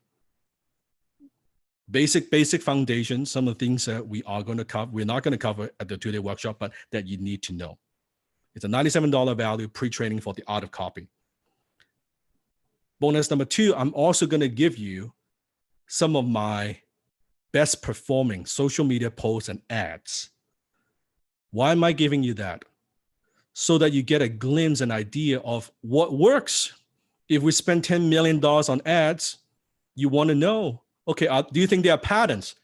B: Basic foundation, some of the things that we are going to cover, we're not going to cover at the 2-day workshop, but that you need to know. It's a $97 value pre-training for the art of copy. Bonus number two, I'm also going to give you some of my best performing social media posts and ads. Why am I giving you that? So that you get a glimpse and idea of what works. If we spend $10 million on ads, you want to know, okay, do you think there are patterns?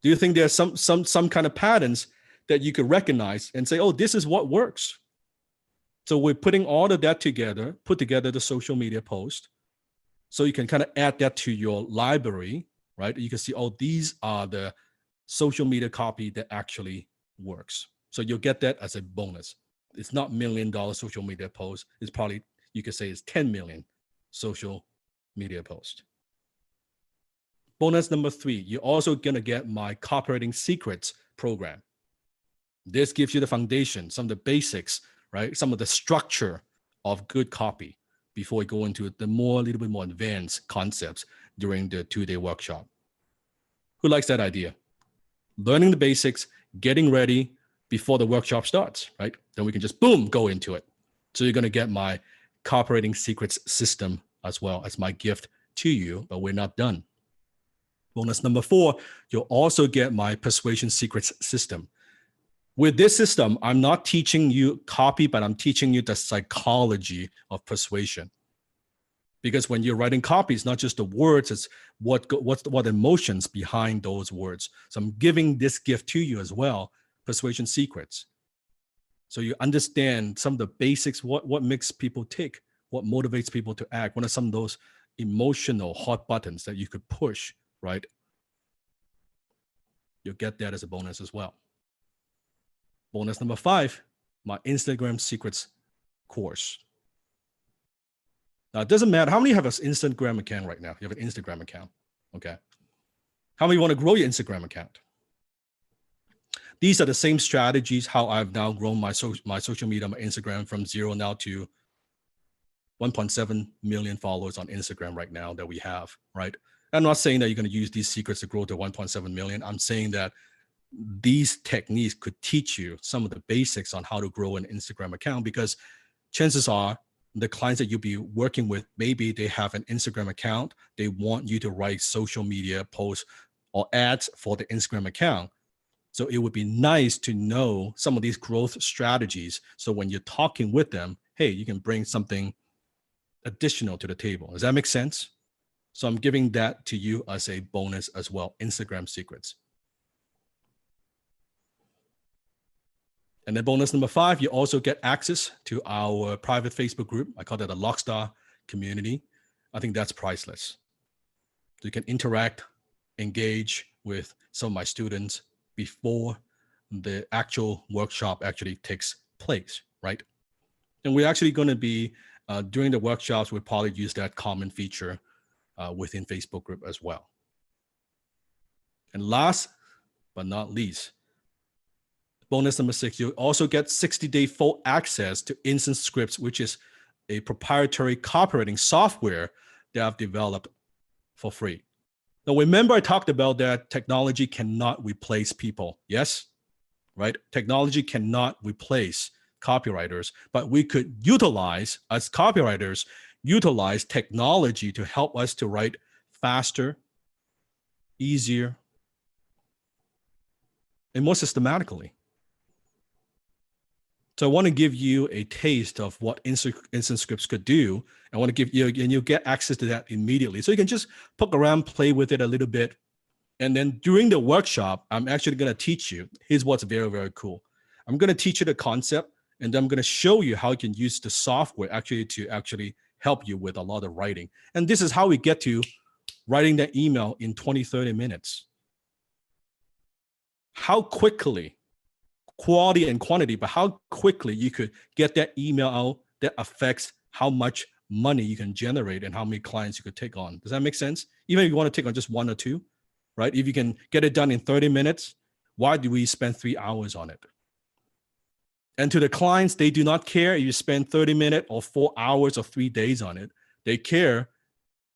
B: Do you think there are some kind of patterns that you could recognize and say, oh, this is what works? So we're putting all of that together, put together the social media post. So you can kind of add that to your library, right? You can see, oh, these are the social media copy that actually works. So you'll get that as a bonus. It's not $1 million social media post. It's probably, you could say it's 10 million social media post. Bonus number three, you're also going to get my copywriting secrets program. This gives you the foundation, some of the basics, right? Some of the structure of good copy before we go into the little bit more advanced concepts during the 2-day workshop. Who likes that idea? Learning the basics, getting ready before the workshop starts, right? Then we can just boom, go into it. So you're going to get my copywriting secrets system as well as my gift to you, but we're not done. Bonus number four, you'll also get my persuasion secrets system. With this system, I'm not teaching you copy, but I'm teaching you the psychology of persuasion. Because when you're writing copy, it's not just the words, it's what emotions behind those words. So I'm giving this gift to you as well, persuasion secrets. So you understand some of the basics, what makes people tick, what motivates people to act, what are some of those emotional hot buttons that you could push, right? You'll get that as a bonus as well. Bonus number five, my Instagram secrets course. Now, it doesn't matter. How many have an Instagram account right now? You have an Instagram account, okay? How many want to grow your Instagram account? These are the same strategies how I've now grown my social media, my Instagram from 0 now to 1.7 million followers on Instagram right now that we have, right? I'm not saying that you're going to use these secrets to grow to 1.7 million. I'm saying that these techniques could teach you some of the basics on how to grow an Instagram account, because chances are the clients that you'll be working with, maybe they have an Instagram account. They want you to write social media posts or ads for the Instagram account. So it would be nice to know some of these growth strategies. So when you're talking with them, hey, you can bring something additional to the table. Does that make sense? So I'm giving that to you as a bonus as well, Instagram secrets. And then bonus number 5, you also get access to our private Facebook group. I call it a Lockstar community. I think that's priceless. So you can interact, engage with some of my students before the actual workshop actually takes place, right? And we're actually going to be, during the workshops, we'll probably use that common feature within Facebook group as well. And last but not least, bonus number 6, you also get 60-day full access to Instant Scripts, which is a proprietary copywriting software that I've developed for free. Now, remember I talked about that technology cannot replace people. Yes, right? Technology cannot replace copywriters, but we could utilize, as copywriters, utilize technology to help us to write faster, easier, and more systematically. So I want to give you a taste of what Instant Scripts could do. I want to give you, and you'll get access to that immediately. So you can just poke around, play with it a little bit. And then during the workshop, I'm actually going to teach you. Here's what's very, very cool. I'm going to teach you the concept, and then I'm going to show you how you can use the software actually to actually help you with a lot of writing. And this is how we get to writing that email in 20, 30 minutes. How quickly, quality and quantity, but how quickly you could get that email out that affects how much money you can generate and how many clients you could take on. Does that make sense? Even if you want to take on just 1 or 2, right? If you can get it done in 30 minutes, why do we spend 3 hours on it? And to the clients, they do not care if you spend 30 minutes or 4 hours or 3 days on it. They care,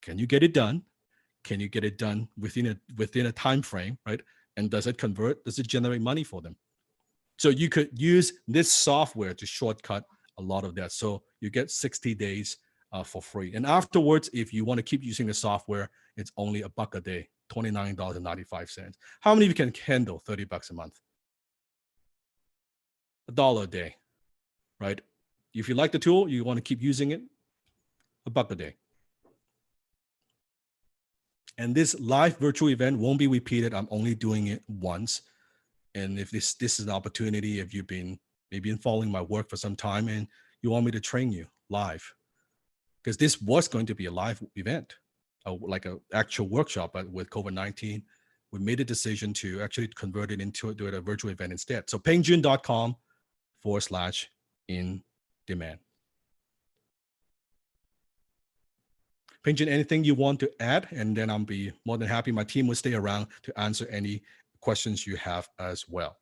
B: can you get it done? Can you get it done within a time frame, right? And does it convert? Does it generate money for them? So you could use this software to shortcut a lot of that. So you get 60 days for free. And afterwards, if you want to keep using the software, it's only $1 a day, $29.95. How many of you can handle $30 a month? $1 a day, right? If you like the tool, you want to keep using it, $1 a day. And this live virtual event won't be repeated. I'm only doing it once. And if this is an opportunity, if you've been maybe following my work for some time and you want me to train you live, because this was going to be a live event, like an actual workshop, but with COVID-19, we made a decision to actually convert it into a virtual event instead. So pengjoon.com/in-demand. Peng Joon, anything you want to add? And then I'll be more than happy. My team will stay around to answer any questions you have as well.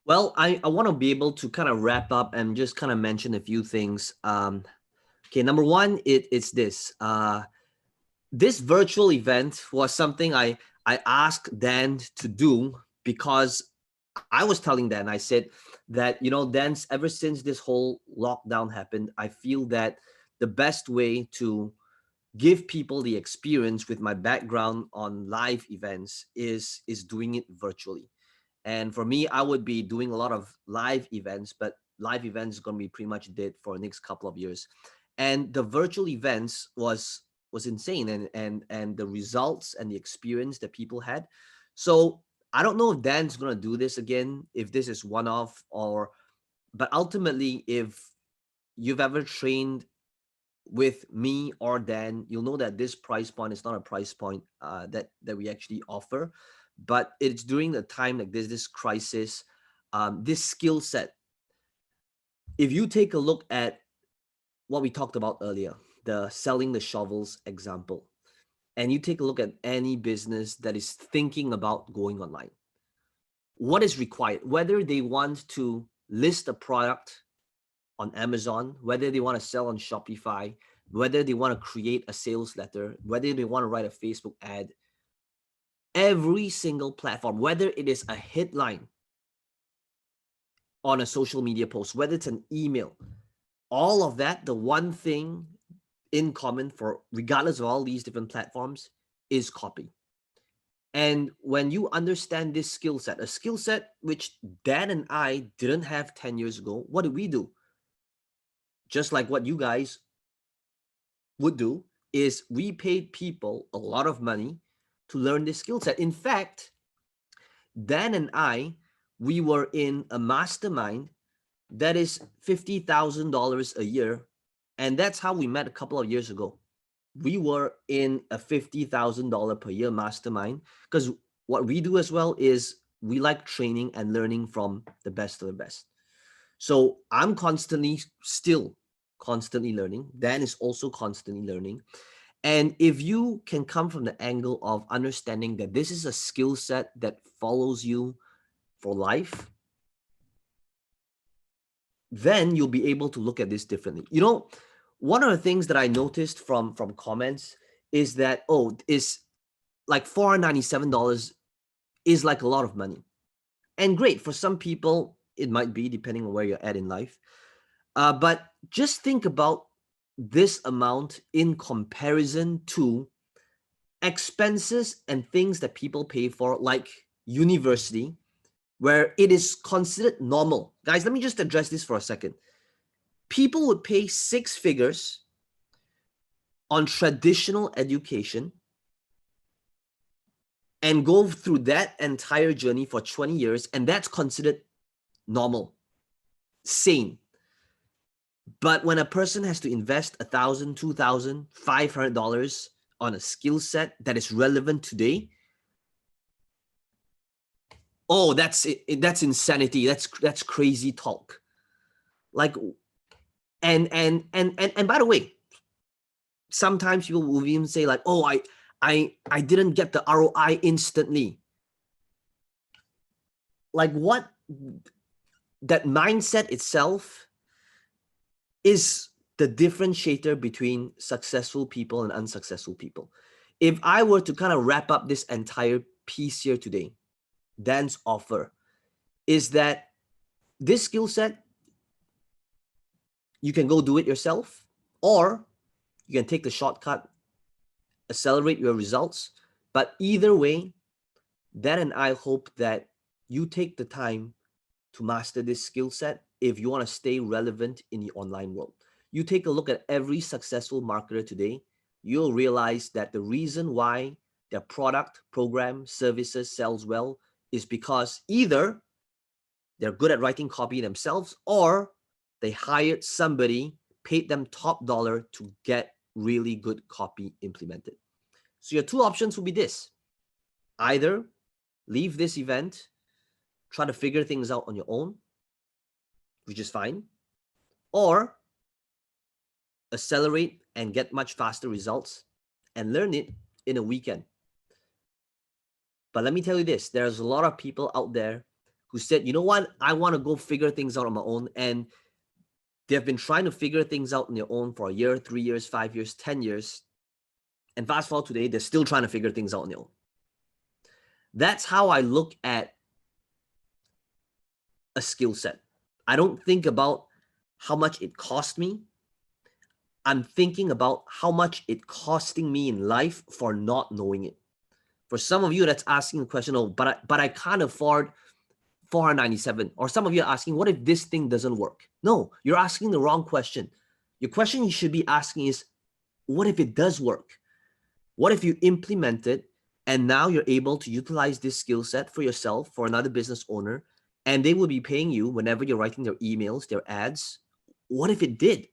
A: Well, I want to be able to kind of wrap up and just kind of mention a few things. Okay, number one, it's this. This virtual event was something I asked Dan to do because I was telling Dan, I said that, Dan, ever since this whole lockdown happened, I feel that the best way to give people the experience with my background on live events is doing it virtually. And for me, I would be doing a lot of live events, but live events is going to be pretty much dead for the next couple of years. And the virtual events was insane, and the results and the experience that people had. So I don't know if Dan's going to do this again, if this is one off, but ultimately, if you've ever trained with me or Dan, you'll know that this price point is not a price point that we actually offer, but it's during the time like this crisis, this skill set. If you take a look at what we talked about earlier, the selling the shovels example, and you take a look at any business that is thinking about going online, what is required, whether they want to list a product on Amazon, whether they want to sell on Shopify, whether they want to create a sales letter, whether they want to write a Facebook ad, every single platform, whether it is a headline on a social media post, whether it's an email, all of that, the one thing in common for regardless of all these different platforms is copy. And when you understand this skill set, a skill set which Dan and I didn't have 10 years ago, what did we do? Just like what you guys would do, is we paid people a lot of money to learn this skill set. In fact, Dan and I we were in a mastermind that is $50,000 a year. And that's how we met a couple of years ago. We were in a $50,000 per year mastermind, because what we do as well is we like training and learning from the best of the best. So I'm still constantly learning. Dan is also constantly learning. And if you can come from the angle of understanding that this is a skill set that follows you for life, then you'll be able to look at this differently. You know, one of the things that I noticed from comments is that, oh, is like $497 is like a lot of money. And great, for some people, it might be, depending on where you're at in life. But just think about this amount in comparison to expenses and things that people pay for, like university, where it is considered normal. Guys, let me just address this for a second. People would pay six figures on traditional education and go through that entire journey for 20 years, and that's considered normal, sane. But when a person has to invest $1,000, $2,000, $500 on a skill set that is relevant today, oh, that's insanity. That's crazy talk. Like, and by the way, sometimes people will even say like, oh, I didn't get the ROI instantly. Like, what? That mindset itself is the differentiator between successful people and unsuccessful people. If I were to kind of wrap up this entire piece here today, Dan's offer is that this skill set, you can go do it yourself, or you can take the shortcut, accelerate your results. But either way, Dan and I hope that you take the time to master this skill set if you want to stay relevant in the online world. You take a look at every successful marketer today, you'll realize that the reason why their product, program, services sells well is because either they're good at writing copy themselves, or they hired somebody, paid them top dollar to get really good copy implemented. So your two options will be this: either leave this event, try to figure things out on your own, which is fine, or accelerate and get much faster results and learn it in a weekend. But let me tell you this, there's a lot of people out there who said, you know what, I want to go figure things out on my own. And they've been trying to figure things out on their own for a year, 3 years, 5 years, 10 years. And fast forward today, they're still trying to figure things out on their own. That's how I look at a skill set. I don't think about how much it cost me. I'm thinking about how much it costing me in life for not knowing it. For some of you that's asking the question, oh, but I can't afford 497. Or some of you are asking, what if this thing doesn't work? No, you're asking the wrong question. Your question you should be asking is, what if it does work? What if you implement it and now you're able to utilize this skill set for yourself, for another business owner, and they will be paying you whenever you're writing their emails, their ads? What if it did?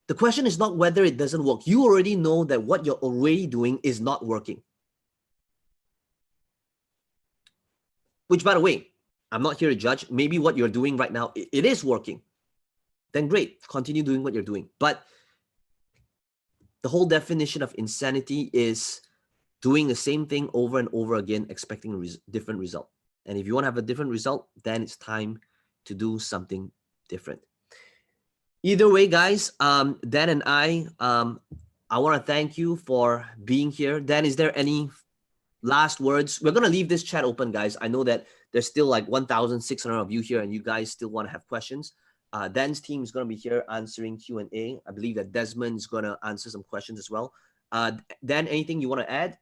A: The question is not whether it doesn't work. You already know that what you're already doing is not working. Which, by the way, I'm not here to judge. Maybe what you're doing right now, it is working. Then great, continue doing what you're doing. But the whole definition of insanity is doing the same thing over and over again, expecting a different result. And if you want to have a different result, then it's time to do something different. Either way, guys, Dan and I want to thank you for being here. Dan, is there any last words? We're going to leave this chat open, guys. I know that there's still like 1,600 of you here and you guys still want to have questions. Dan's team is going to be here answering Q&A. I believe that Desmond is going to answer some questions as well. Dan, anything you want to add?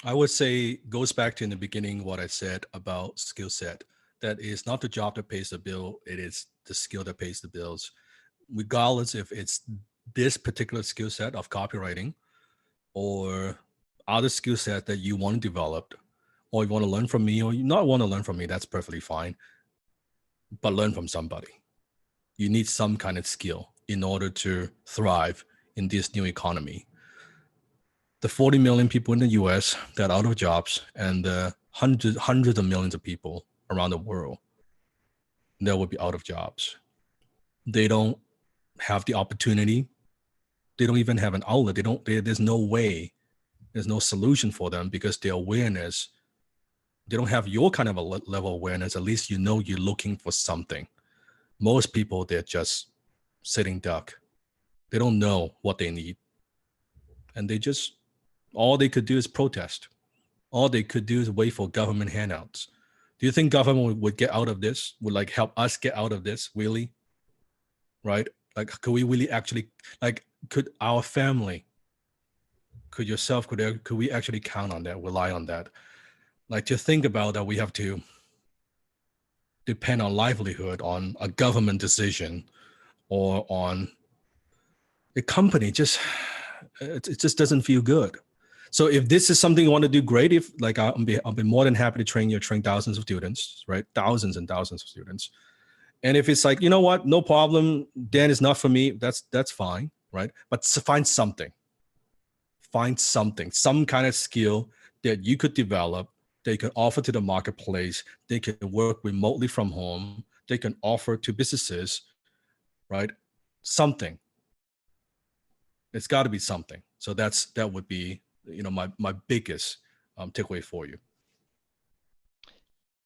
B: I would say goes back to in the beginning what I said about skill set. That is not the job that pays the bill. It is the skill that pays the bills. Regardless if it's this particular skill set of copywriting or other skill set that you want to develop, or you want to learn from me, or you not want to learn from me, that's perfectly fine. But learn from somebody. You need some kind of skill in order to thrive in this new economy. The 40 million people in the US that are out of jobs, and the hundreds of millions of people around the world that will be out of jobs. They don't have the opportunity. They don't even have an outlet. There's no way, there's no solution for them, because their awareness, they don't have your kind of a level of awareness. At least you know you're looking for something. Most people, they're just sitting duck. They don't know what they need. And all they could do is protest. All they could do is wait for government handouts. Do you think government would get out of this? Would like help us get out of this, really? Right? Like, could we really actually, like, could our family, could yourself, could we actually count on that, rely on that? Like, to think about that, we have to depend on livelihood on a government decision or on a company, it just doesn't feel good. So if this is something you want to do, great. If like, I'll be more than happy to train thousands of students, right? Thousands and thousands of students. And if it's like, you know what, no problem, Dan is not for me, that's fine, right? But find something, some kind of skill that you could develop, they can offer to the marketplace, they can work remotely from home, they can offer to businesses, right? Something. It's got to be something. So that would be, my biggest takeaway for you.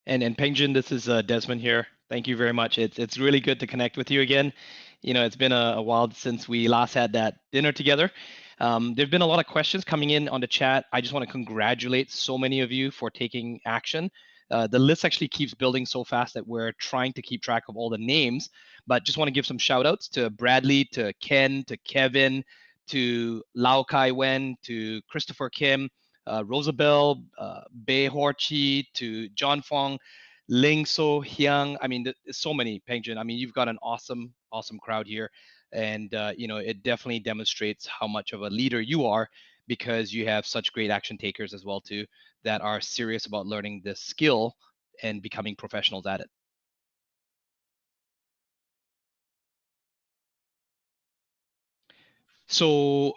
C: And Peng Joon, this is Desmond here. Thank you very much. It's really good to connect with you again. It's been a while since we last had that dinner together. There've been a lot of questions coming in on the chat. I just want to congratulate so many of you for taking action. The list actually keeps building so fast that we're trying to keep track of all the names, but just want to give some shout outs to Bradley, to Ken, to Kevin, to Lau Kai Wen, to Christopher Kim, Rosabelle, Bei Hor Chi, to John Fong, Ling So Hyang. I mean, there's so many, Peng Joon. I mean, you've got an awesome crowd here. And, it definitely demonstrates how much of a leader you are, because you have such great action takers as well, too, that are serious about learning this skill and becoming professionals at it. So,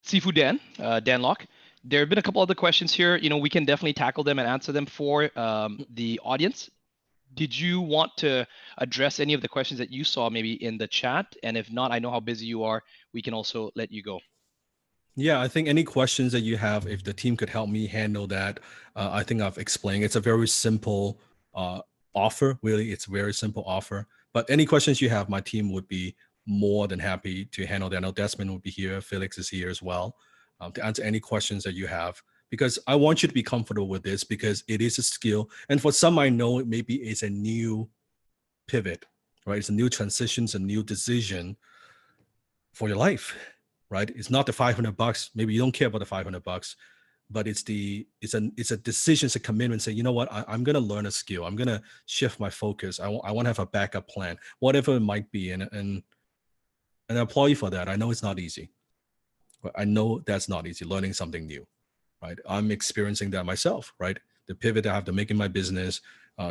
C: Sifu Dan, Dan Locke, there have been a couple other questions here. We can definitely tackle them and answer them for the audience. Did you want to address any of the questions that you saw maybe in the chat? And if not, I know how busy you are. We can also let you go.
B: Yeah, I think any questions that you have, if the team could help me handle that, I think I've explained. It's a very simple offer. Really, it's a very simple offer. But any questions you have, my team would be more than happy to handle that. I know Desmond will be here. Felix is here as well, to answer any questions that you have. Because I want you to be comfortable with this, because it is a skill. And for some, I know it maybe it's a new pivot, right? It's a new transition, it's a new decision for your life, right? It's not the $500. Maybe you don't care about the $500, but it's a decision, it's a commitment. Say, you know what, I'm going to learn a skill. I'm going to shift my focus. I want to have a backup plan, whatever it might be. And I applaud you for that. I know it's not easy, but I know that's not easy, learning something new, right? I'm experiencing that myself, right? The pivot I have to make in my business,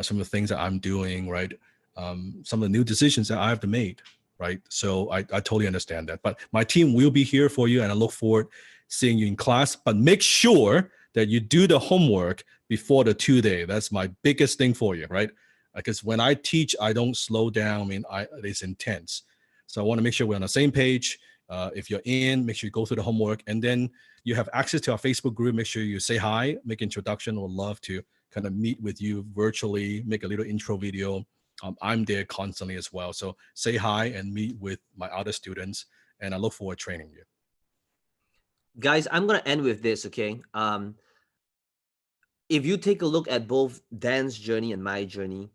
B: some of the things that I'm doing, right? Some of the new decisions that I have to make, right? So I totally understand that. But my team will be here for you, and I look forward seeing you in class. But make sure that you do the homework before the 2-day. That's my biggest thing for you, right? Because when I teach, I don't slow down. I mean, it's intense. So I want to make sure we're on the same page. If you're in, make sure you go through the homework, and then you have access to our Facebook group. Make sure you say hi, make introduction. We'd love to kind of meet with you virtually, make a little intro video. I'm there constantly as well. So say hi and meet with my other students, and I look forward to training you.
A: Guys, I'm going to end with this, okay? If you take a look at both Dan's journey and my journey,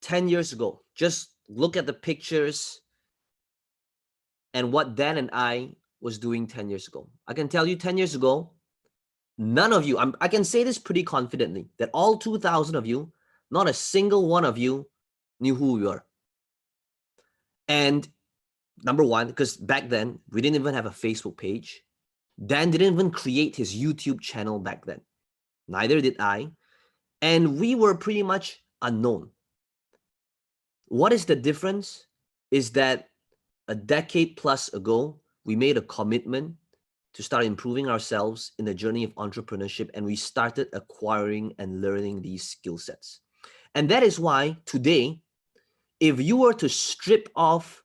A: 10 years ago, just look at the pictures and what Dan and I was doing 10 years ago. I can tell you 10 years ago, none of you, I can say this pretty confidently, that all 2,000 of you, not a single one of you knew who we were. And number one, because back then, we didn't even have a Facebook page. Dan didn't even create his YouTube channel back then. Neither did I. and we were pretty much unknown. What is the difference is that a decade plus ago, we made a commitment to start improving ourselves in the journey of entrepreneurship, and we started acquiring and learning these skill sets. And that is why today, if you were to strip off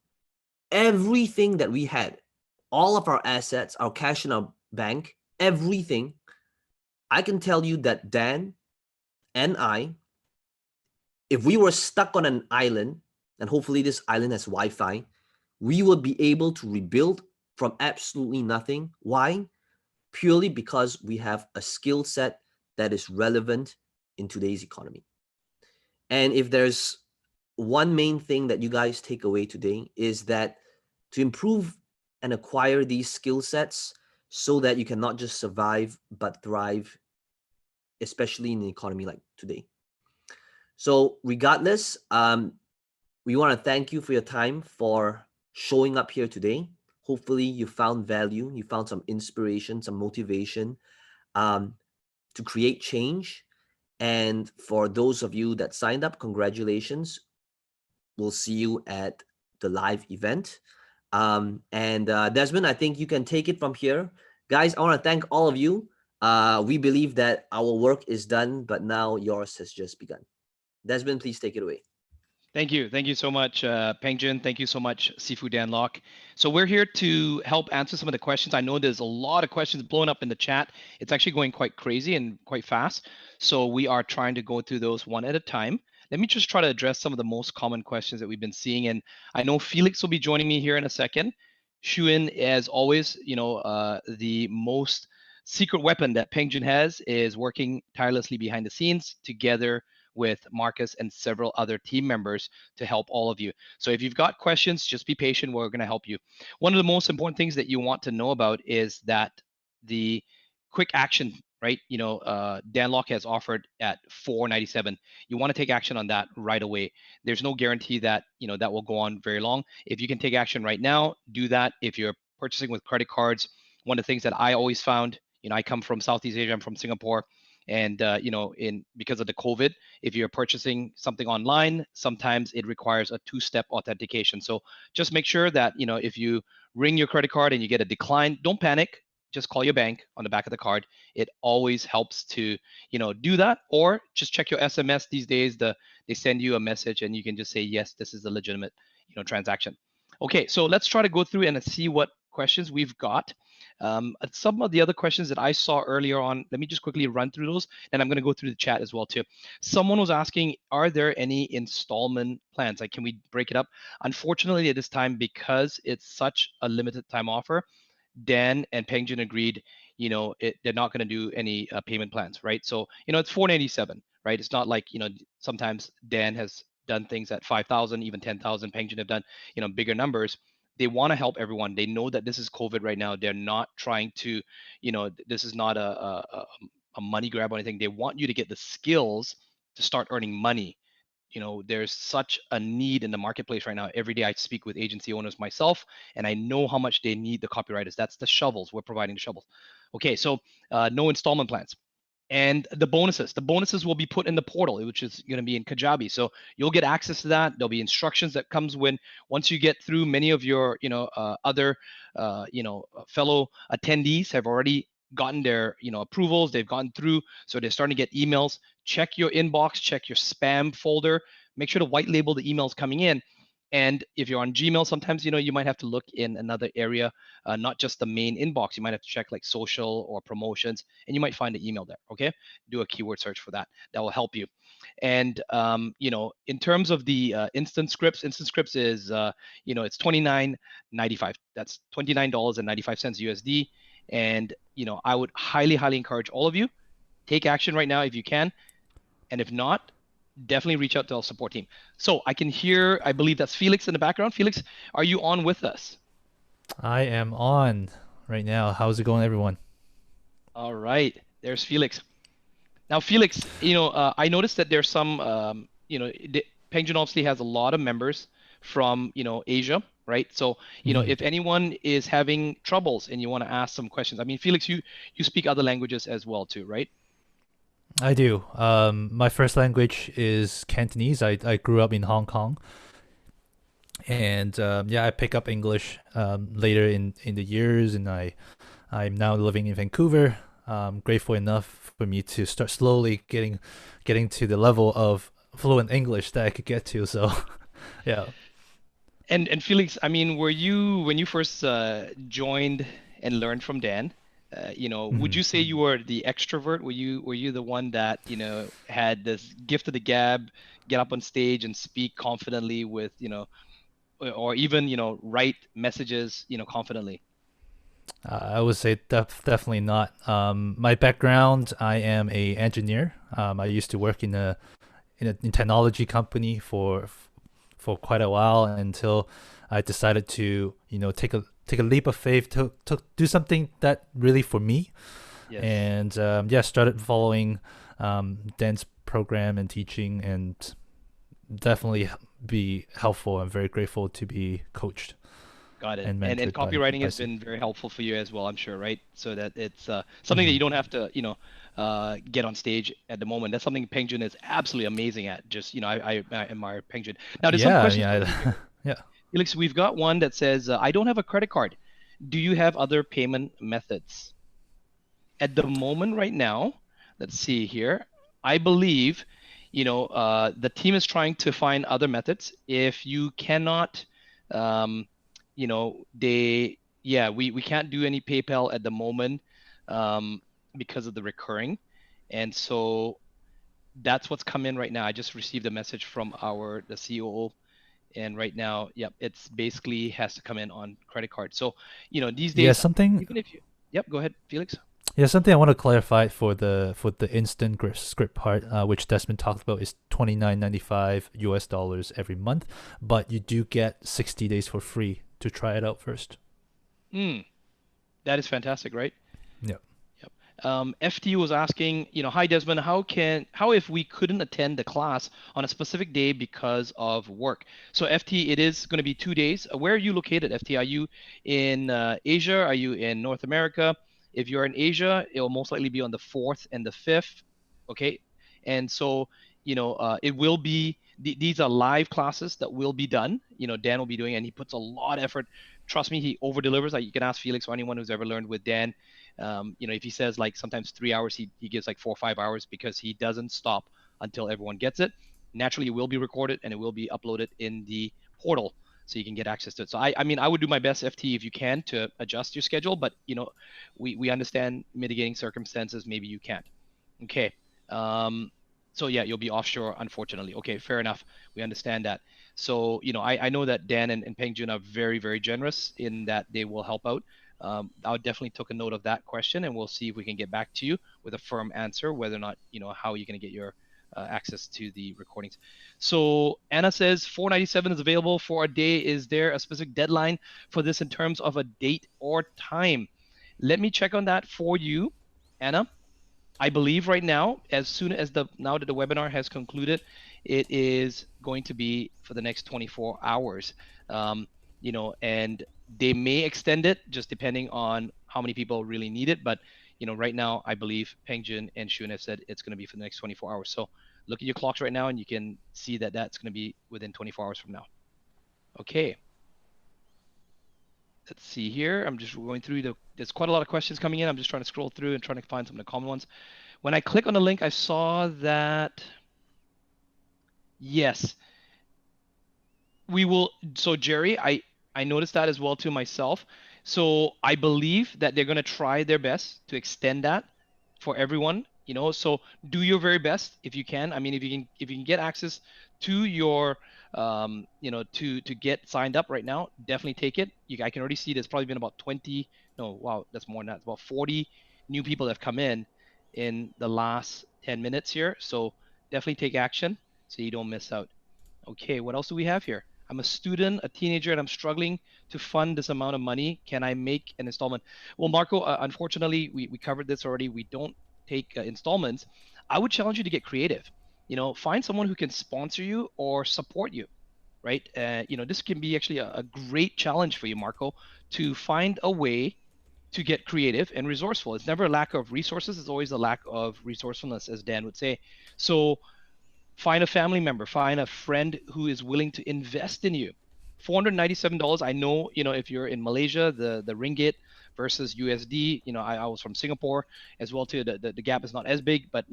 A: everything that we had, all of our assets, our cash in our bank, everything, I can tell you that Dan and I, if we were stuck on an island, and hopefully this island has Wi-Fi, we would be able to rebuild from absolutely nothing. Why? Purely because we have a skill set that is relevant in today's economy. And if there's one main thing that you guys take away today is that to improve and acquire these skill sets so that you can not just survive but thrive, especially in an economy like today. So regardless, we want to thank you for your time, for showing up here today. Hopefully you found value, you found some inspiration, some motivation to create change. And for those of you that signed up, congratulations. We'll see you at the live event. And Desmond, I think you can take it from here. Guys, I want to thank all of you. We believe that our work is done, but now yours has just begun. Desmond, please take it away.
C: Thank you. Thank you so much, Peng Joon. Thank you so much, Sifu Dan Lok. So we're here to help answer some of the questions. I know there's a lot of questions blowing up in the chat. It's actually going quite crazy and quite fast. So we are trying to go through those one at a time. Let me just try to address some of the most common questions that we've been seeing. And I know Felix will be joining me here in a second. Shuin, as always, the most secret weapon that Peng Joon has is working tirelessly behind the scenes together with Marcus and several other team members to help all of you. So if you've got questions, just be patient. We're going to help you. One of the most important things that you want to know about is that the quick action, right? Dan Lok has offered at $4.97. You want to take action on that right away. There's no guarantee that, that will go on very long. If you can take action right now, do that. If you're purchasing with credit cards, one of the things that I always found, I come from Southeast Asia, I'm from Singapore. And because of the COVID, if you're purchasing something online, sometimes it requires a two-step authentication. So just make sure that if you ring your credit card and you get a decline, don't panic. Just call your bank on the back of the card. It always helps to do that, or just check your SMS these days. They send you a message and you can just say yes, this is a legitimate transaction. Okay, so let's try to go through and see what questions we've got. Some of the other questions that I saw earlier on, let me just quickly run through those, and I'm going to go through the chat as well too. Someone was asking, are there any installment plans? Like, can we break it up? Unfortunately, at this time, because it's such a limited time offer, Dan and Peng Joon agreed, they're not going to do any payment plans, right? So, it's $4.97, right? It's not like, sometimes Dan has done things at 5,000, even 10,000. Peng Joon have done, bigger numbers. They want to help everyone. They know that this is COVID right now. They're not trying to, this is not a money grab or anything. They want you to get the skills to start earning money. There's such a need in the marketplace right now. Every day I speak with agency owners myself, and I know how much they need the copywriters. That's the shovels. We're providing the shovels. Okay, so no installment plans. And the bonuses will be put in the portal, which is going to be in Kajabi. So you'll get access to that. There'll be instructions that comes once you get through. Many of your other fellow attendees have already gotten their approvals. They've gone through, so they're starting to get emails. Check your inbox, check your spam folder. Make sure to white label the emails coming in. And if you're on Gmail, sometimes you might have to look in another area, not just the main inbox. You might have to check like social or promotions, and you might find an email there. Okay, do a keyword search for that. That will help you. And in terms of the instant scripts is it's $29.95. That's $29.95 USD. And I would highly encourage all of you, take action right now if you can, and if not, definitely reach out to our support team. So I can hear, I believe that's Felix in the background. Felix, are you on with us?
D: I am on right now. How's it going, everyone?
C: All right, there's Felix. Now, Felix, I noticed that there's some, Peng Joon obviously has a lot of members from, Asia, right? So, if anyone is having troubles and you want to ask some questions, I mean, Felix, you speak other languages as well too, right?
D: I do. My first language is Cantonese. I grew up in Hong Kong, and yeah, I pick up English later in the years, and I'm now living in Vancouver. Grateful enough for me to start slowly getting to the level of fluent English that I could get to. So yeah.
C: And Felix, I mean, were you when you first joined and learned from Dan, would
D: Mhm.
C: you say you were the extrovert? Were you the one that, had this gift of the gab, get up on stage and speak confidently with, or even, write messages, confidently?
D: I would say definitely not. My background, I am a engineer. I used to work in technology company for quite a while until I decided to take a leap of faith to do something that really for me,
C: Yes.
D: and yeah, started following Dan's program and teaching, and definitely be helpful. I'm very grateful to be coached
C: Got it.
D: and
C: And
D: mentored
C: copywriting
D: by
C: has
D: Steve.
C: been very helpful for you as well, I'm sure, right? So that it's something that
D: Hmm.
C: you don't have to, get on stage at the moment. That's something Peng Joon is absolutely amazing at. Just, I admire Peng Joon. Now, there's some
D: Yeah, I
C: questions
D: mean,
C: coming in here.
D: yeah.
C: Felix, we've got one that says, I don't have a credit card. Do you have other payment methods? At the moment right now, let's see here. I believe, the team is trying to find other methods. If you cannot, um, yeah, we can't do any PayPal at the moment, um, because of the recurring. And so that's what's come in right now. I just received a message from the COO, and right now, yep, it's basically has to come in on credit card. So, these
D: Yeah,
C: days,
D: something.
C: even if you, yep, go ahead, Felix.
D: Yeah, something I want to clarify for the instant script part, which Desmond talked about, is $29.95 US every month, but you do get 60 days for free to try it out first.
C: Mm, that is fantastic, right?
D: Yeah.
C: Yep. FT was asking, hi Desmond, how if we couldn't attend the class on a specific day because of work? So FT, it is going to be 2 days. Where are you located, FT? Are you in Asia? Are you in North America? If you're in Asia, it will most likely be on the 4th and the 5th. Okay. And so, it will be, these are live classes that will be done. Dan will be doing, and he puts a lot of effort. Trust me, he over delivers. Like, you can ask Felix or anyone who's ever learned with Dan. If he says like sometimes 3 hours, he gives like 4 or 5 hours because he doesn't stop until everyone gets it. Naturally, it will be recorded and it will be uploaded in the portal so you can get access to it. So I mean, I would do my best, FT, if you can, to adjust your schedule, but we understand mitigating circumstances. Maybe you can't. Okay. So yeah, you'll be offshore, unfortunately. Okay, fair enough. We understand that. So, I know that Dan and Peng Joon are very, very generous in that they will help out. I'll definitely took a note of that question, and we'll see if we can get back to you with a firm answer, whether or not, how you're going to get your access to the recordings. So Anna says 497 is available for a day. Is there a specific deadline for this in terms of a date or time? Let me check on that for you, Anna. I believe right now, as soon as now that the webinar has concluded, it is going to be for the next 24 hours. And they may extend it just depending on how many people really need it. But right now, I believe Peng Joon and Shun have said it's going to be for the next 24 hours. So look at your clocks right now, and you can see that that's going to be within 24 hours from now. Okay. Let's see here. I'm just going through there's quite a lot of questions coming in. I'm just trying to scroll through and trying to find some of the common ones. When I click on the link, I saw that, yes, we will. So Jerry, I noticed that as well to myself. So I believe that they're going to try their best to extend that for everyone. So do your very best if you can. I mean, if you can get access to your to get signed up right now, definitely take it. I can already see there's probably been about 20. No, wow, that's more than that. It's about 40 new people that have come in the last 10 minutes here. So definitely take action so you don't miss out. Okay, what else do we have here? I'm a student, a teenager, and I'm struggling to fund this amount of money. Can I make an installment? Well, Marco, unfortunately, we covered this already. We don't take installments. I would challenge you to get creative. Find someone who can sponsor you or support you, right? This can be actually a great challenge for you, Marco, to find a way to get creative and resourceful. It's never a lack of resources. It's always a lack of resourcefulness, as Dan would say. So find a family member, find a friend who is willing to invest in you. $497. I know, if you're in Malaysia, the ringgit versus USD, I was from Singapore as well too. The gap is not as big, but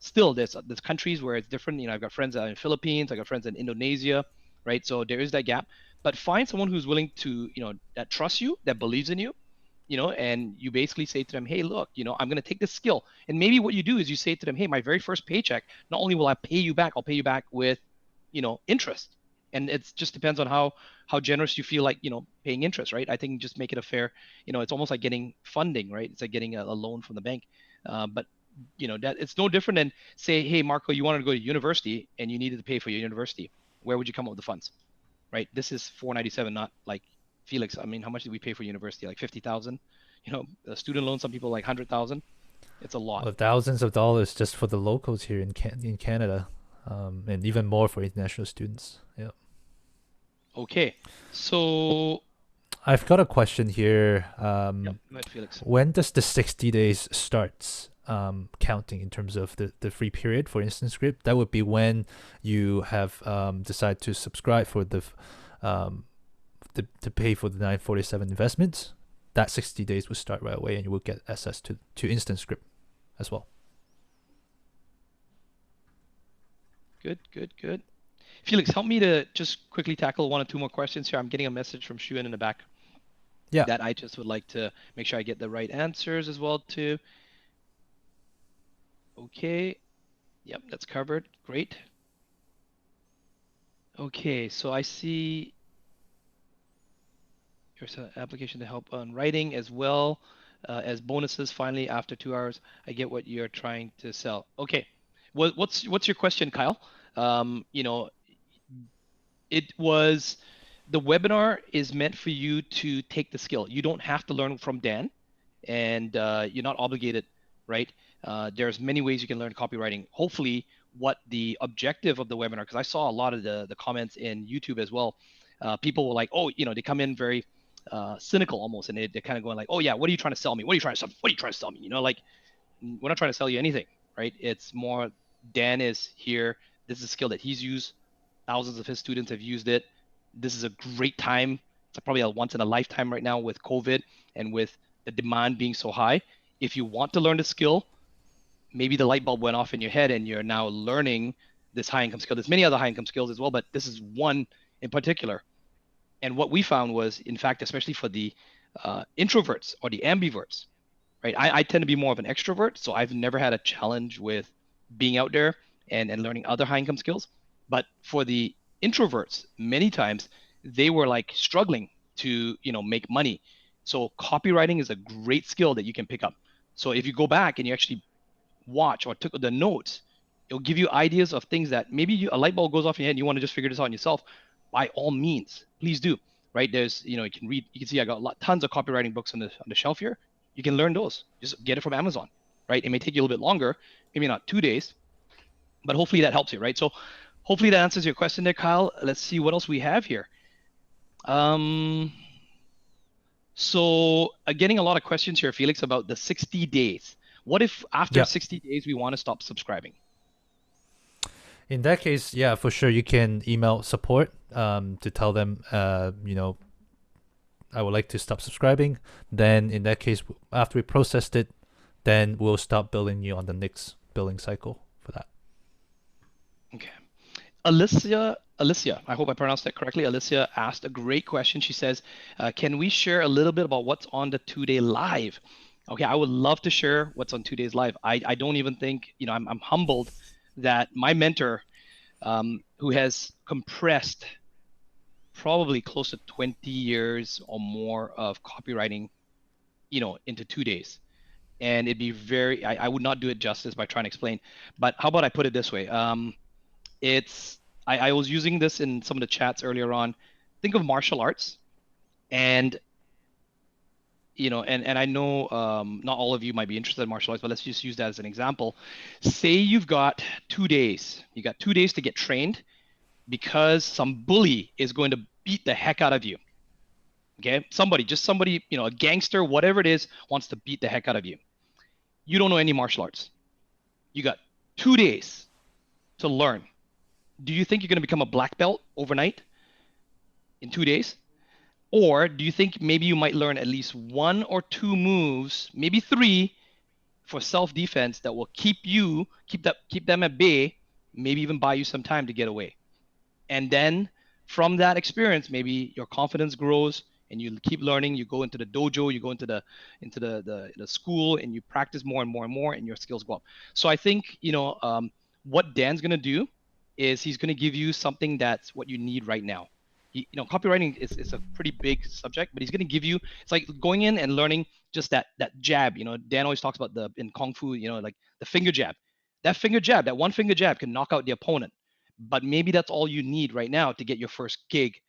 C: still there's countries where it's different. I've got friends in Philippines, I got friends in Indonesia, right? So there is that gap. But find someone who's willing to, that trusts you, that believes in you, and you basically say to them, hey, look, I'm going to take this skill. And maybe what you do is you say to them, hey, my very first paycheck, not only will I pay you back, I'll pay you back with, interest. And it just depends on how generous you feel like, paying interest, right? I think just make it a fair, it's almost like getting funding, right? It's like getting a loan from the bank. But that it's no different than say, hey, Marco, you wanted to go to university and you needed to pay for your university. Where would you come up with the funds, right? This is $497, not like Felix. I mean, how much did we pay for university? Like 50,000. A student loan. Some people like 100,000. It's a lot.
D: Well, thousands of dollars just for the locals here in Canada, and even more for international students. Yeah.
C: Okay, so
D: I've got a question here.
C: Go ahead, Felix.
D: When does the 60 days starts counting in terms of the free period for Instant Script? That would be when you have decided to subscribe for the to pay for the 947 investments. That 60 days will start right away, and you will get access to Instant Script as well.
C: Good. Felix, help me to just quickly tackle one or two more questions here. I'm getting a message from Shuan in the back.
D: Yeah.
C: That I just would like to make sure I get the right answers as well too. Okay. Yep, that's covered. Great. Okay, so I see there's an application to help on writing as well as bonuses. Finally, after 2 hours, I get what you're trying to sell. Okay. What's your question, Kyle? It was the webinar is meant for you to take the skill. You don't have to learn from Dan, and you're not obligated, right? There's many ways you can learn copywriting. Hopefully, what the objective of the webinar, because I saw a lot of the comments in YouTube as well. People were like, oh, they come in very cynical almost, and they're kind of going like, oh yeah, what are you trying to sell me? What are you trying to sell me? What are you trying to sell me? Like we're not trying to sell you anything, right? It's more Dan is here. This is a skill that he's used. Thousands of his students have used it. This is a great time. It's probably a once in a lifetime right now with COVID and with the demand being so high. If you want to learn the skill, maybe the light bulb went off in your head and you're now learning this high income skill. There's many other high income skills as well, but this is one in particular. And what we found was, in fact, especially for the introverts or the ambiverts, right? I tend to be more of an extrovert, so I've never had a challenge with being out there and learning other high income skills. But for the introverts, many times they were like struggling to, make money. So copywriting is a great skill that you can pick up. So if you go back and you actually watch or took the notes, it'll give you ideas of things that maybe a light bulb goes off in your head and you want to just figure this out on yourself. By all means, please do. Right? There's, you can read. You can see I got tons of copywriting books on the shelf here. You can learn those. Just get it from Amazon. Right? It may take you a little bit longer, maybe not 2 days, but hopefully that helps you. Right? So hopefully that answers your question there, Kyle. Let's see what else we have here. So getting a lot of questions here, Felix, about the 60 days. What if after 60 days we want to stop subscribing?
D: In that case, yeah, for sure, you can email support to tell them, I would like to stop subscribing. Then in that case, after we processed it, then we'll stop billing you on the next billing cycle for that.
C: Okay. Alicia, I hope I pronounced that correctly. Alicia asked a great question. She says, can we share a little bit about what's on the 2-day live? Okay, I would love to share what's on 2 days live. I don't even think, I'm humbled that my mentor, who has compressed probably close to 20 years or more of copywriting, into 2 days. And it'd be I would not do it justice by trying to explain, but how about I put it this way? I was using this in some of the chats earlier on. Think of martial arts, and and I know not all of you might be interested in martial arts, but let's just use that as an example. Say you've got 2 days. You got 2 days to get trained because some bully is going to beat the heck out of you. Okay, just somebody, a gangster, whatever it is, wants to beat the heck out of you. You don't know any martial arts. You got 2 days to learn. Do you think you're going to become a black belt overnight in 2 days? Or do you think maybe you might learn at least 1 or 2 moves, maybe 3, for self-defense that will keep them at bay, maybe even buy you some time to get away? And then from that experience, maybe your confidence grows and you keep learning. You go into the dojo, you go into the school, and you practice more and more and more, and your skills go up. So I think what Dan's gonna do is he's gonna give you something that's what you need right now. Copywriting is a pretty big subject, but he's gonna give you. It's like going in and learning just that jab. Dan always talks about in kung fu. Like the finger jab. That one finger jab can knock out the opponent. But maybe that's all you need right now to get your first gig,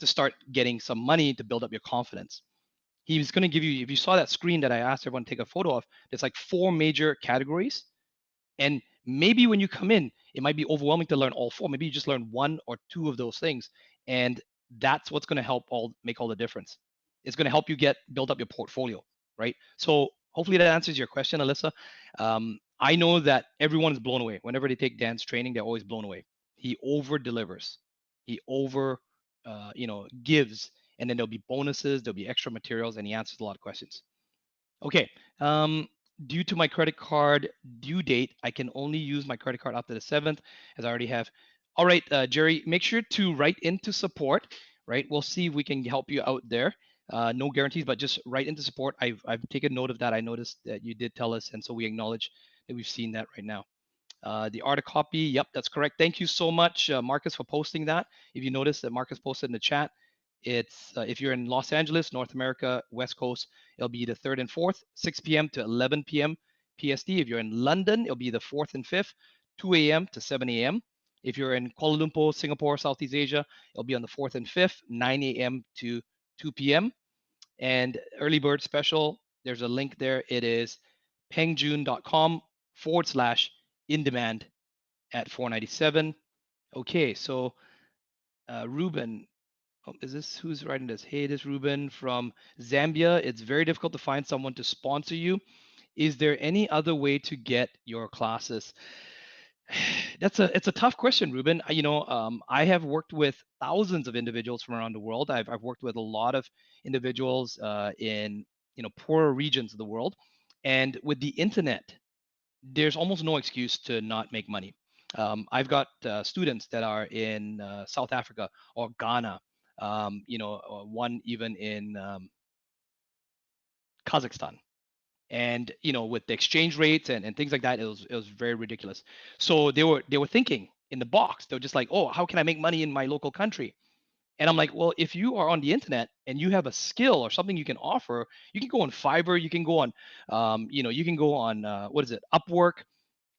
C: to start getting some money to build up your confidence. He's going to give you, if you saw that screen that I asked everyone to take a photo of, there's like 4 major categories. And maybe when you come in, it might be overwhelming to learn all 4. Maybe you just learn 1 or 2 of those things. And that's what's going to make all the difference. It's going to help you build up your portfolio, right? So hopefully that answers your question, Alyssa. I know that everyone is blown away. Whenever they take Dan's training, they're always blown away. He over delivers. He over, gives, and then there'll be bonuses, there'll be extra materials, and he answers a lot of questions. Okay. Due to my credit card due date, I can only use my credit card up to the 7th, as I already have. All right, Jerry, make sure to write into support, right? We'll see if we can help you out there. No guarantees, but just write into support. I've taken note of that. I noticed that you did tell us, and so we acknowledge that we've seen that right now. The art of copy, yep, that's correct. Thank you so much, Marcus, for posting that. If you notice that Marcus posted in the chat, it's if you're in Los Angeles, North America, West Coast, it'll be the 3rd and 4th, 6 p.m. to 11 p.m. PST. If you're in London, it'll be the 4th and 5th, 2 a.m. to 7 a.m. If you're in Kuala Lumpur, Singapore, Southeast Asia, it'll be on the 4th and 5th, 9 a.m. to 2 p.m. And early bird special, there's a link there. It is pengjoon.com/in-demand at $497. Okay, so Ruben, is this who's writing this? Hey, this Ruben from Zambia. It's very difficult to find someone to sponsor you. Is there any other way to get your classes? It's a tough question, Ruben. I have worked with thousands of individuals from around the world. I've worked with a lot of individuals in poorer regions of the world, and with the internet, there's almost no excuse to not make money. I've got students that are in South Africa or Ghana, or one even in Kazakhstan. And with the exchange rates and things like that, it was very ridiculous. So they were thinking in the box. They were just like, oh, how can I make money in my local country? And I'm like, well, if you are on the internet and you have a skill or something you can offer, you can go on Fiverr, you can go on, you can go on Upwork,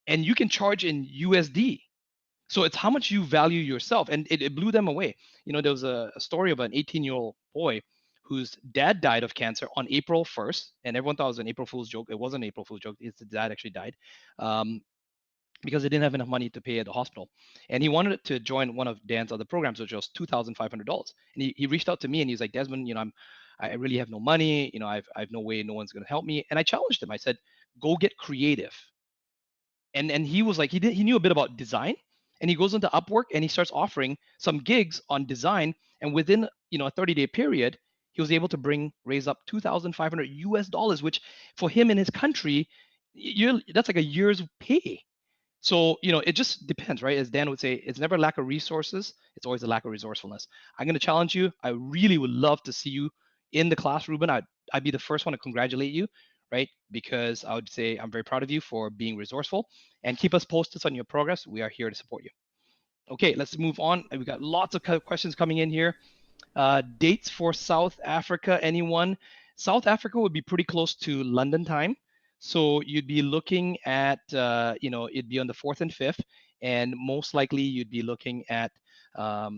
C: and you can charge in USD. So it's how much you value yourself, and it blew them away. There was a story of an 18-year-old boy whose dad died of cancer on April 1st, and everyone thought it was an April Fool's joke. It wasn't an April Fool's joke. His dad actually died because they didn't have enough money to pay at the hospital. And he wanted to join one of Dan's other programs, which was $2,500. And he reached out to me and he's like, Desmond, I really have no money. I've no way, no one's going to help me. And I challenged him. I said, go get creative. And he was like, he knew a bit about design. And he goes into Upwork and he starts offering some gigs on design. And within a 30-day period, he was able to raise up $2,500, which for him in his country, that's like a year's pay. So it just depends, right? As Dan would say, it's never a lack of resources; it's always a lack of resourcefulness. I'm going to challenge you. I really would love to see you in the class, Ruben. I'd be the first one to congratulate you, right? Because I would say I'm very proud of you for being resourceful, and keep us posted on your progress. We are here to support you. Okay, let's move on. We got lots of questions coming in here. Dates for South Africa, anyone? South Africa would be pretty close to London time. So you'd be looking at, it'd be on the 4th and 5th, and most likely you'd be looking at, my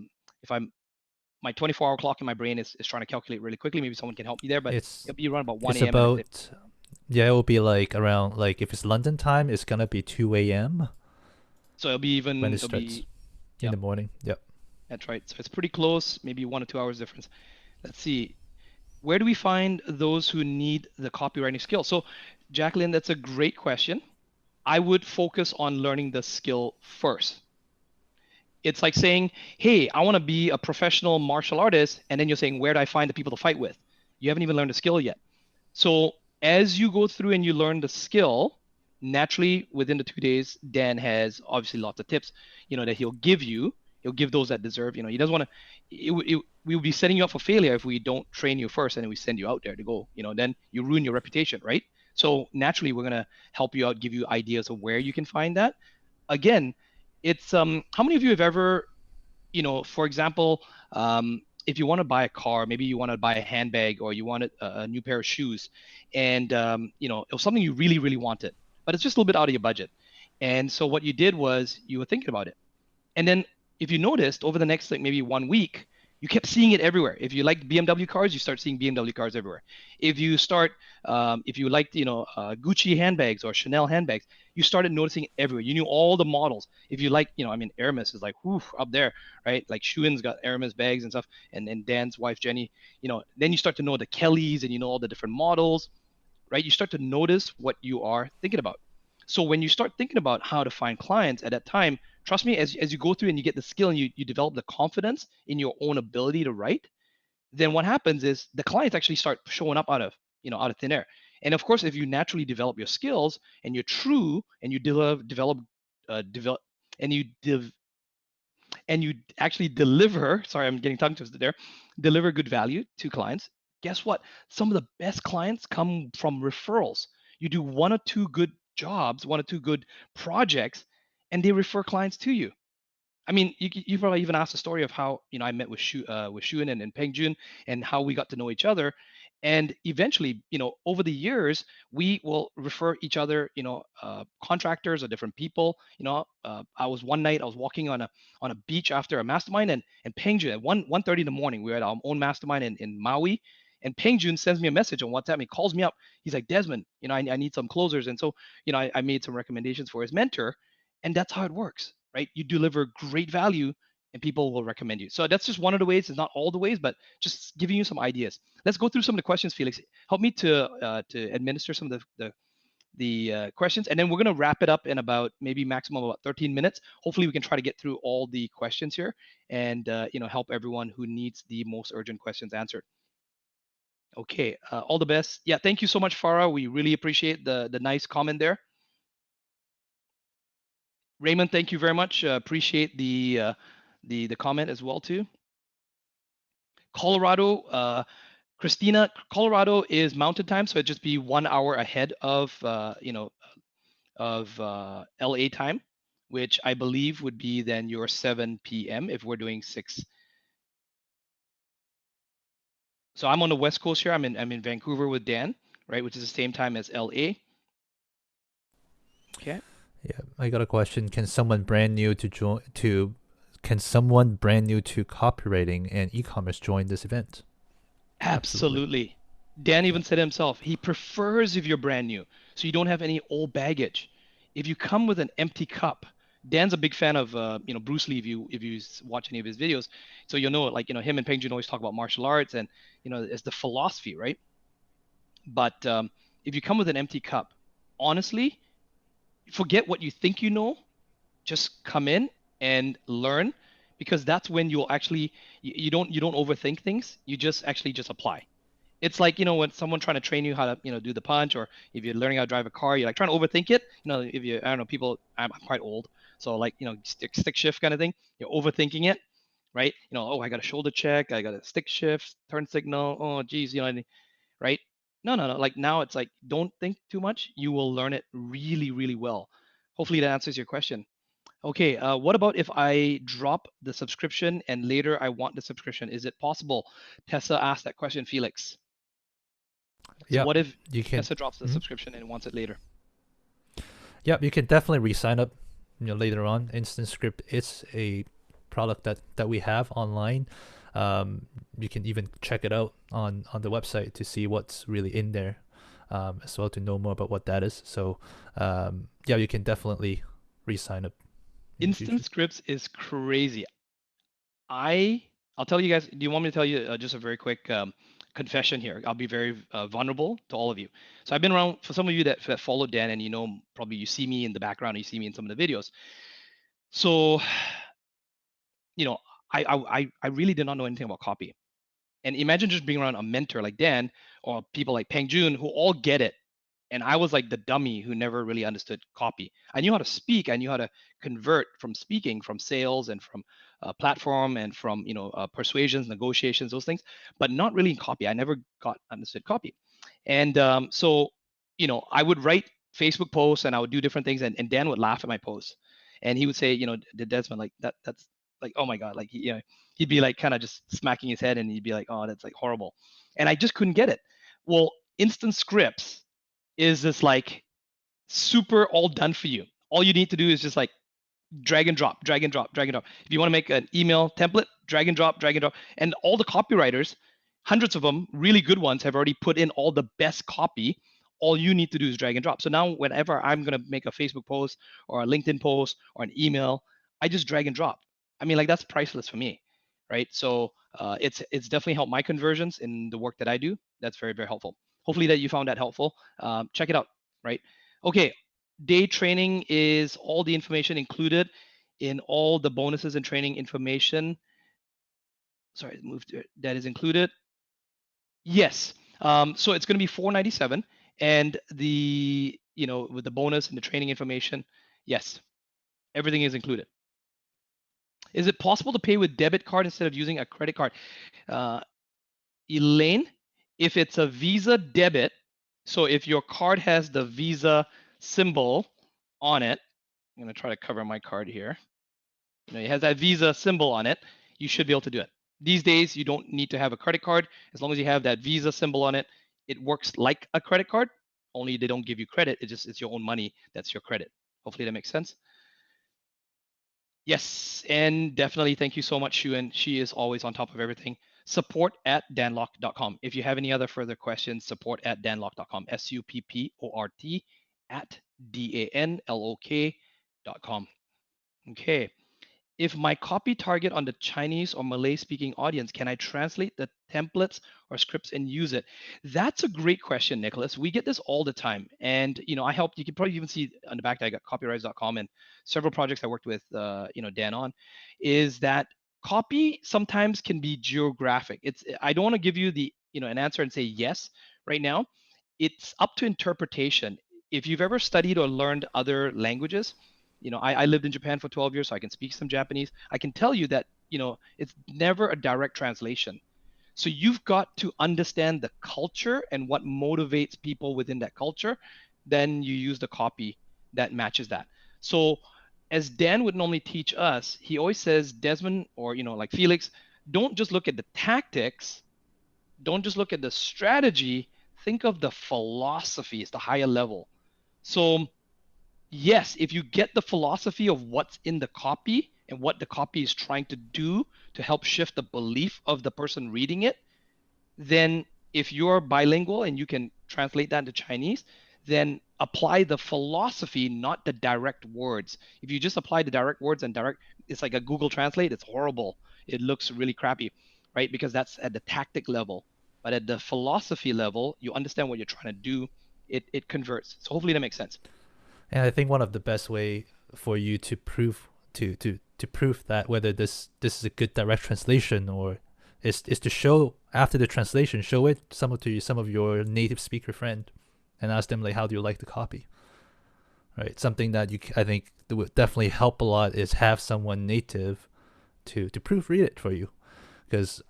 C: 24-hour clock in my brain is trying to calculate really quickly. Maybe someone can help me there, but it'll be around about 1 a.m.
D: Yeah, it will be like around, like if it's London time, it's gonna be 2 a.m.
C: So it'll be even
D: when it starts in the morning. Yep.
C: That's right. So it's pretty close, maybe 1 or 2 hours difference. Let's see. where do we find those who need the copywriting skill? So, Jacqueline, that's a great question. I would focus on learning the skill first. It's like saying, hey, I want to be a professional martial artist. And then you're saying, where do I find the people to fight with? You haven't even learned the skill yet. So as you go through and you learn the skill, naturally within the 2 days, Dan has obviously lots of tips, that he'll give you. He'll give those that deserve. He doesn't want to. We would be setting you up for failure if we don't train you first and then we send you out there to go. Then you ruin your reputation, right? So naturally, we're gonna help you out, give you ideas of where you can find that. Again, it's how many of you have ever, for example, if you want to buy a car, maybe you want to buy a handbag or you want a new pair of shoes, and it was something you really, really wanted, but it's just a little bit out of your budget. And so what you did was you were thinking about it. And then if you noticed over the next like maybe 1 week, you kept seeing it everywhere. If you like BMW cars, you start seeing BMW cars everywhere. If you if you liked, Gucci handbags or Chanel handbags, you started noticing it everywhere. You knew all the models. If you like, Hermes is like, whoo, up there, right? Like Schuen's got Hermes bags and stuff, and then Dan's wife Jenny, then you start to know the Kellys and you know all the different models, right? You start to notice what you are thinking about. So when you start thinking about how to find clients at that time, trust me, as you go through and you get the skill and you develop the confidence in your own ability to write, then what happens is the clients actually start showing up out of thin air. And of course, if you naturally develop your skills and you're true and you develop and you actually deliver, sorry, I'm getting tongue twisted there, deliver good value to clients, guess what? Some of the best clients come from referrals. You do one or two good jobs, one or two good projects, and they refer clients to you. I mean, you probably even asked the story of how I met with Shun and Peng Joon and how we got to know each other, and eventually, over the years, we will refer each other, contractors or different people. I was one night I was walking on a beach after a mastermind, and Peng Joon at 1:30 in the morning, we were at our own mastermind in Maui, and Peng Joon sends me a message on WhatsApp. He calls me up. He's like, Desmond, I need some closers, and so I made some recommendations for his mentor, and that's how it works, right? You deliver great value and people will recommend you. So that's just one of the ways. It's not all the ways, but just giving you some ideas. Let's go through some of the questions, Felix. Help me to administer some of the questions, and then we're going to wrap it up in about maybe maximum about 13 minutes. Hopefully we can try to get through all the questions here and help everyone who needs the most urgent questions answered. Okay, all the best. Yeah, thank you so much, Farah. We really appreciate the nice comment there. Raymond, thank you very much. Appreciate the comment as well too. Colorado, Christina, Colorado is mountain time, so it'd just be 1 hour ahead of LA time, which I believe would be then your 7 p.m. if we're doing 6. So I'm on the West Coast here. I'm in Vancouver with Dan, right, which is the same time as LA. Okay.
D: Yeah, I got a question. Can someone brand new to copywriting and e-commerce join this event?
C: Absolutely. Dan even said himself, he prefers if you're brand new, so you don't have any old baggage. If you come with an empty cup, Dan's a big fan of Bruce Lee. If you watch any of his videos, so you'll know him and Peng Joon always talk about martial arts and it's the philosophy, right? But if you come with an empty cup, honestly, forget what you think you know. Just come in and learn, because that's when you'll actually you don't overthink things. You just apply. It's like when someone trying to train you how to do the punch, or if you're learning how to drive a car, you're like trying to overthink it. If you I don't know, people, I'm quite old, so like stick shift kind of thing. You're overthinking it, right? Oh, I got a shoulder check, I got a stick shift, turn signal. Oh, geez, right? No. Like now it's like don't think too much. You will learn it really, really well. Hopefully that answers your question. Okay, what about if I drop the subscription and later I want the subscription? Is it possible? Tessa asked that question, Felix. So
D: Yeah,
C: what if
D: you can.
C: Tessa drops the subscription and wants it later?
D: Yeah, you can definitely re-sign up later on. Instant Script is a product that we have online. You can even check it out on the website to see what's really in there, as well, to know more about what that is. So yeah, you can definitely re-sign up.
C: Instant Scripts is crazy. I'll tell you guys. Do you want me to tell you just a very quick confession here. I'll be very vulnerable to all of you. So I've been around, for some of you that follow Dan, and probably you see me in the background, you see me in some of the videos. So, I really did not know anything about copy. And imagine just being around a mentor like Dan or people like Peng Joon who all get it. And I was like the dummy who never really understood copy. I knew how to speak. I knew how to convert from speaking, from sales, and from platform, and from persuasions, negotiations, those things, but not really in copy. I never got understood copy. And so I would write Facebook posts and I would do different things, and Dan would laugh at my posts, and he would say, Desmond, like that's like, oh my God, like he'd be like kind of just smacking his head, and he'd be like, oh, that's like horrible, and I just couldn't get it. Well, instant scripts is this like super all done for you. All you need to do is just like drag and drop, drag and drop, drag and drop. If you want to make an email template, drag and drop, drag and drop. And all the copywriters, hundreds of them, really good ones, have already put in all the best copy. All you need to do is drag and drop. So now whenever I'm going to make a Facebook post or a LinkedIn post or an email, I just drag and drop. I mean, like, that's priceless for me, right? So it's definitely helped my conversions in the work that I do. That's very, very helpful. Hopefully that you found that helpful. Check it out, right? Okay, day training is all the information included in all the bonuses and training information. Sorry, that is included. Yes. So it's going to be $497, and the with the bonus and the training information, yes, everything is included. Is it possible to pay with debit card instead of using a credit card? Elaine, if it's a Visa debit, so if your card has the Visa symbol on it, I'm going to try to cover my card here. It has that Visa symbol on it. You should be able to do it. These days, you don't need to have a credit card. As long as you have that Visa symbol on it, it works like a credit card, only they don't give you credit. It's your own money. That's your credit. Hopefully that makes sense. Yes, and definitely thank you so much, Shuan. She is always on top of everything. Support@danlock.com. If you have any other further questions, support@danlock.com. SUPPORT@DANLOK.com. Okay. If my copy target on the Chinese or Malay speaking audience, can I translate the templates or scripts and use it? That's a great question, Nicholas. We get this all the time. And, I helped, you can probably even see on the back that I got copywriters.com and several projects I worked with, Dan on, is that copy sometimes can be geographic. I don't want to give you an answer and say yes right now. It's up to interpretation. If you've ever studied or learned other languages, I lived in Japan for 12 years, so I can speak some Japanese. I can tell you that, it's never a direct translation. So you've got to understand the culture and what motivates people within that culture. Then you use the copy that matches that. So as Dan would normally teach us, he always says, Desmond, or, like Felix, don't just look at the tactics. Don't just look at the strategy. Think of the philosophy. It's the higher level. So yes, if you get the philosophy of what's in the copy and what the copy is trying to do to help shift the belief of the person reading it, then if you're bilingual and you can translate that into Chinese, then apply the philosophy, not the direct words. If you just apply the direct words and it's like a Google Translate, it's horrible. It looks really crappy, right? Because that's at the tactic level. But at the philosophy level, you understand what you're trying to do, it converts. So hopefully that makes sense.
D: And I think one of the best way for you to prove to prove that whether this is a good direct translation or is to show after the translation, show it some of your native speaker friend and ask them like, how do you like the copy? Right. Something that I think that would definitely help a lot is have someone native to proofread it for you. Because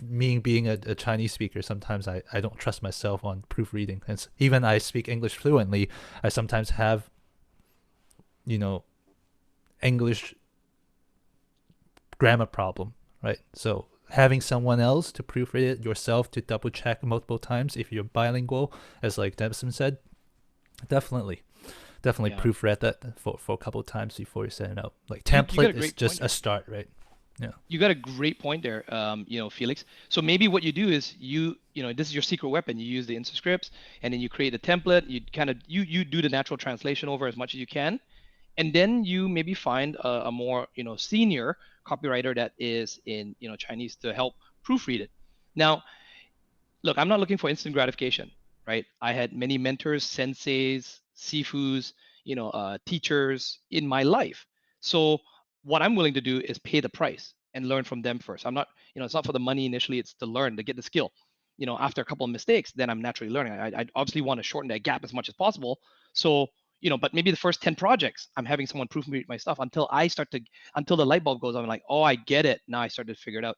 D: me being a Chinese speaker, sometimes I don't trust myself on proofreading. And even I speak English fluently, I sometimes have, English grammar problem, right? So having someone else to proofread it yourself to double check multiple times if you're bilingual, as like Debson said, definitely proofread that for a couple of times before you send it out. Like template is just a start, right? Yeah.
C: You got a great point there, Felix. So maybe what you do is this is your secret weapon. You use the instant scripts, and then you create a template. You kind of you do the natural translation over as much as you can, and then you maybe find a more senior copywriter that is in Chinese to help proofread it. Now, look, I'm not looking for instant gratification, right? I had many mentors, senseis, sifus, teachers in my life. So what I'm willing to do is pay the price and learn from them first. I'm not, it's not for the money initially, it's to learn, to get the skill. After a couple of mistakes, then I'm naturally learning. I obviously want to shorten that gap as much as possible. So, but maybe the first 10 projects, I'm having someone proof me my stuff until the light bulb goes on. I'm like, oh, I get it. Now I started to figure it out.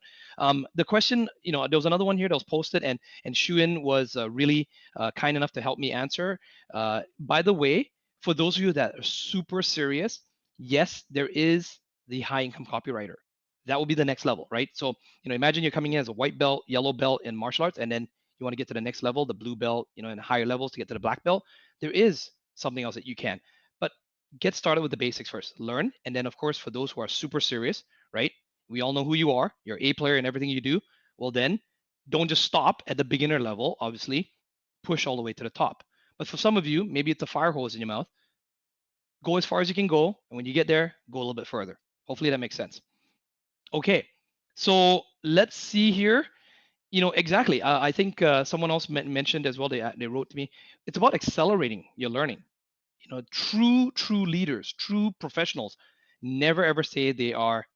C: The question, there was another one here that was posted, and Shuin was really kind enough to help me answer. By the way, for those of you that are super serious, yes, there is the high income copywriter. That will be the next level, right? So, imagine you're coming in as a white belt, yellow belt in martial arts, and then you want to get to the next level, the blue belt, and higher levels to get to the black belt. There is something else that you can, but get started with the basics first. Learn, and then of course, for those who are super serious, right? We all know who you are. You're A player in everything you do. Well, then don't just stop at the beginner level. Obviously, push all the way to the top. But for some of you, maybe it's a fire hose in your mouth. Go as far as you can go, and when you get there, go a little bit further. Hopefully that makes sense. Okay, so let's see here. Exactly. I think someone else mentioned as well. They wrote to me. It's about accelerating your learning. True leaders, true professionals, never ever say they are,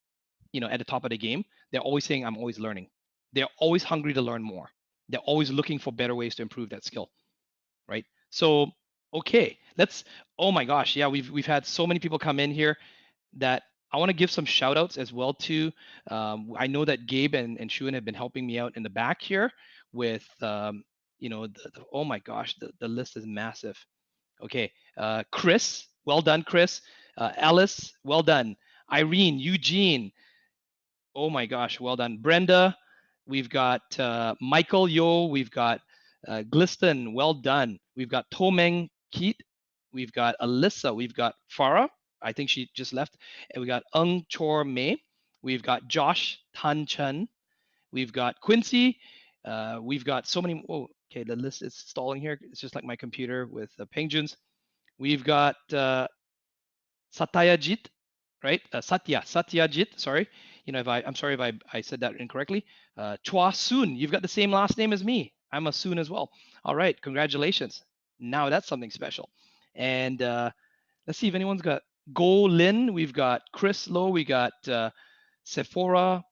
C: at the top of the game. They're always saying, "I'm always learning." They're always hungry to learn more. They're always looking for better ways to improve that skill, right? So, okay, let's. Oh my gosh, yeah, we've had so many people come in here that I want to give some shout outs as well to. I know that Gabe and Shuan have been helping me out in the back here with, oh my gosh, the list is massive. Okay, Chris, well done, Chris. Alice, well done. Irene, Eugene, oh my gosh, well done. Brenda, we've got Michael Yo, we've got Gliston, well done. We've got Tomeng Keat, we've got Alyssa, we've got Farah, I think she just left, and we got Ung Chor Mei, we've got Josh Tan Chen, we've got Quincy, we've got so many. Oh, okay, the list is stalling here. It's just like my computer with Peng Joon's. We've got Satyajit, right? Satyajit. Sorry, I'm sorry if I said that incorrectly. Chua Soon, you've got the same last name as me. I'm a Soon as well. All right, congratulations. Now that's something special. And let's see if anyone's got Go Lin. We've got Chris Lowe. We got Sephora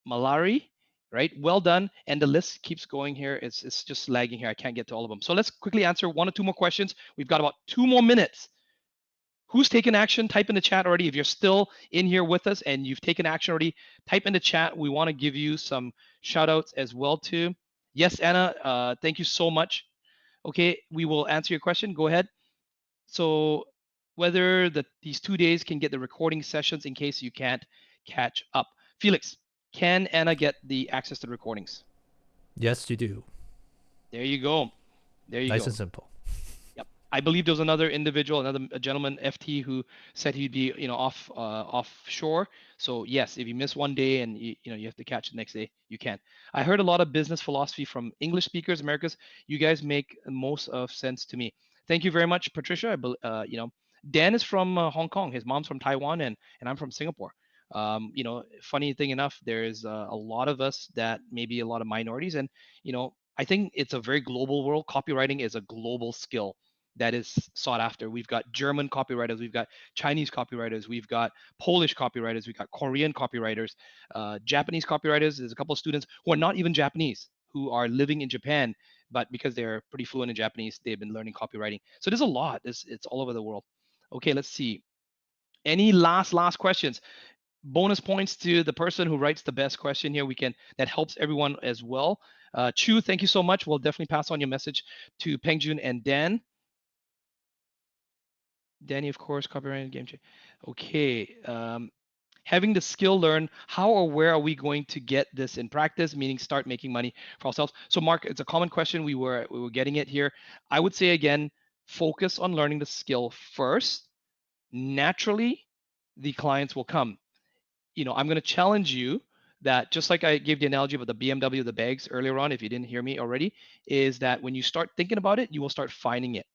C: Malari. Right, well done. And the list keeps going here. It's just lagging here. I can't get to all of them. So let's quickly answer one or two more questions. We've got about 2 more minutes. Who's taken action? Type in the chat already. If you're still in here with us and you've taken action already, type in the chat. We want to give you some shout outs as well too. Yes, Anna, thank you so much. Okay, we will answer your question. Go ahead. So whether these 2 days can get the recording sessions in case you can't catch up. Felix, can Anna get the access to the recordings?
D: Yes, you do.
C: There you go. There you go.
D: Nice and simple.
C: I believe there was another individual, a gentleman, FT, who said he'd be, offshore. So yes, if you miss one day and you have to catch the next day, you can. I heard a lot of business philosophy from English speakers, Americans. You guys make most of sense to me. Thank you very much, Patricia. Dan is from Hong Kong. His mom's from Taiwan, and I'm from Singapore. Funny thing enough, there's a lot of us that maybe a lot of minorities, and I think it's a very global world. Copywriting is a global skill that is sought after. We've got German copywriters, we've got Chinese copywriters, we've got Polish copywriters, we've got Korean copywriters, Japanese copywriters. There's a couple of students who are not even Japanese, who are living in Japan, but because they're pretty fluent in Japanese, they've been learning copywriting. So there's a lot. It's all over the world. Okay, let's see. Any last questions? Bonus points to the person who writes the best question here. That helps everyone as well. Chu, thank you so much. We'll definitely pass on your message to Peng Joon and Dan. Danny, of course, copyrighted game changer. Okay. Having the skill learn, how or where are we going to get this in practice, meaning start making money for ourselves? So Mark, it's a common question. We were getting it here. I would say again, focus on learning the skill first. Naturally, the clients will come. I'm going to challenge you that, just like I gave the analogy about the BMW, the bags earlier on, if you didn't hear me already, is that when you start thinking about it, you will start finding it.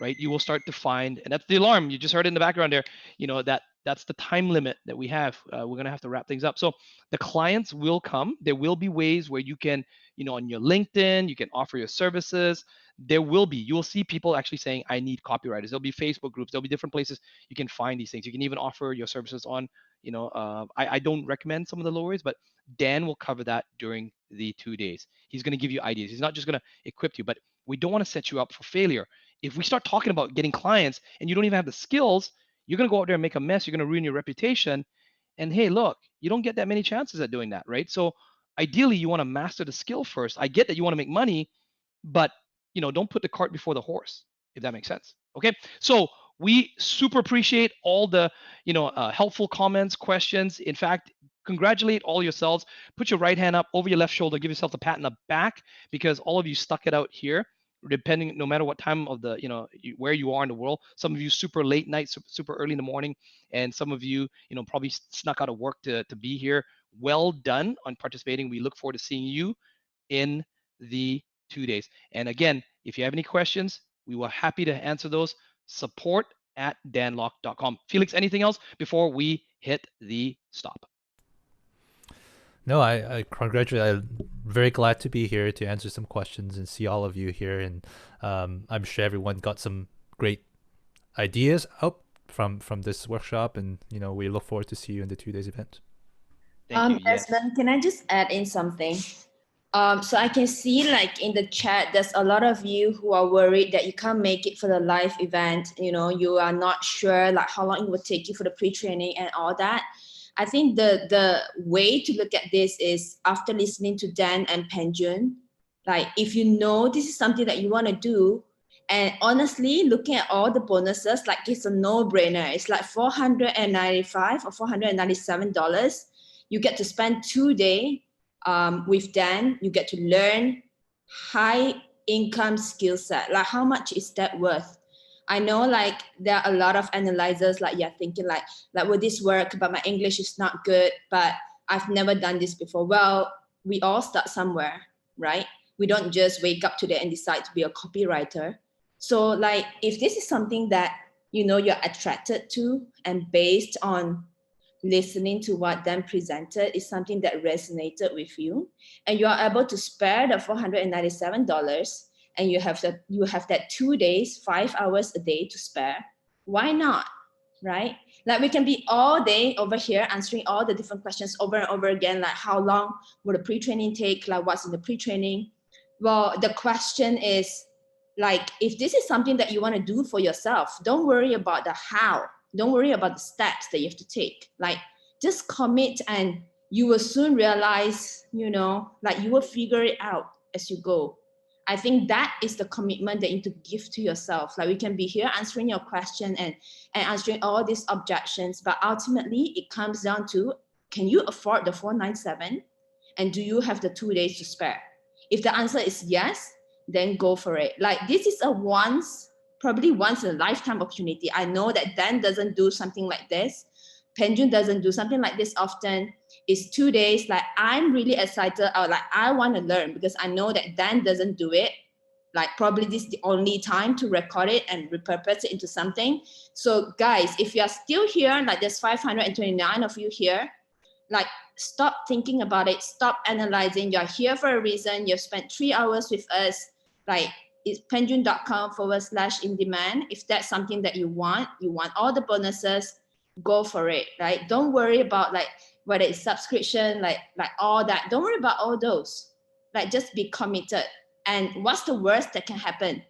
C: Right, you will start to find, and that's the alarm. You just heard it in the background there. That that's the time limit that we have. We're going to have to wrap things up. So the clients will come. There will be ways where you can, on your LinkedIn, you can offer your services. You'll see people actually saying, I need copywriters. There'll be Facebook groups. There'll be different places you can find these things. You can even offer your services on, I don't recommend some of the lowers, but Dan will cover that during the 2 days. He's going to give you ideas. He's not just going to equip you, but we don't want to set you up for failure. If we start talking about getting clients and you don't even have the skills, you're going to go out there and make a mess. You're going to ruin your reputation. And hey, look, you don't get that many chances at doing that, right? So ideally, you want to master the skill first. I get that you want to make money, but don't put the cart before the horse, if that makes sense. Okay, so we super appreciate all the helpful comments, questions. In fact, congratulate all yourselves. Put your right hand up over your left shoulder. Give yourself a pat in the back, because all of you stuck it out here, depending, no matter what time of the, where you are in the world. Some of you super late night, super early in the morning, and some of you, probably snuck out of work to be here. Well done on participating. We look forward to seeing you in the 2 days. And again, if you have any questions, we were happy to answer those. support@danlock.com. Felix, anything else before we hit the stop?
D: No, I congratulate. I'm very glad to be here to answer some questions and see all of you here. And I'm sure everyone got some great ideas out from this workshop. And we look forward to see you in the 2 days event.
C: Thank you. Yes.
E: Desmond, can I just add in something? So I can see like in the chat, there's a lot of you who are worried that you can't make it for the live event. You are not sure like how long it would take you for the pre-training and all that. I think the way to look at this is after listening to Dan and Peng Joon, like if you know this is something that you want to do, and honestly, looking at all the bonuses, like it's a no-brainer. It's like $495 or $497. You get to spend 2 days with Dan. You get to learn high income skill set. Like how much is that worth? I know like there are a lot of analyzers like you're thinking like will this work, but my English is not good, but I've never done this before. Well, we all start somewhere, right? We don't just wake up today and decide to be a copywriter. So like if this is something that you're attracted to, and based on listening to what Dan presented is something that resonated with you, and you are able to spare the $497, and you have that 2 days, 5 hours a day to spare, why not, right? Like we can be all day over here answering all the different questions over and over again, like how long will the pre-training take, like what's in the pre-training. Well, the question is like, if this is something that you want to do for yourself, don't worry about the how, don't worry about the steps that you have to take. Like just commit, and you will soon realize, like you will figure it out as you go. I think that is the commitment that you need to give to yourself. Like we can be here answering your question and answering all these objections, but ultimately it comes down to, can you afford the $497? And do you have the 2 days to spare? If the answer is yes, then go for it. Like this is probably once in a lifetime opportunity. I know that Dan doesn't do something like this. Peng Joon doesn't do something like this often. It's 2 days. Like I'm really excited. I want to learn, because I know that Dan doesn't do it. Like probably this is the only time to record it and repurpose it into something. So guys, if you are still here, like there's 529 of you here, like stop thinking about it. Stop analyzing. You're here for a reason. You've spent 3 hours with us. Like it's penjoon.com/in-demand. If that's something that you want all the bonuses, go for it, right? Don't worry about like whether it's subscription, like all that. Don't worry about all those. Like just be committed. And what's the worst that can happen?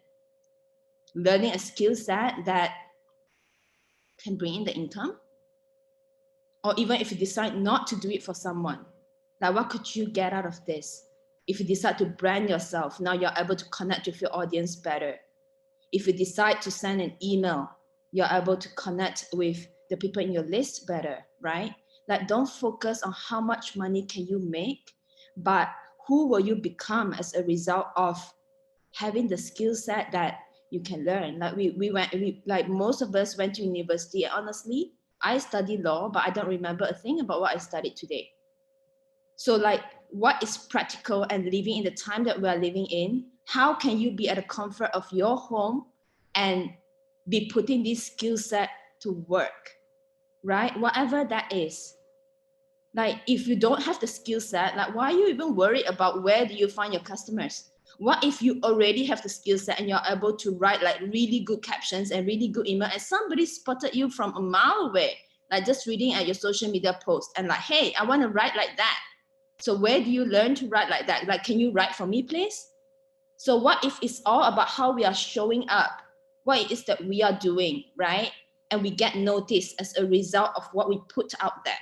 E: Learning a skill set that can bring in the income. Or even if you decide not to do it for someone, like what could you get out of this? If you decide to brand yourself, now you're able to connect with your audience better. If you decide to send an email, you're able to connect with the people in your list better, right? Like don't focus on how much money can you make, but who will you become as a result of having the skill set that you can learn. Like like most of us went to university. Honestly, I studied law, but I don't remember a thing about what I studied today. So like what is practical and living in the time that we are living in? How can you be at the comfort of your home and be putting this skill set to work? right? Whatever that is. Like if you don't have the skill set, like why are you even worried about where do you find your customers? What if you already have the skill set and you're able to write like really good captions and really good email, and somebody spotted you from a mile away, like just reading at your social media post and like, hey, I want to write like that. So where do you learn to write like that? Like, can you write for me, please? So what if it's all about how we are showing up, what it is that we are doing, right? And we get noticed as a result of what we put out there.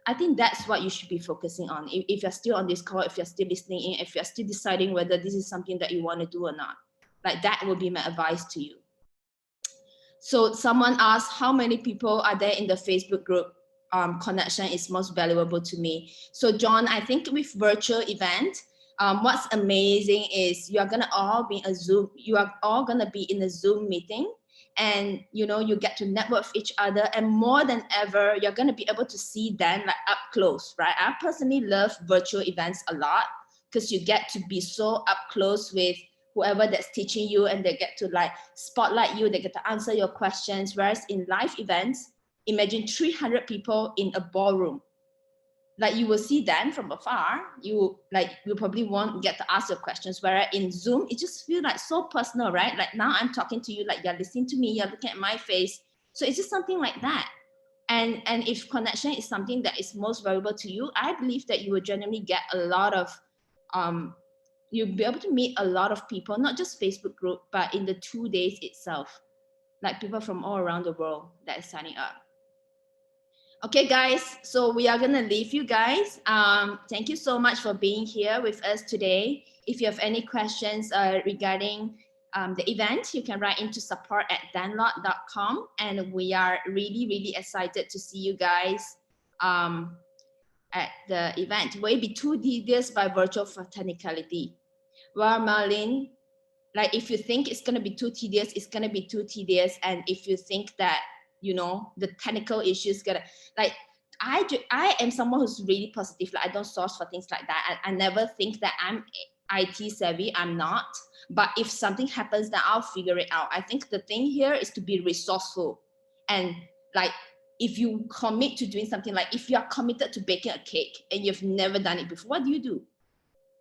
E: I think that's what you should be focusing on. If you're still on this call, if you're still listening in, if you're still deciding whether this is something that you want to do or not, like that will be my advice to you. So someone asked, how many people are there in the Facebook group? Connection is most valuable to me. So John, I think with virtual event, what's amazing is you are gonna all be a Zoom. You are all gonna be in a Zoom meeting, and you know you get to network with each other. And more than ever, you're gonna be able to see them like up close, right? I personally love virtual events a lot because you get to be so up close with whoever that's teaching you, and they get to like spotlight you, they get to answer your questions. Whereas in live events, imagine 300 people in a ballroom. Like you will see them from afar, you probably won't get to ask your questions. Whereas in Zoom, it just feels like so personal, right? Like now I'm talking to you, like you're listening to me, you're looking at my face. So it's just something like that. And if connection is something that is most valuable to you, I believe that you will generally get a lot of you'll be able to meet a lot of people, not just Facebook group, but in the 2 days itself, like people from all around the world that is signing up. Okay, guys, so we are gonna leave you guys. Thank you so much for being here with us today. If you have any questions regarding the event, you can write into support@danlot.com, and we are really, really excited to see you guys at the event. Will it be too tedious by virtue of technicality? Well, Marlene, like if you think it's gonna be too tedious, it's gonna be too tedious. And if you think that, you know, the technical issues gonna, like, I am someone who's really positive. Like I don't source for things like that. I never think that I'm IT savvy. I'm not. But if something happens, then I'll figure it out. I think the thing here is to be resourceful. And like, if you commit to doing something, like if you are committed to baking a cake and you've never done it before, what do?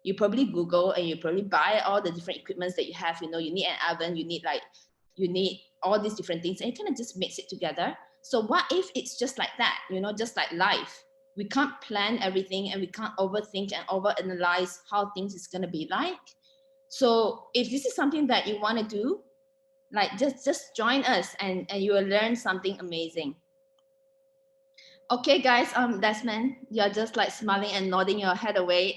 E: You probably Google and you probably buy all the different equipments that you have. You know, you need an oven, you need all these different things, and you kind of just mix it together. So what if it's just like that, you know, just like life? We can't plan everything, and we can't overthink and overanalyze how things is going to be like. So if this is something that you want to do, like just join us, and you will learn something amazing. Okay, guys, Desmond, you're just like smiling and nodding your head away.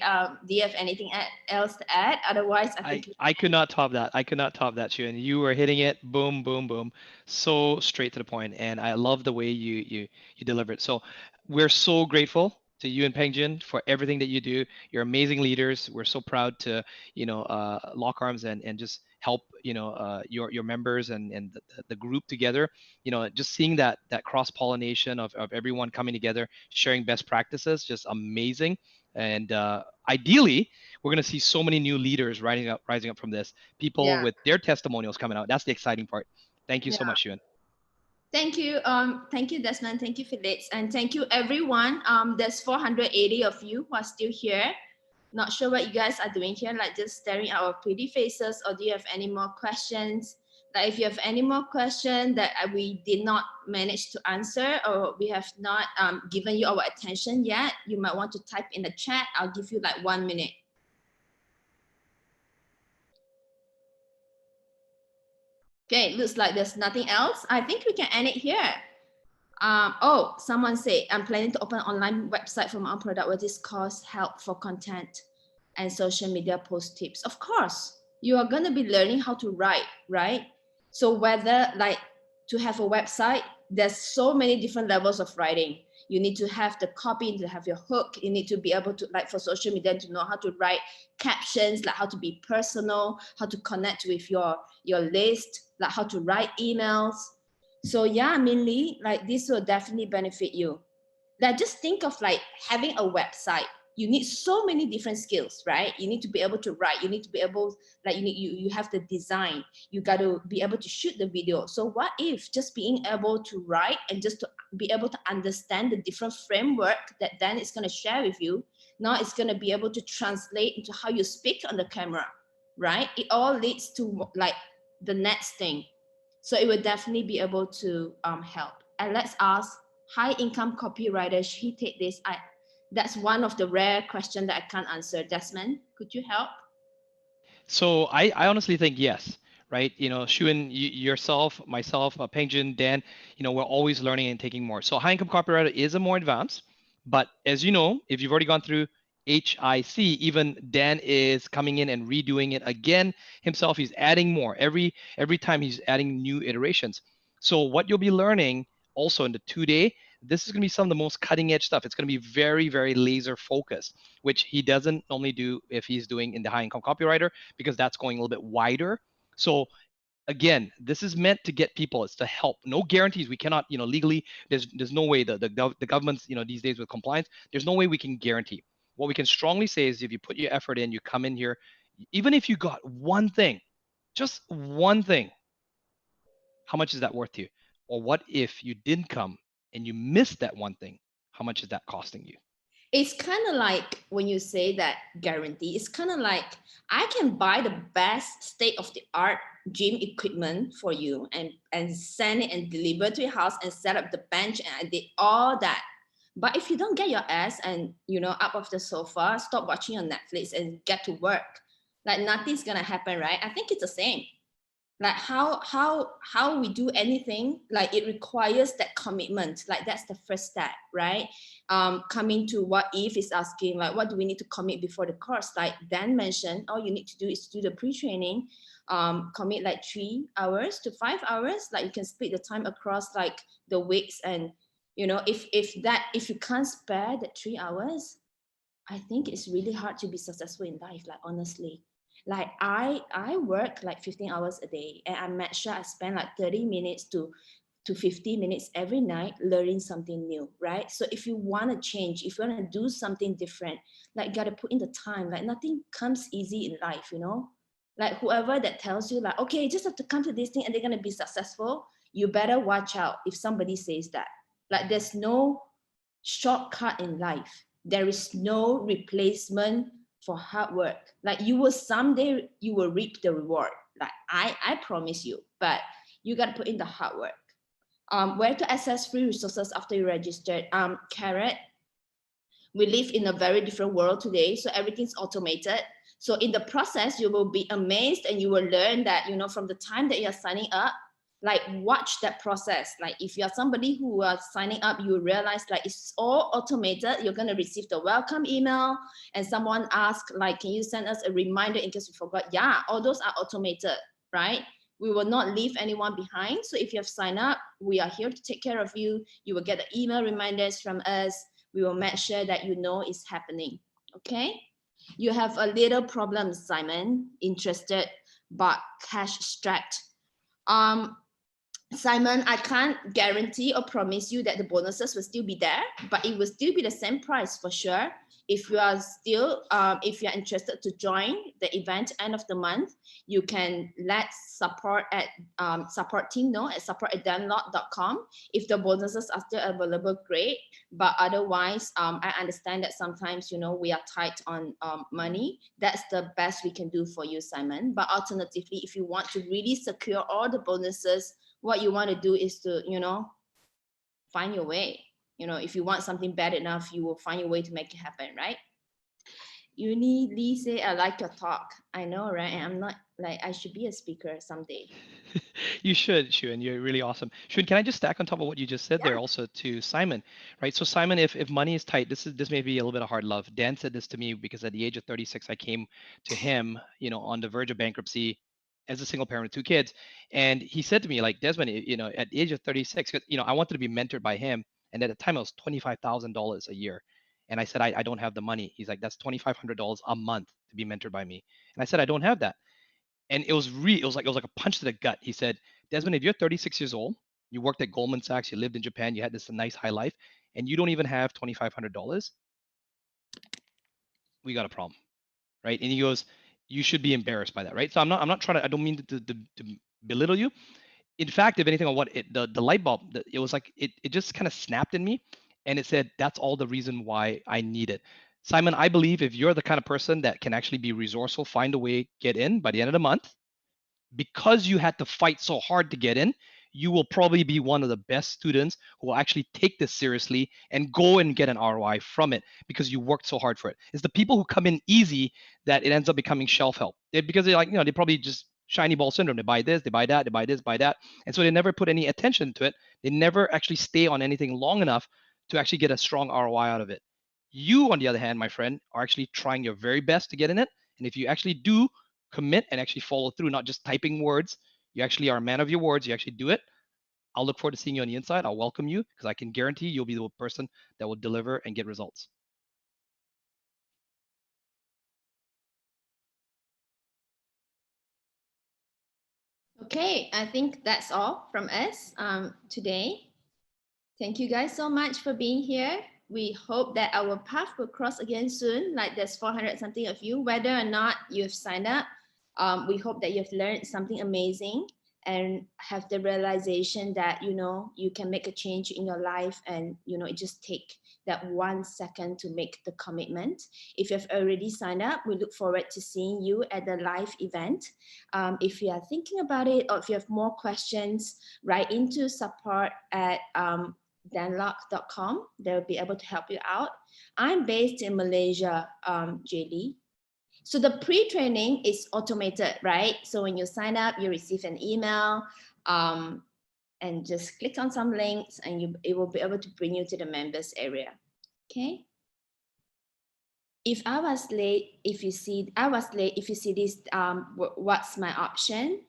E: Do you have anything else to add? Otherwise,
C: I could not top that. I could not top that, Chun. You were hitting it, boom, boom, boom, so straight to the point, and I love the way you delivered. So we're so grateful to you and Peng Joon for everything that you do. You're amazing leaders. We're so proud to lock arms and just help your members and the group together. Just seeing that cross pollination of everyone coming together, sharing best practices, just amazing. And ideally, we're going to see so many new leaders rising up from this. People with their testimonials coming out. That's the exciting part. Thank you so much, Yuan.
E: Thank you, Desmond. Thank you, Felix, and thank you, everyone. There's 480 of you who are still here. Not sure what you guys are doing here, like just staring at our pretty faces, or do you have any more questions? Like if you have any more questions that we did not manage to answer, or we have not given you our attention yet, you might want to type in the chat. I'll give you like 1 minute. Okay, looks like there's nothing else. I think we can end it here. Oh, someone said, I'm planning to open an online website for my own product where this course help for content and social media post tips. Of course, you are going to be learning how to write, right? So whether like to have a website, there's so many different levels of writing. You need to have the copy, you need to have your hook. You need to be able to, like for social media, to know how to write captions, like how to be personal, how to connect with your list, like how to write emails. So yeah, mainly like this will definitely benefit you. Like just think of like having a website. you need so many different skills, right? You need to be able to write, you need to be able, like you have the design, you got to be able to shoot the video. So what if just being able to write and just to be able to understand the different framework that Dan is going to share with you, now it's going to be able to translate into how you speak on the camera, right? It all leads to like the next thing. So it will definitely be able to help. And let's ask high income copywriter, should he take this? That's one of the rare questions that I can't answer. Desmond, could you help?
C: So I honestly think yes, right? You know, Shuan, yourself, myself, Peng Joon, Dan, you know, we're always learning and taking more. So high income copywriter is a more advanced, but as you know, if you've already gone through HIC, even Dan is coming in and redoing it again himself. He's adding more every time he's adding new iterations. So what you'll be learning also in the 2-day, this is going to be some of the most cutting edge stuff. It's going to be very, very laser focused, which he doesn't normally do if he's doing in the high income copywriter, because that's going a little bit wider. So again, this is meant to get people. It's to help. No guarantees. We cannot, you know, legally. There's no way the government's, you know, these days with compliance. There's no way we can guarantee. What we can strongly say is if you put your effort in, you come in here, even if you got one thing, just one thing, how much is that worth to you? Or what if you didn't come and you missed that one thing? How much is that costing you?
E: It's kind of like when you say that guarantee, it's kind of like I can buy the best state of the art gym equipment for you and send it and deliver to your house and set up the bench, and I did all that. But if you don't get your ass and, you know, up off the sofa, stop watching on Netflix and get to work, like nothing's gonna happen, right? I think it's the same. Like how we do anything, like it requires that commitment. Like that's the first step, right? Coming to what Eve is asking, like what do we need to commit before the course? Like Dan mentioned, all you need to do is to do the pre-training, commit like 3 hours to 5 hours. Like you can split the time across like the weeks, and you know, if you can't spare that 3 hours, I think it's really hard to be successful in life, like honestly. Like I work like 15 hours a day, and I make sure I spend like 30 minutes to 50 minutes every night learning something new, right? So if you want to change, if you want to do something different, like you got to put in the time. Like nothing comes easy in life, you know? Like whoever that tells you like, okay, you just have to come to this thing and they're going to be successful, you better watch out if somebody says that. Like there's no shortcut in life. There is no replacement for hard work. Like you will someday you will reap the reward. Like I promise you, but you got to put in the hard work. Where to access free resources after you registered? Carrot, we live in a very different world today, so everything's automated. So in the process, you will be amazed and you will learn that, you know, from the time that you're signing up, like watch that process. Like if you're somebody who are signing up, you realize like it's all automated. You're going to receive the welcome email and someone asks like, can you send us a reminder in case we forgot? Yeah, all those are automated, right? We will not leave anyone behind. So if you have signed up, we are here to take care of you. You will get the email reminders from us. We will make sure that you know it's happening, okay? You have a little problem, Simon, interested but cash strapped. Simon, I can't guarantee or promise you that the bonuses will still be there, but it will still be the same price for sure. If you are still, if you're interested to join the event end of the month, you can let support at support team know at support@danlot.com. If the bonuses are still available, great. But otherwise, I understand that sometimes, you know, we are tight on money. That's the best we can do for you, Simon. But alternatively, if you want to really secure all the bonuses, what you want to do is to, you know, find your way. You know, if you want something bad enough, you will find your way to make it happen, right? Uni Lee say, I like your talk. I know, right? And I'm not like, I should be a speaker someday.
C: You should, Shuan. You're really awesome. Shuan, can I just stack on top of what you just said there
E: Yeah.
C: also to Simon, right? So Simon, if money is tight, this may be a little bit of hard love. Dan said this to me because at the age of 36, I came to him, you know, on the verge of bankruptcy as a single parent with 2 kids. And he said to me, like, Desmond, you know, at the age of 36, 'cause, you know, I wanted to be mentored by him. And at the time it was $25,000 a year. And I said, I don't have the money. He's like, that's $2,500 a month to be mentored by me. And I said, I don't have that. And it was like a punch to the gut. He said, Desmond, if you're 36 years old, you worked at Goldman Sachs, you lived in Japan, you had this nice high life, and you don't even have $2,500, we got a problem, right? And he goes, you should be embarrassed by that, right? So I'm not trying to, I don't mean to belittle you. In fact, if anything, on what the light bulb, it was like it just kind of snapped in me, and it said that's all the reason why I need it. Simon, I believe if you're the kind of person that can actually be resourceful, find a way, get in by the end of the month, because you had to fight so hard to get in, you will probably be one of the best students who will actually take this seriously and go and get an ROI from it because you worked so hard for it. It's the people who come in easy that it ends up becoming shelf help. Because they're like, they probably just shiny ball syndrome. They buy this, they buy that, they buy this, buy that. And so they never put any attention to it. They never actually stay on anything long enough to actually get a strong ROI out of it. You, on the other hand, my friend, are actually trying your very best to get in it. And if you actually do commit and actually follow through, not just typing words, you actually are a man of your words, you actually do it. I'll look forward to seeing you on the inside. I'll welcome you because I can guarantee you'll be the person that will deliver and get results.
E: Okay, I think that's all from us today. Thank you guys so much for being here. We hope that our path will cross again soon. Like there's 400 something of you, whether or not you've signed up. We hope that you've learned something amazing and have the realization that, you can make a change in your life, and, it just take that 1 second to make the commitment. If you've already signed up, we look forward to seeing you at the live event. If you are thinking about it, or if you have more questions, write into support@danlock.com. They'll be able to help you out. I'm based in Malaysia, Jaylee. So the pre-training is automated, right? So when you sign up, you receive an email, and just click on some links, and it will be able to bring you to the members area. Okay. If I was late, if you see this, what's my option?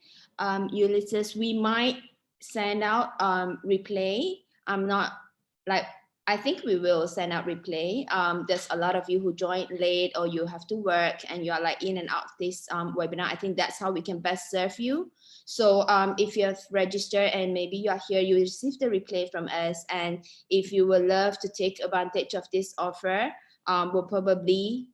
E: You listeners, we might send out replay. I think we will send out replay. There's a lot of you who joined late, or you have to work and you are like in and out of this webinar. I think that's how we can best serve you. So if you have registered and maybe you are here, you receive the replay from us. And if you would love to take advantage of this offer, we'll probably,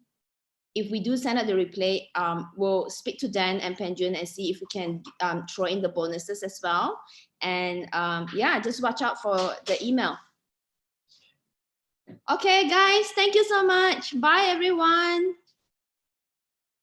E: if we do send out the replay, we'll speak to Dan and Peng Joon and see if we can throw in the bonuses as well. And yeah, just watch out for the email. Okay, guys, thank you so much. Bye, everyone.